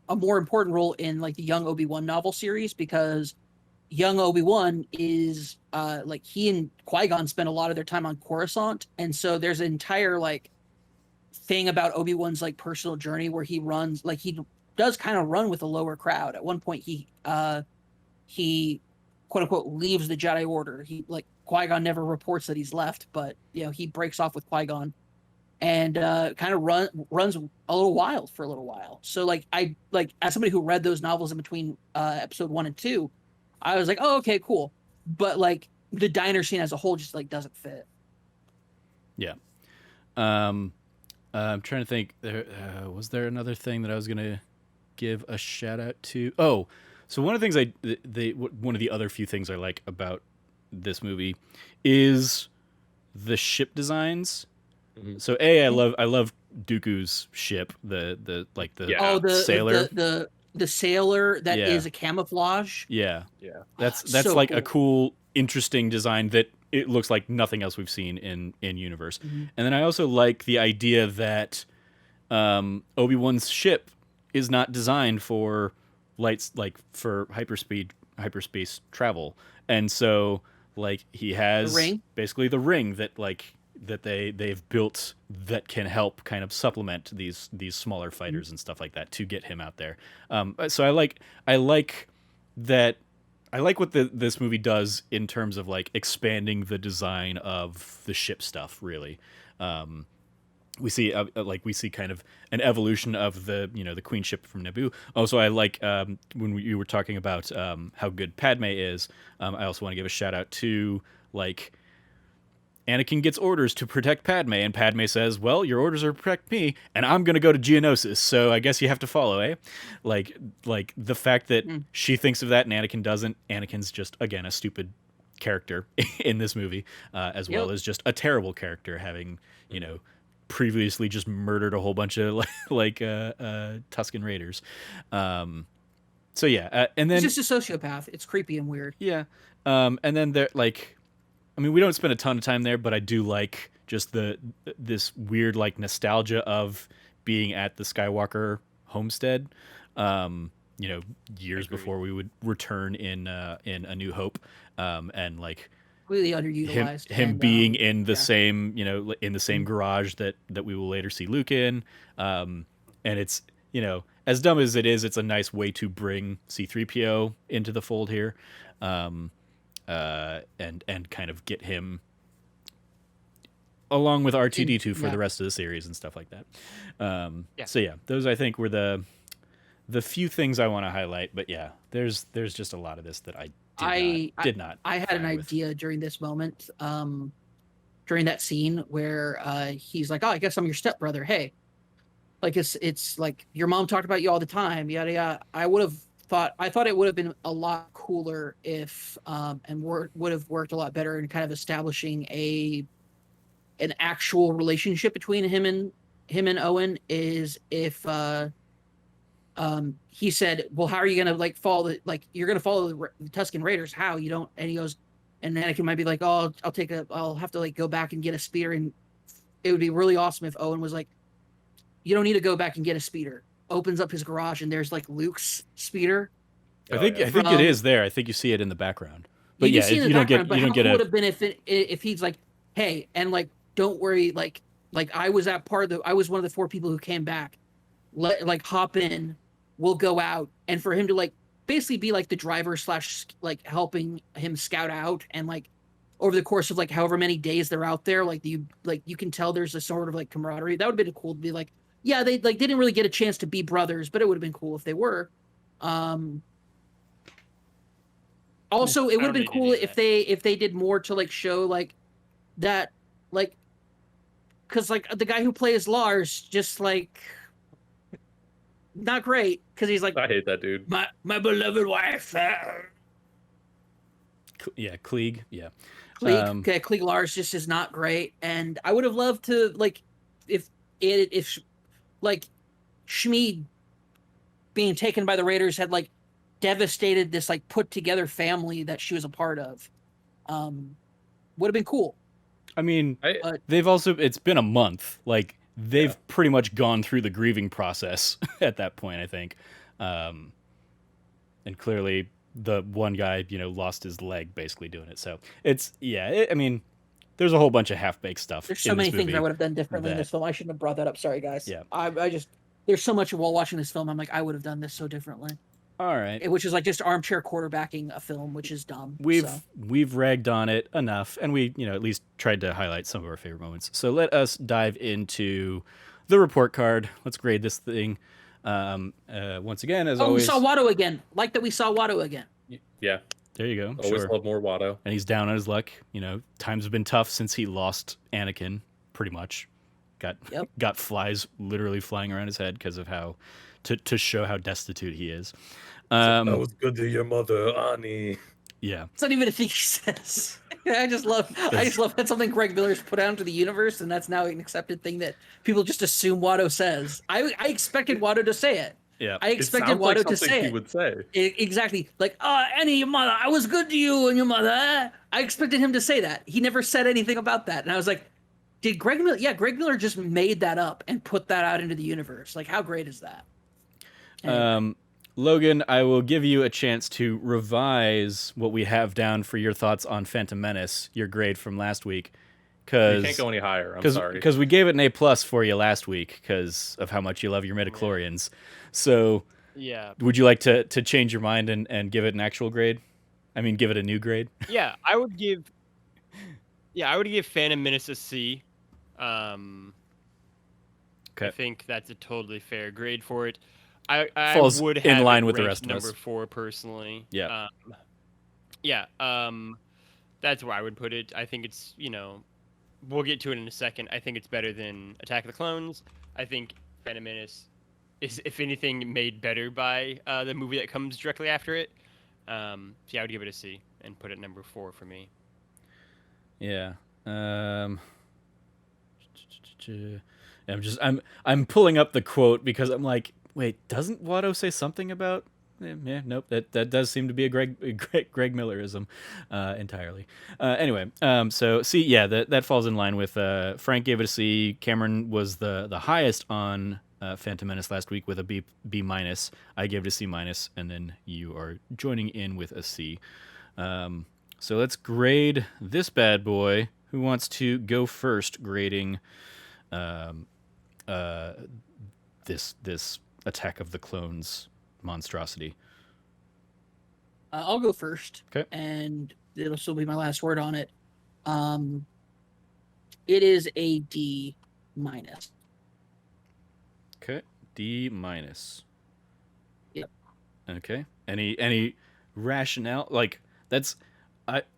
more important role in like the Young Obi-Wan novel series, because young Obi-Wan is like he and Qui-Gon spend a lot of their time on Coruscant, and so there's an entire like thing about Obi-Wan's like personal journey where he runs, like he does kind of run with a lower crowd. At one point he quote unquote leaves the Jedi Order. He like Qui-Gon never reports that he's left, but you know, he breaks off with Qui-Gon and kind of runs a little wild for a little while. So like I like, as somebody who read those novels in between episode 1 and 2, I was like, oh, okay, cool. But like the diner scene as a whole just like doesn't fit. Yeah. I'm trying to think. Was there another thing that I was gonna give a shout out to? Oh, so one of the things one of the other few things I like about this movie is the ship designs. Mhm. So I love Dooku's ship, the Oh, sailor. The sailor that Yeah. is a camouflage. Yeah. Yeah. That's So like a cool, interesting design that it looks like nothing else we've seen in universe. Mhm. And then I also like the idea that Obi-Wan's ship is not designed for for hyperspace travel, and so like he has The ring? basically the ring that they've built that can help kind of supplement these smaller fighters and stuff like that to get him out there. So I like that. I like what this movie does in terms of like expanding the design of the ship stuff. Really, we see we see kind of an evolution of the Queen ship from Naboo. Also, I like when you were talking about how good Padme is. I also want to give a shout out to like Anakin gets orders to protect Padme, and Padme says, "Well, your orders are to protect me, and I'm going to go to Geonosis, so I guess you have to follow, eh?" Like the fact that she thinks of that and Anakin doesn't. Anakin's just, again, a stupid character in this movie, as well as just a terrible character, having, previously just murdered a whole bunch of Tusken Raiders. So yeah, and then He's just a sociopath. It's creepy and weird. yeah, and then there I mean, we don't spend a ton of time there, but I do like just this weird like nostalgia of being at the Skywalker homestead. Years before we would return in A New Hope, and like Completely underutilized. him being in the same in the same garage that we will later see Luke in, and it's as dumb as it is, it's a nice way to bring C-3PO into the fold here. And kind of get him along with R2-D2 for the rest of the series and stuff like that. So yeah, those I think were the few things I want to highlight. But yeah, there's just a lot of this that I did not. I had an idea during this moment, during that scene where he's like, "Oh, I guess I'm your stepbrother. Hey, like it's like your mom talked about you all the time. Yada yada." I thought it would have been a lot cooler if would have worked a lot better in kind of establishing an actual relationship between him and Owen, is if he said, "Well, how are you gonna follow you're gonna follow the Tusken Raiders? How you don't?" And he goes, and Anakin might be like, "Oh, I'll have to go back and get a speeder," and it would be really awesome if Owen was like, "You don't need to go back and get a speeder." Opens up his garage and there's Luke's speeder. I think it is there. I think you see it in the background. But you don't get would have been if he's like, "Hey, and don't worry, I was I was one of the 4 people who came back. Hop in, we'll go out." And for him to basically be the driver / helping him scout out, and over the course of however many days they're out there, you can tell there's a sort of camaraderie. That would have been cool to be yeah, they didn't really get a chance to be brothers, but it would have been cool if they were. Also, it would have been cool if they did more to show that because the guy who plays Lars just not great, because he's I hate that dude. My beloved wife. Yeah, Klieg. Yeah. Klieg Lars just is not great, and I would have loved to like if like Schmid being taken by the Raiders had like devastated this like put together family that she was a part of. Would have been cool. I mean, But it's been a month. Like they've pretty much gone through the grieving process at that point, I think. And clearly the one guy, lost his leg basically doing it. So it's, I mean, there's a whole bunch of half-baked stuff. there's so many things I would have done differently in this film. I shouldn't have brought that up. Sorry, guys. Yeah. I just, there's so much while watching this film. I'm like, I would have done this so differently. All right. Which is like just armchair quarterbacking a film, which is dumb. We've ragged on it enough, and we at least tried to highlight some of our favorite moments. So let us dive into the report card. Let's grade this thing. Once again, as always. We saw Watto again. Like that we saw Watto again. Yeah. There you go. Always love more Watto. And he's down on his luck. Times have been tough since he lost Anakin, pretty much. Got flies literally flying around his head because of how to show how destitute he is. That was good to your mother, Annie. Yeah. It's not even a thing he says. I just love that's something Greg Miller's put out into the universe, and that's now an accepted thing that people just assume Watto says. I expected Watto to say it. Yeah. I expected Watto to say he it. would say. Exactly. Like, Annie, your mother, I was good to you and your mother. I expected him to say that. He never said anything about that. And I was like, did Greg Miller? Yeah, Greg Miller just made that up and put that out into the universe. Like, how great is that? Anyway. Logan, I will give you a chance to revise what we have down for your thoughts on Phantom Menace, your grade from last week. You can't go any higher. I'm sorry. Because we gave it an A+ for you last week because of how much you love your midichlorians. So, would you like to change your mind and give it an actual grade? I mean, give it a new grade? Yeah, I would give Phantom Menace a C. I think that's a totally fair grade for it. I Falls would have in line it with the ranked rest of us. number 4 personally. Yeah. That's where I would put it. I think it's, we'll get to it in a second. I think it's better than Attack of the Clones. I think Phantom Menace is, if anything, made better by the movie that comes directly after it. I would give it a C and put it number 4 for me. Yeah. I'm pulling up the quote because I'm like, wait, doesn't Watto say something about? Nope. That does seem to be a Greg Millerism, entirely. Anyway, so C, that falls in line with Frank gave it a C. Cameron was the highest on Phantom Menace last week with a B-. I gave it a C-, and then you are joining in with a C. So let's grade this bad boy. Who wants to go first grading this Attack of the Clones monstrosity? I'll go first. Okay. And it'll still be my last word on it. It is a D-. Okay. D-. Yep. Okay. Any rationale? Like that's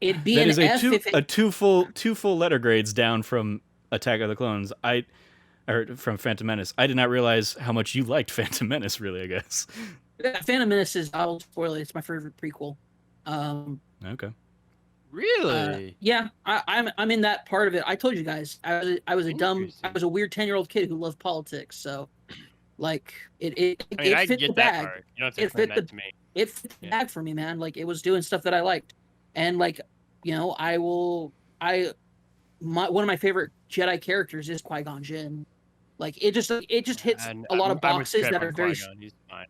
it'd be that an is F if it, two full letter grades down from Attack of the Clones. Or from Phantom Menace. I did not realize how much you liked Phantom Menace, really, I guess. Phantom Menace is, I'll spoil it, it's my favorite prequel. Okay. Really? Yeah, I'm in that part of it. I told you guys, I was a weird 10-year-old kid who loved politics, so like it I fit get the that part. You don't have to explain that to me. It fit the bag for me, man. Like it was doing stuff that I liked. And like, one of my favorite Jedi characters is Qui-Gon Jinn. Like it just hits a lot of boxes that are very He's fine.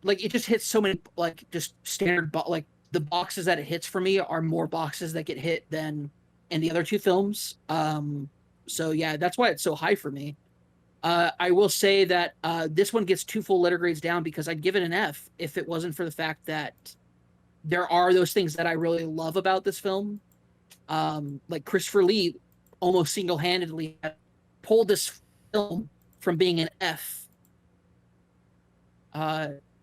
like it just hits so many like just standard like the boxes that it hits for me are more boxes that get hit than in the other two films. So yeah, that's why it's so high for me. I will say that this one gets 2 full letter grades down because I'd give it an F if it wasn't for the fact that there are those things that I really love about this film. Like Christopher Lee almost single-handedly pulled this film from being an F.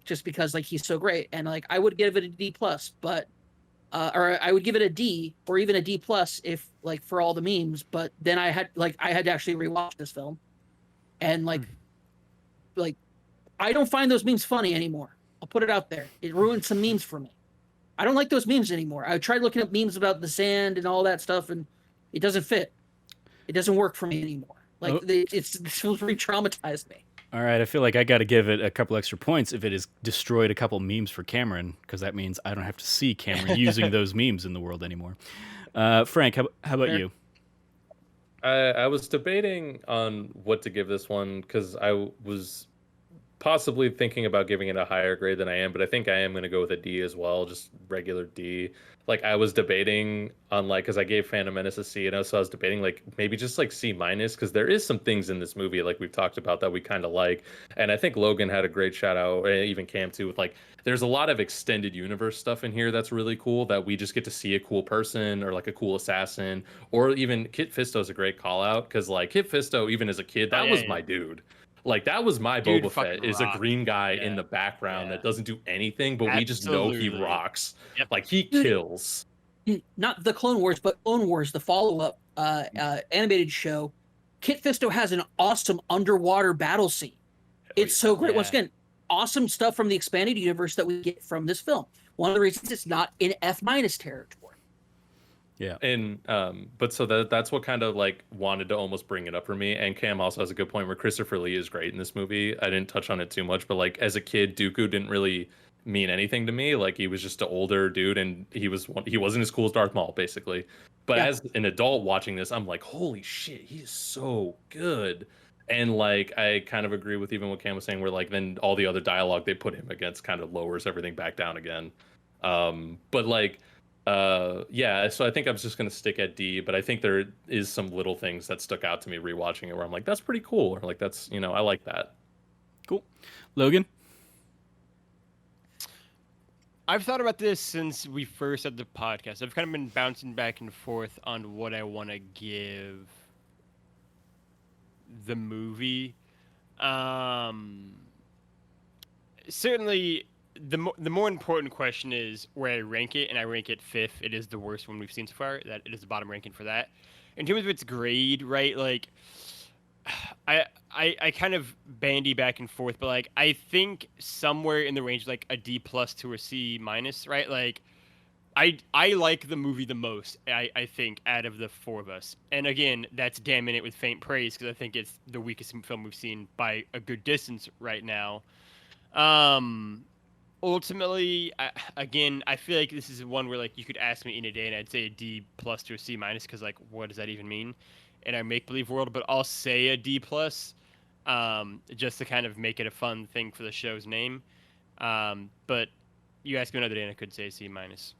Just because like he's so great. And like I would give it a D+, but or I would give it a D or even a D+ if like for all the memes, but then I had to actually rewatch this film. And like I don't find those memes funny anymore. I'll put it out there. It ruined some memes for me. I don't like those memes anymore. I tried looking up memes about the sand and all that stuff, and it doesn't fit. It doesn't work for me anymore. Like this feels re-traumatized me. All right, I feel like I got to give it a couple extra points if it has destroyed a couple memes for Cameron, because that means I don't have to see Cameron using those memes in the world anymore. Frank, how about Fair. you? I was debating on what to give this one because I was possibly thinking about giving it a higher grade than I am, but I think I am going to go with a D as well, just regular D. Like I was debating on like because I gave Phantom Menace a C, and so I was debating like maybe just like C minus because there is some things in this movie like we've talked about that we kind of like, and I think Logan had a great shout out, and even Cam too, with like there's a lot of extended universe stuff in here that's really cool that we just get to see a cool person or like a cool assassin, or even Kit Fisto's a great call out because like Kit Fisto even as a kid that was my dude. Like that was my Dude Boba fucking Fett is a rocked. green guy in Yeah. the background Yeah. that doesn't do anything, but we just know he Absolutely. rocks. Yep. Like he kills. Not the Clone Wars, but Clone Wars, the follow-up animated show. Kit Fisto has an awesome underwater battle scene. It's so great. Yeah. Once again, awesome stuff from the expanded universe that we get from this film. One of the reasons it's not in F- territory. Yeah. And but so that's what kind of like wanted to almost bring it up for me. And Cam also has a good point where Christopher Lee is great in this movie. I didn't touch on it too much, but like as a kid, Dooku didn't really mean anything to me. Like he was just an older dude, and he wasn't as cool as Darth Maul, basically. But Yeah. as an adult watching this, I'm like, holy shit, he's so good. And like I kind of agree with even what Cam was saying, where like then all the other dialogue they put him against kind of lowers everything back down again. But like yeah, so I think I'm just gonna stick at D, but I think there is some little things that stuck out to me rewatching it where I'm like, that's pretty cool, or like that's I like that. Cool. Logan? I've thought about this since we first had the podcast. I've kind of been bouncing back and forth on what I want to give the movie. Certainly, the more important question is where I rank it, and I rank it fifth. It is the worst one we've seen so far. That it is the bottom ranking for that. In terms of its grade, right? Like, I kind of bandy back and forth, but like I think somewhere in the range like a D plus to a C minus, right? Like I like the movie the most, I think, out of the four of us. And again, that's damning it with faint praise because I think it's the weakest film we've seen by a good distance right now. Ultimately, I feel like this is one where like you could ask me in a day and I'd say a D plus to a C minus because like what does that even mean in our make believe world? But I'll say a D plus, just to kind of make it a fun thing for the show's name. But you ask me another day and I could say a C minus.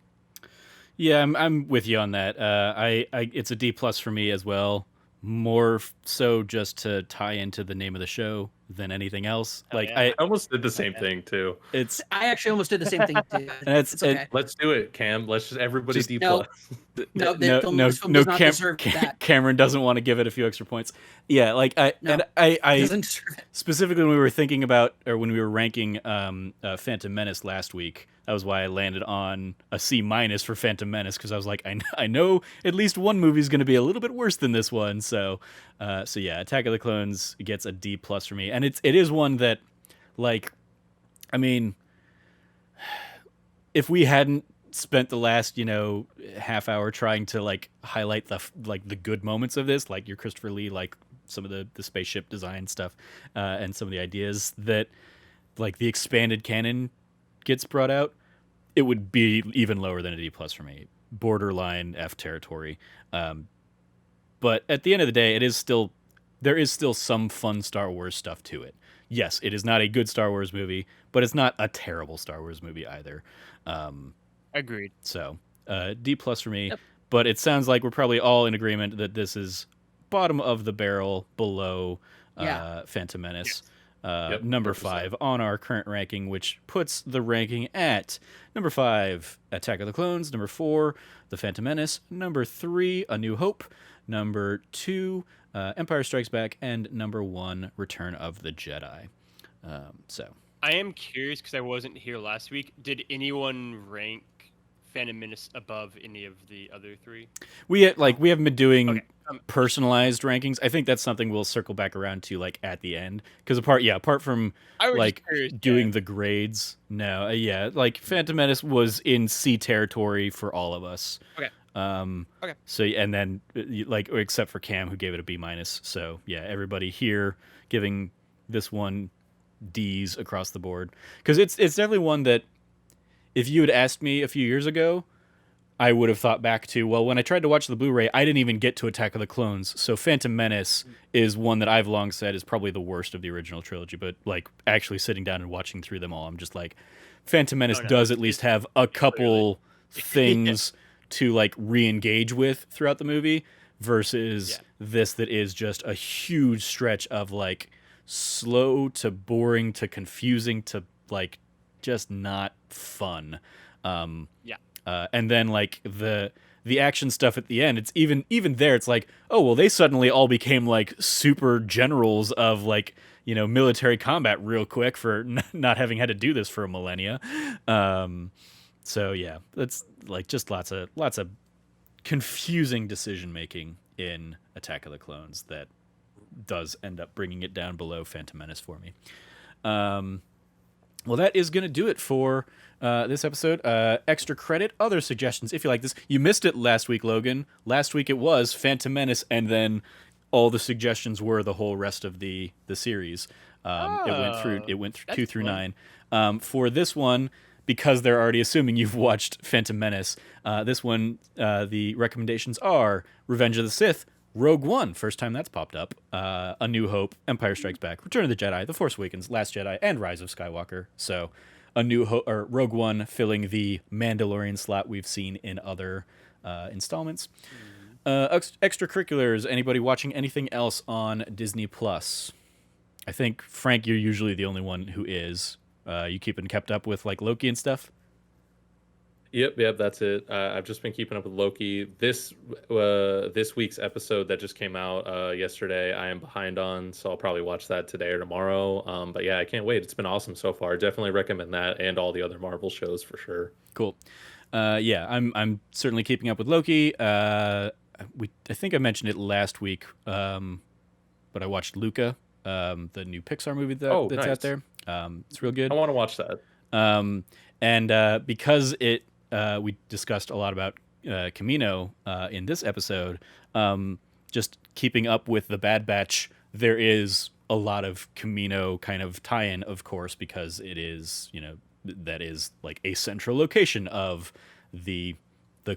Yeah, I'm with you on that. I it's a D plus for me as well. More so just to tie into the name of the show than anything else. Oh, Like yeah. I almost did the same thing too. it's I actually almost did the same thing too. it's okay. Let's do it, Cam. Let's just everybody Just- D No. plus. No, this film does not deserve that. Cameron doesn't want to give it a few extra points. Yeah, like I It doesn't deserve it. specifically when we were thinking about or when we were ranking Phantom Menace last week, that was why I landed on a C minus for Phantom Menace because I was like, I know at least one movie is going to be a little bit worse than this one. So yeah, Attack of the Clones gets a D plus for me, and it is one that, like, I mean, if we hadn't spent the last half hour trying to like highlight the good moments of this, like your Christopher Lee, like some of the spaceship design stuff, and some of the ideas that like the expanded canon gets brought out, it would be even lower than a D plus for me, borderline F territory. But at the end of the day, there is still some fun Star Wars stuff to it. Yes, it is not a good Star Wars movie, but it's not a terrible Star Wars movie either. Agreed. So D plus for me. Yep. But it sounds like we're probably all in agreement that this is bottom of the barrel below Phantom Menace. Yep, Number 100%. 5 on our current ranking, which puts the ranking at number 5, Attack of the Clones, number 4, The Phantom Menace, number 3, A New Hope, number 2, Empire Strikes Back, and number 1, Return of the Jedi. So I am curious because I wasn't here last week. Did anyone rank Phantom Menace above any of the other three? We haven't been doing Okay. personalized rankings. I think that's something we'll circle back around to like at the end, because apart from I was like just curious, doing yeah. the grades, no, like Phantom Menace was in C territory for all of us. Okay. Okay. So and then like except for Cam, who gave it a B minus. So yeah, everybody here giving this one D's across the board, because it's definitely one that if you had asked me a few years ago, I would have thought back to, well, when I tried to watch the Blu-ray, I didn't even get to Attack of the Clones. So Phantom Menace is one that I've long said is probably the worst of the original trilogy. But like actually sitting down and watching through them all, I'm just like, Phantom Menace does at least have a couple things to like re-engage with throughout the movie, versus this that is just a huge stretch of like slow to boring to confusing to like just not fun. And then like the action stuff at the end, it's even there, it's like, oh well, they suddenly all became like super generals of like, you know, military combat real quick for not having had to do this for a millennia. So yeah, that's like just lots of confusing decision making in Attack of the Clones that does end up bringing it down below Phantom Menace for me. Well, that is going to do it for this episode. Extra credit, other suggestions if you like this. You missed it last week, Logan. Last week it was Phantom Menace, and then all the suggestions were the whole rest of the series. It went through 2 through 9. For this one, because they're already assuming you've watched Phantom Menace, this one, the recommendations are Revenge of the Sith, Rogue One, first time that's popped up, A New Hope, Empire Strikes Back, Return of the Jedi, The Force Awakens, Last Jedi, and Rise of Skywalker. So, Rogue One filling the Mandalorian slot we've seen in other installments. Extracurriculars. Anybody watching anything else on Disney Plus? I think Frank, you're usually the only one who is. You kept up with like Loki and stuff? Yep, that's it. I've just been keeping up with Loki. This week's episode that just came out yesterday, I am behind on, so I'll probably watch that today or tomorrow. But yeah, I can't wait. It's been awesome so far. Definitely recommend that and all the other Marvel shows for sure. Cool. Yeah, I'm certainly keeping up with Loki. I think I mentioned it last week, but I watched Luca, the new Pixar movie that's nice. out there. It's real good. I want to watch that. And because we discussed a lot about Camino in this episode, just keeping up with the Bad Batch, there is a lot of Camino kind of tie-in, of course, because it is, you know, that is like a central location of the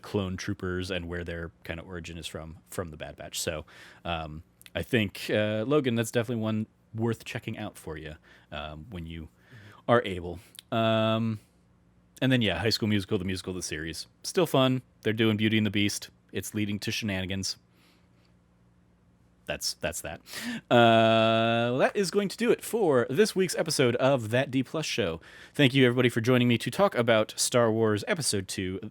clone troopers and where their kind of origin is from the Bad Batch. So I think, Logan, that's definitely one worth checking out for you when you are able. And then, yeah, High School Musical, the musical, the series. Still fun. They're doing Beauty and the Beast. It's leading to shenanigans. That's that. Well, that is going to do it for this week's episode of That D Plus Show. Thank you, everybody, for joining me to talk about Star Wars Episode 2,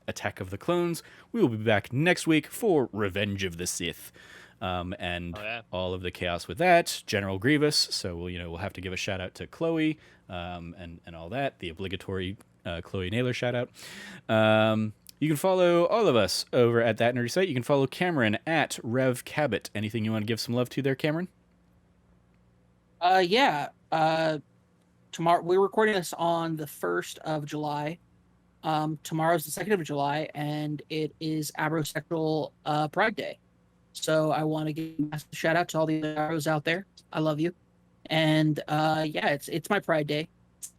Attack of the Clones. We will be back next week for Revenge of the Sith. And all of the chaos with that, General Grievous. So we'll have to give a shout out to Chloe, and all that, the obligatory Chloe Naylor shout out. You can follow all of us over at That Nerdy Site. You can follow Cameron at Rev Cabot. Anything you want to give some love to there, Cameron? Yeah. Tomorrow we're recording this on the 1st of July. Tomorrow's the 2nd of July, and it is Abrosexual Pride Day. So I want to give a shout out to all the arrows out there. I love you. And yeah, it's my Pride Day,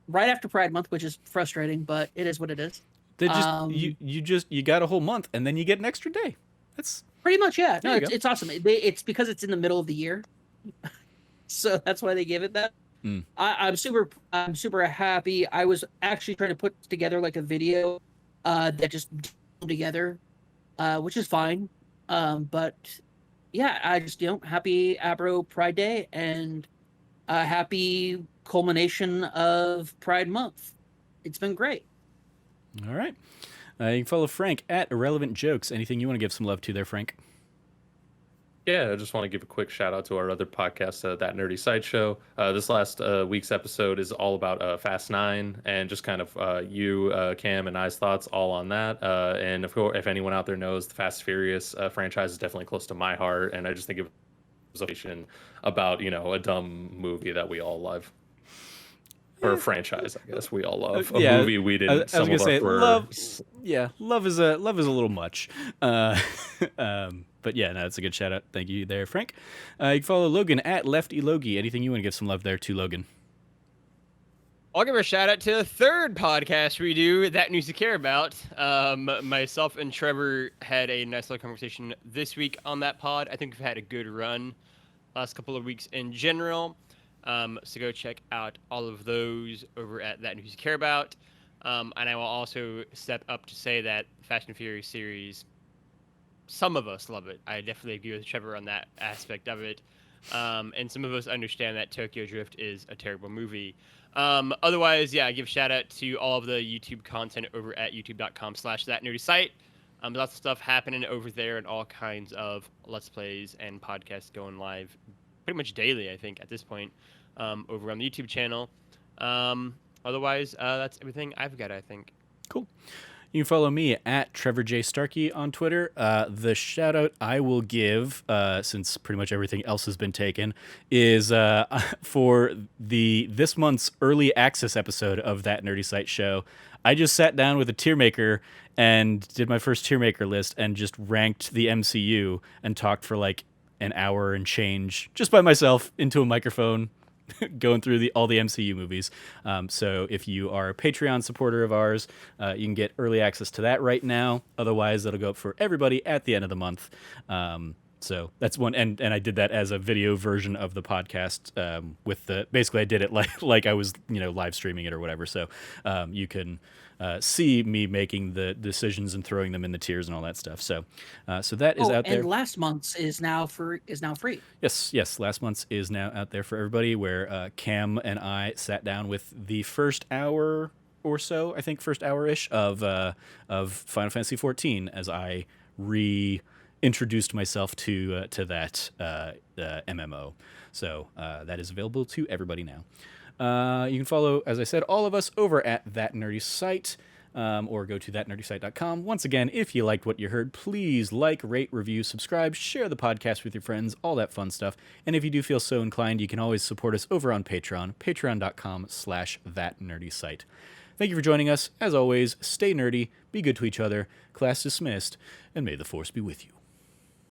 right after Pride Month, which is frustrating, but it is what it is. They just you got a whole month, and then you get an extra day. That's pretty much, yeah. No, it's awesome. It's because it's in the middle of the year, so that's why they give it that. I'm super happy. I was actually trying to put together like a video that just came together, which is fine. But yeah, I just happy Abro Pride Day and happy culmination of Pride Month. It's been great. All right. You can follow Frank at Irrelevant Jokes. Anything you want to give some love to there, Frank? Yeah, I just want to give a quick shout out to our other podcast, That Nerdy Sideshow. This last week's episode is all about Fast 9 and just kind of you, Cam, and I's thoughts all on that. And of course, if anyone out there knows, the Fast Furious franchise is definitely close to my heart. And I just think it was a conversation about, a dumb movie that we all love. Or a franchise, I guess we all love. A movie we didn't. I was gonna say love. Yeah, love is a little much. But yeah, no, it's a good shout out. Thank you there, Frank. You can follow Logan at Lefty Logie. Anything you want to give some love there to Logan? I'll give a shout out to the third podcast we do, That News You Care About. Myself and Trevor had a nice little conversation this week on that pod. I think we've had a good run last couple of weeks in general. So go check out all of those over at That News You Care About. And I will also step up to say that Fast and Furious series, some of us love it. I definitely agree with Trevor on that aspect of it. And some of us understand that Tokyo Drift is a terrible movie. Otherwise, yeah, I give a shout out to all of the YouTube content over at youtube.com/thatnerdysite. Lots of stuff happening over there and all kinds of Let's Plays and podcasts going live pretty much daily, I think, at this point, over on the YouTube channel. Otherwise, that's everything I've got, I think. Cool. You can follow me at Trevor J. Starkey on Twitter. The shout out I will give, since pretty much everything else has been taken, is for this month's early access episode of That Nerdy Site show. I just sat down with a tier maker and did my first tier maker list and just ranked the MCU and talked for like an hour and change just by myself into a microphone, going through all the MCU movies. So if you are a Patreon supporter of ours, you can get early access to that right now. Otherwise, that'll go up for everybody at the end of the month. So that's one, and I did that as a video version of the podcast. Basically I did it like I was live streaming it or whatever. So you can see me making the decisions and throwing them in the tiers and all that stuff. So that is out there. And last month's is now free. Yes. Last month's is now out there for everybody. Where Cam and I sat down with the first hour or so, I think first hour-ish of Final Fantasy XIV as I reintroduced myself to that MMO. So that is available to everybody now. You can follow, as I said, all of us over at That Nerdy Site, or go to thatnerdysite.com. Once again, if you liked what you heard, please like, rate, review, subscribe, share the podcast with your friends, all that fun stuff. And if you do feel so inclined, you can always support us over on Patreon, patreon.com/thatnerdysite. Thank you for joining us. As always, stay nerdy, be good to each other, class dismissed, and may the force be with you.